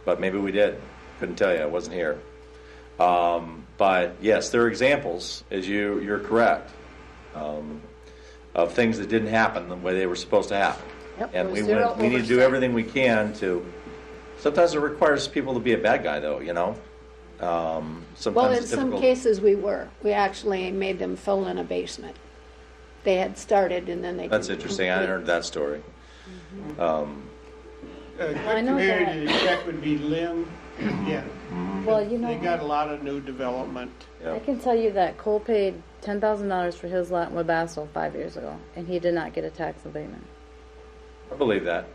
but maybe we did. Couldn't tell you. I wasn't here. But yes, there are examples, as you're correct, of things that didn't happen the way they were supposed to happen. Yep, And there we was zero need to do oversight. everything we can to. Sometimes it requires people to be a bad guy, though. Sometimes Well, in it's some difficult. cases, we actually made them fill in a basement. They had started and then they. That's didn't interesting. I complete. heard that story. A good I know that. community check would be Lynn, yeah. Well, They got a lot of new development. Yeah. I can tell you that Cole paid $10,000 for his lot in Webasto 5 years ago, and he did not get a tax abatement. I believe that.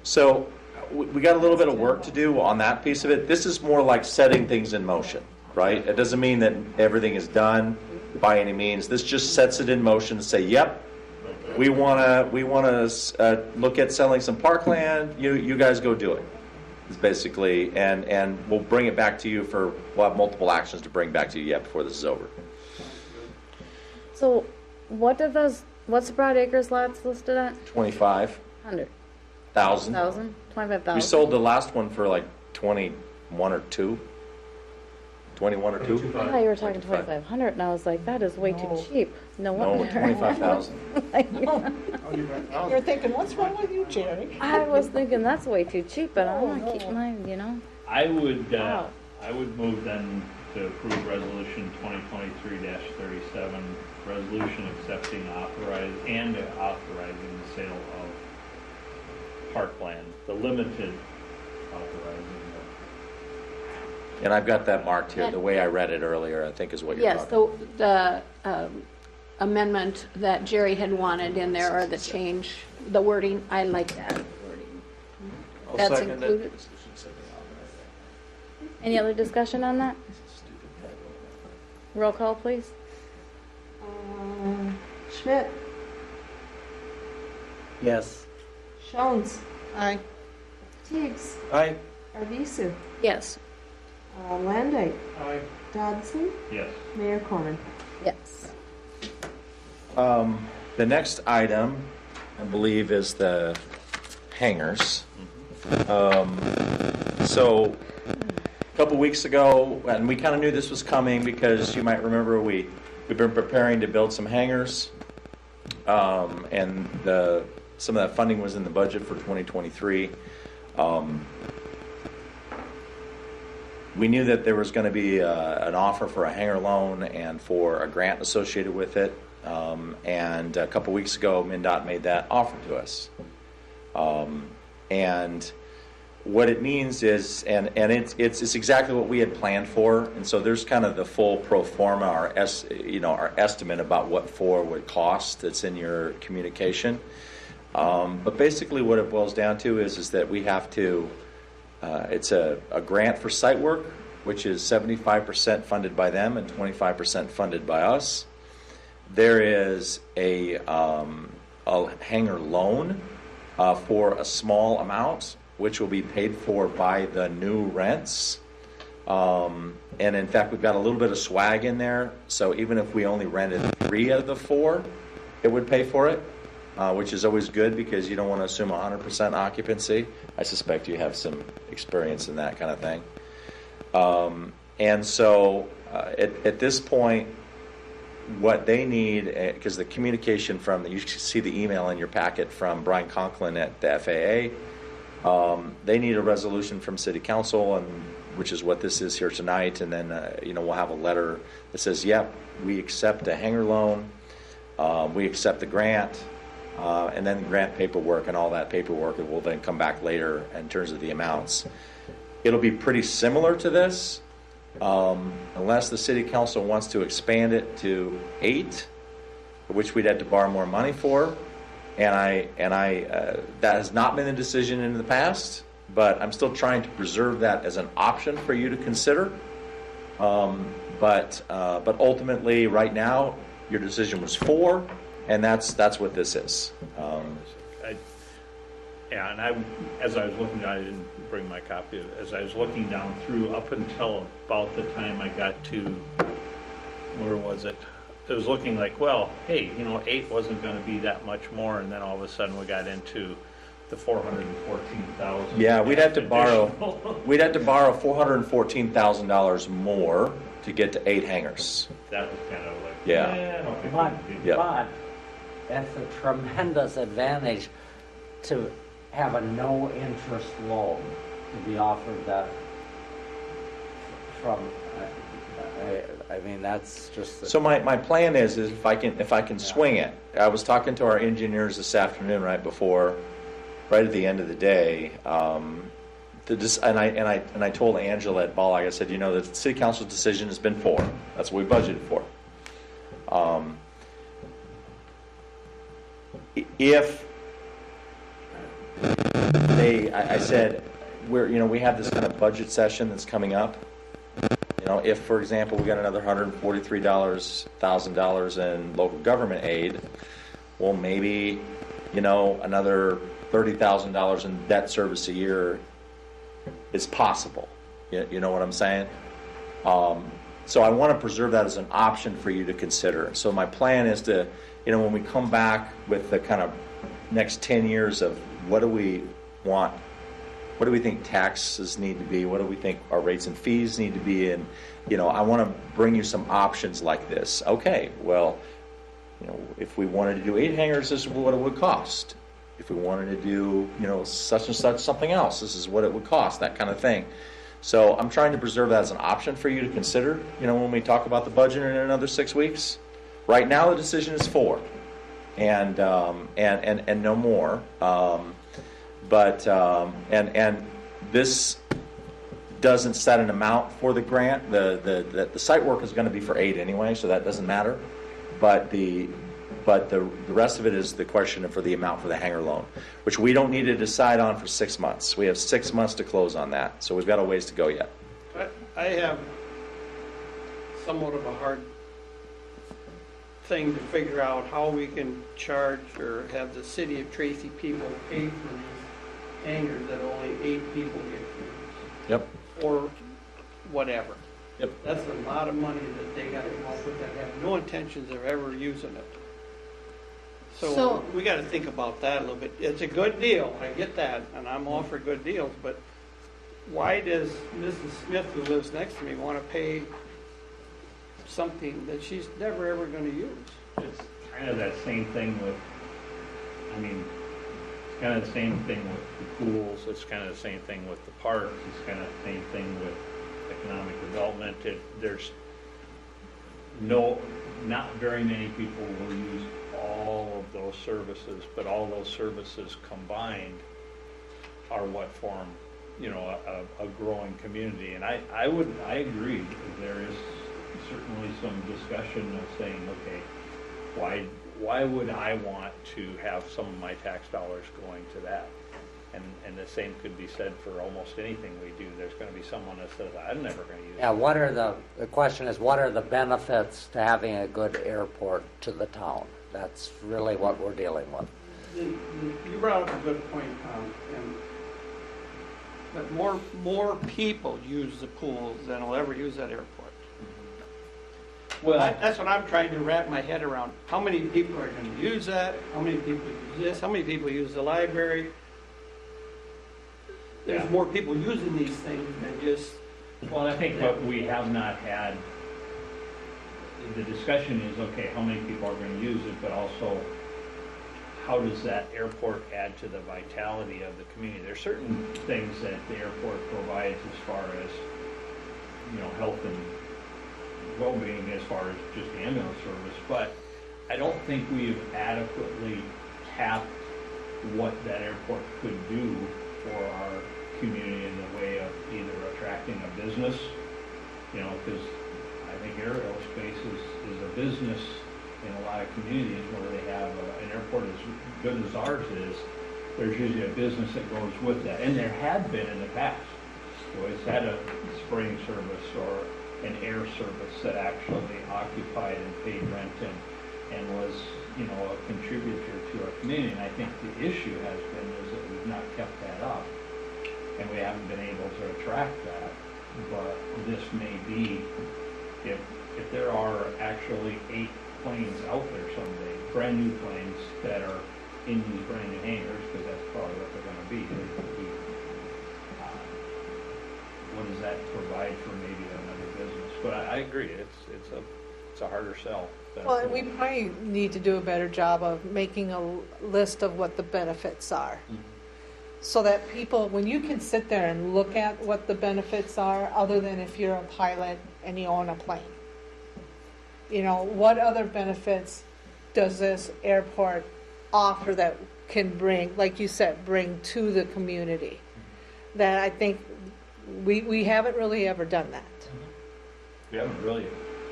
So we got a little bit of work to do on that piece of it. This is more like setting things in motion, right? It doesn't mean that everything is done by any means. This just sets it in motion to say, yep, we want to look at selling some parkland. You guys go do it. It's basically, and we'll bring it back to you we'll have multiple actions to bring back to you yet before this is over. So what's the Broad Acres lots listed at? 25,000. 100,000? 25,000? We sold the last one for like 21 or 2. 21 or 2? I thought you were talking 2,500, and I was like, that is way too cheap. No No, wonder. 25,000. You're thinking, what's wrong with you, Jerry? I was thinking that's way too cheap, but I want to keep mine, I would Wow. move then to approve resolution 2023-37, resolution accepting authorizing the sale of parkland, the limited authorizing. And I've got that marked here. The way I read it earlier, I think is what you're Yes, talking the amendment that Jerry had wanted in there, or the change, the wording, I like that wording. I'll That's second it. included. Any other discussion on that? Roll call, please. Schmidt, Yes. Jones, Aye. Teigs, Aye. Arvisu, Yes. Landay, Aye. Dodson, Yes. Mayor Corman. Yes. The next item, I believe, is the hangars. So a couple weeks ago, and we kind of knew this was coming because you might remember we've been preparing to build some hangars, and the some of that funding was in the budget for 2023. We knew that there was going to be an offer for a hangar loan and for a grant associated with it. And a couple weeks ago, MnDOT made that offer to us. And what it means is, and it's exactly what we had planned for. And so there's kind of the full pro forma, our estimate about what for would cost that's in your communication. But basically what it boils down to is that we have to, it's a grant for site work, which is 75% funded by them and 25% funded by us. There is a hangar loan for a small amount, which will be paid for by the new rents. And in fact, we've got a little bit of swag in there. So even if we only rented 3 of the 4, it would pay for it. Which is always good because you don't want to assume 100% occupancy. I suspect you have some experience in that kind of thing. And so at this point, what they need, because the communication from, you see the email in your packet from Brian Conklin at the FAA, they need a resolution from City Council, and which is what this is here tonight, and then we'll have a letter that says, yep, we accept a hangar loan, we accept the grant, and then grant paperwork and all that paperwork will then come back later in terms of the amounts. It'll be pretty similar to this, unless the City Council wants to expand it to 8, which we'd have to borrow more money for. And I that has not been a decision in the past, but I'm still trying to preserve that as an option for you to consider. But ultimately, right now, your decision was 4. And that's what this is. As I was looking down, I didn't bring my copy. As I was looking down through, up until about the time I got to, where was it? It was looking like, well, hey, 8 wasn't going to be that much more, and then all of a sudden we got into the $414,000. Yeah, we'd have to borrow $414,000 more to get to 8 hangars. That was kind of like, But that's a tremendous advantage to have a no-interest loan to be offered that from. I mean, that's just. So my plan is if I can swing it. I was talking to our engineers this afternoon, right at the end of the day. And I told Angela at Ball, I said, the City Council's decision has been 4. That's what we budgeted for. If I said, we have this kind of budget session that's coming up. If, for example, we got another $143,000 in local government aid, well, maybe, another $30,000 in debt service a year is possible. You know what I'm saying? So I want to preserve that as an option for you to consider. So my plan is to, when we come back with the kind of next 10 years of what do we want, what do we think taxes need to be, what do we think our rates and fees need to be, and I want to bring you some options like this. Okay, well, if we wanted to do 8 hangars, this is what it would cost. If we wanted to do, such and such something else, this is what it would cost, that kind of thing. So I'm trying to preserve that as an option for you to consider, when we talk about the budget in another 6 weeks. Right now, the decision is 4, and no more. But this doesn't set an amount for the grant. The site work is going to be for 8 anyway, so that doesn't matter. But the rest of it is the question for the amount for the hangar loan, which we don't need to decide on for 6 months. We have 6 months to close on that, so we've got a ways to go yet. I have somewhat of a hard thing to figure out how we can charge or have the city of Tracy people pay for these hangars that only 8 people get used. Yep. Or whatever. Yep. That's a lot of money that they got to come up with that have no intentions of ever using it. So we got to think about that a little bit. It's a good deal, I get that, and I'm all for good deals, but why does Mrs. Smith, who lives next to me, want to pay something that she's never ever going to use? It's kind of that same thing with, kind of the same thing with the pools, it's kind of the same thing with the parks, it's kind of the same thing with economic development. There's not very many people will use all of those services, but all those services combined are what form, a growing community. And I agree, there is certainly some discussion of saying, okay, why would I want to have some of my tax dollars going to that? And the same could be said for almost anything we do. There's going to be someone that says, I'm never going to use it. The question is, what are the benefits to having a good airport to the town? That's really what we're dealing with. You brought up a good point, Tom, but more people use the pools than will ever use that airport. Well, That's what I'm trying to wrap my head around. How many people are going to use that? How many people use this? How many people use the library? There's more people using these things than just... Well, I think what we have not had, the discussion is, okay, how many people are going to use it, but also how does that airport add to the vitality of the community? There are certain things that the airport provides as far as, health and well-being as far as just ambulance service, but I don't think we've adequately tapped what that airport could do for our community in the way of either attracting a business, because I think aerospace is a business in a lot of communities where they have an airport as good as ours is. There's usually a business that goes with that, and there had been in the past. So it's had a spraying service or an air service that actually occupied and paid rent and was, a contributor to our community. And I think the issue has been is that we've not kept that up, and we haven't been able to attract that. But this may be, if there are actually 8 planes out there someday, brand new planes that are in these brand new hangars, because that's probably what they're going to be. What does that provide for maybe another business? But I agree, it's a harder sell. Well, and we probably need to do a better job of making a list of what the benefits are. So that people, when you can sit there and look at what the benefits are, other than if you're a pilot and you own a plane. What other benefits does this airport offer that can bring, like you said, bring to the community? That I think we haven't really ever done that. We haven't really,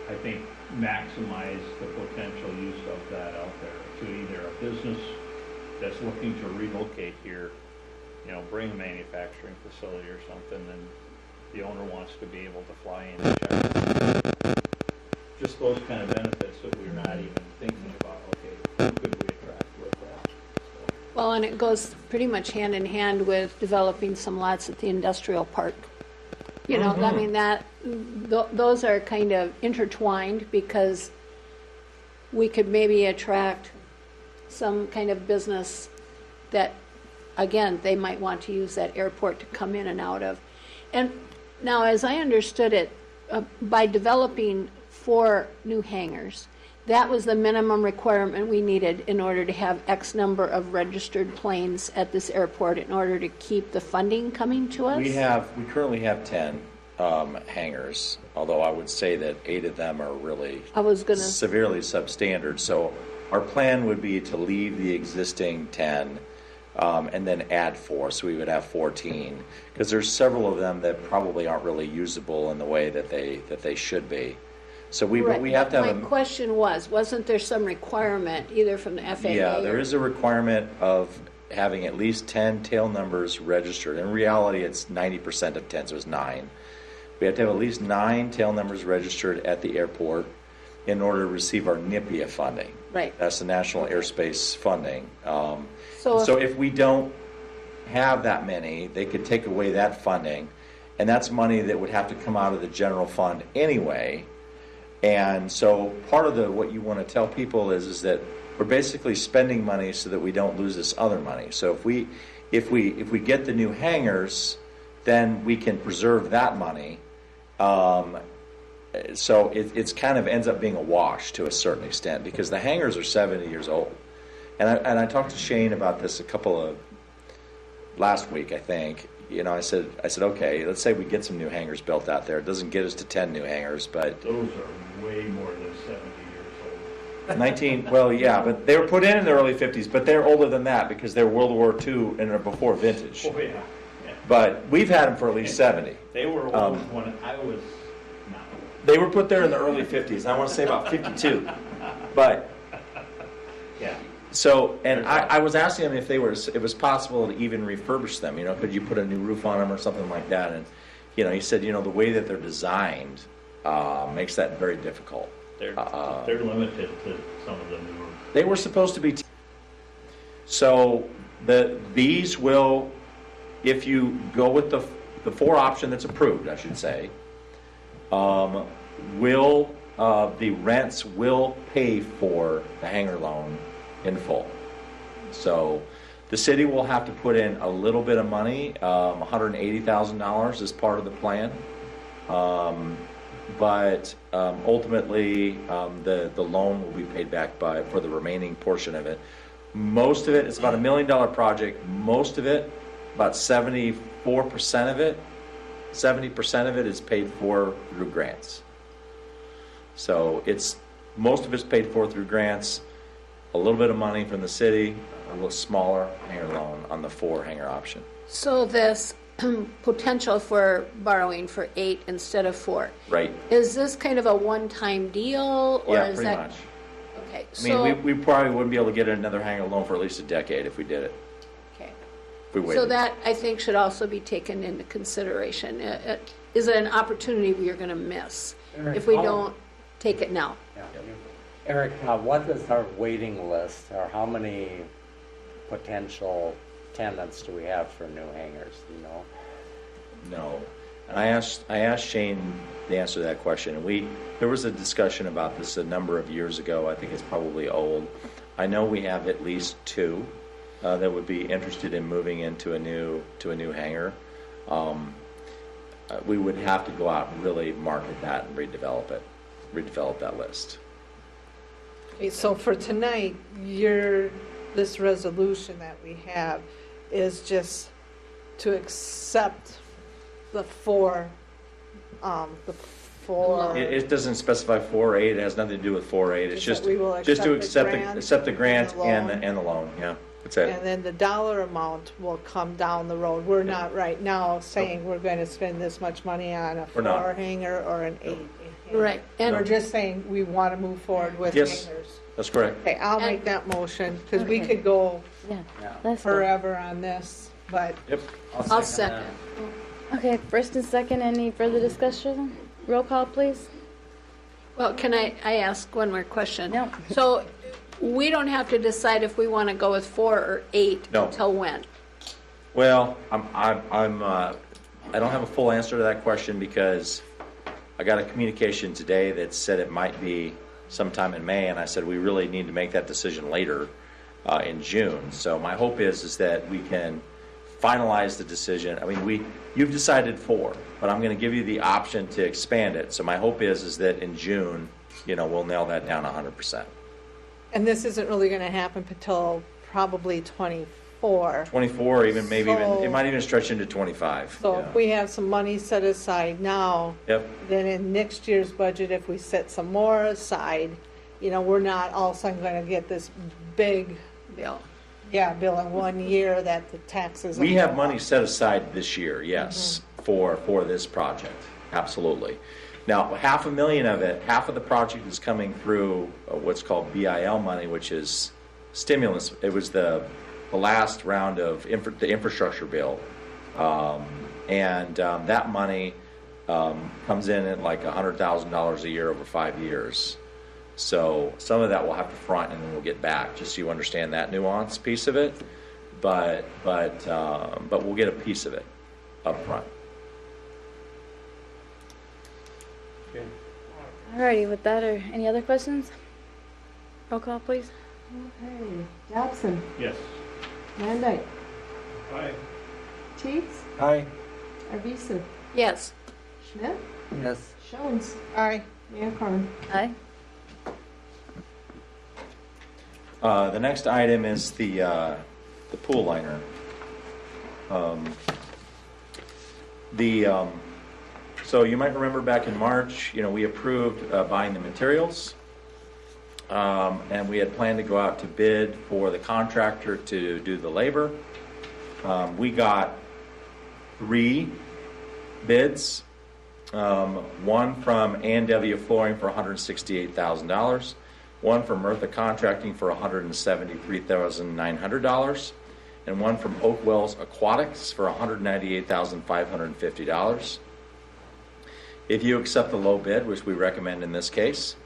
I think, maximized the potential use of that out there to either a business that's looking to relocate here, bring a manufacturing facility or something, and the owner wants to be able to fly in and check. Just those kind of benefits that we're not even thinking about. Okay, who could we attract with that? So. Well, and it goes pretty much hand in hand with developing some lots at the industrial park. I mean, those are kind of intertwined, because we could maybe attract some kind of business that, again, they might want to use that airport to come in and out of. And now, as I understood it, by developing 4 new hangars, that was the minimum requirement we needed in order to have X number of registered planes at this airport in order to keep the funding coming to us? We currently have 10 hangars, although I would say that 8 of them are really severely substandard. So our plan would be to leave the existing 10 and then add 4, so we would have 14, because there's several of them that probably aren't really usable in the way that they should be. So we have to have My question wasn't there some requirement either from the FAA? Yeah, there is a requirement of having at least 10 tail numbers registered. In reality, it's 90% of 10, so it's 9. We have to have at least 9 tail numbers registered at the airport in order to receive our NIPIA funding. Right. That's the National Airspace Funding. So if we don't have that many, they could take away that funding, and that's money that would have to come out of the general fund anyway. And so part of what you want to tell people is that we're basically spending money so that we don't lose this other money. So if we get the new hangars, then we can preserve that money. So it's kind of ends up being a wash to a certain extent, because the hangars are 70 years old. And I talked to Shane about this a couple of last week, I think. I said, okay, let's say we get some new hangars built out there. It doesn't get us to 10 new hangars, but Those are way more than 70 years old. 19, well, yeah, but they were put in the early 50s, but they're older than that because they're World War II and are before vintage. Oh, yeah. But we've had them for at least 70. They were old when I was not. They were put there in the early 50s. I want to say about 52. But, Yeah. so, and I was asking them if it was possible to even refurbish them. Could you put a new roof on them or something like that? And, he said, the way that they're designed makes that very difficult. They're limited to some of the newer. They were supposed to be. So these will, if you go with the 4 option that's approved, I should say, the rents will pay for the hangar loan in full. So the city will have to put in a little bit of money, $180,000 as part of the plan. But ultimately, the loan will be paid back for the remaining portion of it. Most of it, it's about $1 million project. Most of it, about 74% of it, 70% of it is paid for through grants. So most of it's paid for through grants, a little bit of money from the city, a little smaller hangar loan on the 4 hangar option. So this potential for borrowing for 8 instead of 4. Right. Is this kind of a one-time deal, or Yeah, is pretty that? much. Okay. I mean, we probably wouldn't be able to get another hangar loan for at least a decade if we did it. Okay. If we waited. So that, I think, should also be taken into consideration. Is it an opportunity we are going to miss if we don't take it now? Yeah. Eric, what is our waiting list, or how many potential tenants do we have for new hangars, No. And I asked Shane the answer to that question. And there was a discussion about this a number of years ago. I think it's probably old. I know we have at least 2 that would be interested in moving into a new hangar. We would have to go out and really market that and redevelop that list. Okay, so for tonight, this resolution that we have is just to accept the 4, It doesn't specify 4A. It has nothing to do with 4A. It's just we will just to accept the grant and and the loan. Yeah, that's it. And then the dollar amount will come down the road. We're not right now saying we're going to spend this much money on a We're not. 4 hangar or an 8 hangar. Right. And We're just saying we want to move forward with Yes. hangars. That's correct. Okay, I'll make that motion, because we Okay. could go Yeah, that's good. forever on this, but Yep. I'll second. Okay, first and second, any further discussion? Roll call, please. Well, can I ask one more question? No. So we don't have to decide if we want to go with 4 or 8 No. until when? Well, I don't have a full answer to that question because I got a communication today that said it might be sometime in May, and I said we really need to make that decision later in June. So my hope is that we can finalize the decision. I mean, you've decided 4, but I'm going to give you the option to expand it. So my hope is that in June, we'll nail that down 100%. and this isn't really going to happen until probably 24. 24, even maybe So- it might even stretch into 25. So yeah. if we have some money set aside now, Yep. then in next year's budget, if we set some more aside, we're not all of a sudden going to get this big, Bill? bill in 1 year that the taxes. We have money set aside this year, yes, for this project, absolutely. Now, $500,000 of it, half of the project is coming through what's called BIL money, which is stimulus. It was the last round of the infrastructure bill, and that money comes in at like $100,000 a year over 5 years. So some of that we'll have to front and then we'll get back, just so you understand that nuance piece of it. But we'll get a piece of it up front. Alrighty, with that, or any other questions? Roll call, please. Okay, Dobson, Yes. Van Dyke, Aye. Teets, Aye. Arviso, Yes. Schmidt, Yes. Jones, Aye. Mayor Korn. Aye. The next item is the pool liner. So you might remember back in March, we approved buying the materials. And we had planned to go out to bid for the contractor to do the labor. We got 3 bids. One from A&W Flooring for $168,000, one from Murtha Contracting for $173,900, and one from Oakwells Aquatics for $198,550. If you accept the low bid, which we recommend in this case,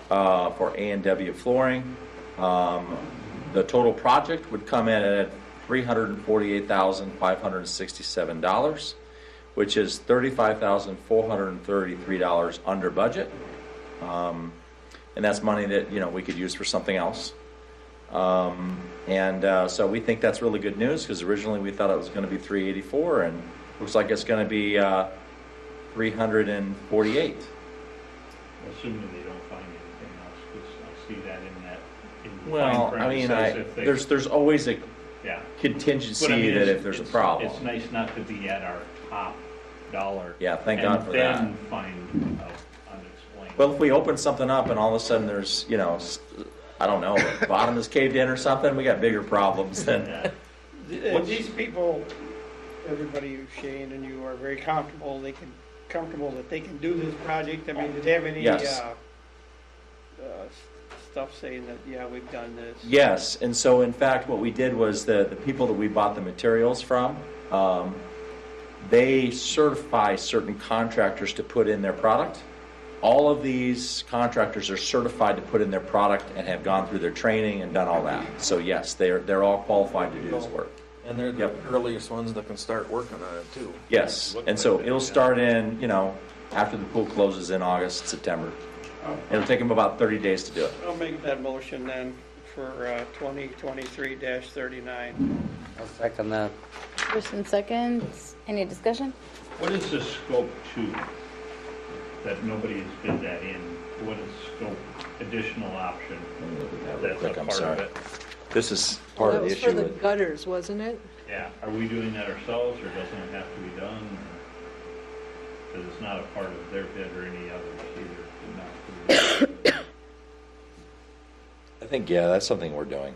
for A&W Flooring, the total project would come in at $348,567, which is $35,433 under budget. And that's money that, we could use for something else. So we think that's really good news, because originally we thought it was going to be $384, and looks like it's going to be $348. Assuming they don't find anything else, because I see that in that. In the Well, fine print, it says if they- there's always a Yeah. contingency But I mean, that it's- if there's a it's- problem. It's nice not to be at our top dollar. Yeah, thank God for that. And then find unexplained. Well, if we open something up and all of a sudden there's, I don't know, the bottom is caved in or something, we got bigger problems than. And these people, everybody, Shane and you, are very comfortable that they can do this project. I mean, did they have any Yes. stuff saying that, yeah, we've done this? Yes, and so in fact, what we did was the people that we bought the materials from, they certify certain contractors to put in their product. All of these contractors are certified to put in their product and have gone through their training and done all that. So yes, they're all qualified to do this work. And they're the Yep. earliest ones that can start working on it too. Yes, and so it'll start in, after the pool closes in August, September. It'll take them about 30 days to do it. I'll make that motion then for 2023-39. I'll second that. First and second, any discussion? What is the scope 2 that nobody has bid that in? What is scope additional option that's a Quick, I'm part of sorry. it? This is part That of the was issue for the with, gutters, wasn't it? Yeah, are we doing that ourselves, or doesn't it have to be done? Because it's not a part of their bid or any others either. I think, yeah, that's something we're doing.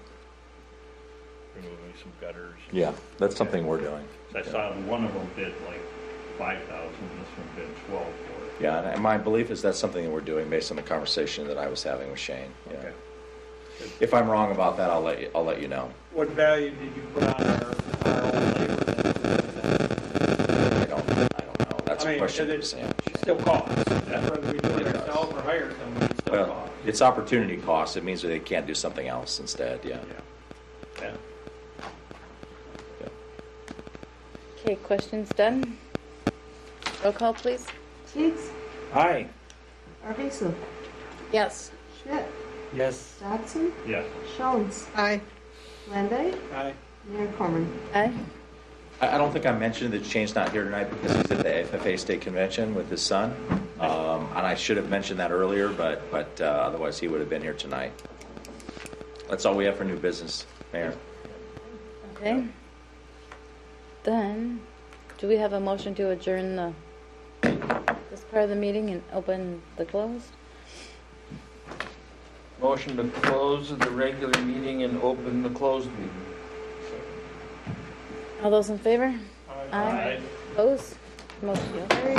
Removing some gutters. Yeah, that's something we're doing. I saw one of them bid like 5,000, this one bid 12 for it. Yeah, and my belief is that's something that we're doing based on the conversation that I was having with Shane. Yeah. Okay. If I'm wrong about that, I'll let you know. What value did you put on our own labor? I don't know. That's a question for Sam. It still costs. Whether we do it ourselves or hire someone, it still Well, costs. it's opportunity cost. It means that they can't do something else instead. Yeah. Yeah. Okay, questions done? Roll call, please. Teets, Aye. Arvizo, Yes. Schmidt, Yes. Dodson, Yes. Jones, Aye. Landay, Aye. Mayor Corman. Aye. I don't think I mentioned that Shane's not here tonight because he's at the FFA State Convention with his son. And I should have mentioned that earlier, but otherwise he would have been here tonight. That's all we have for new business, Mayor. Okay. Then, do we have a motion to adjourn this part of the meeting and open the closed? Motion to close the regular meeting and open the closed meeting. All those in favor? Aye. Opposed? Motion carried.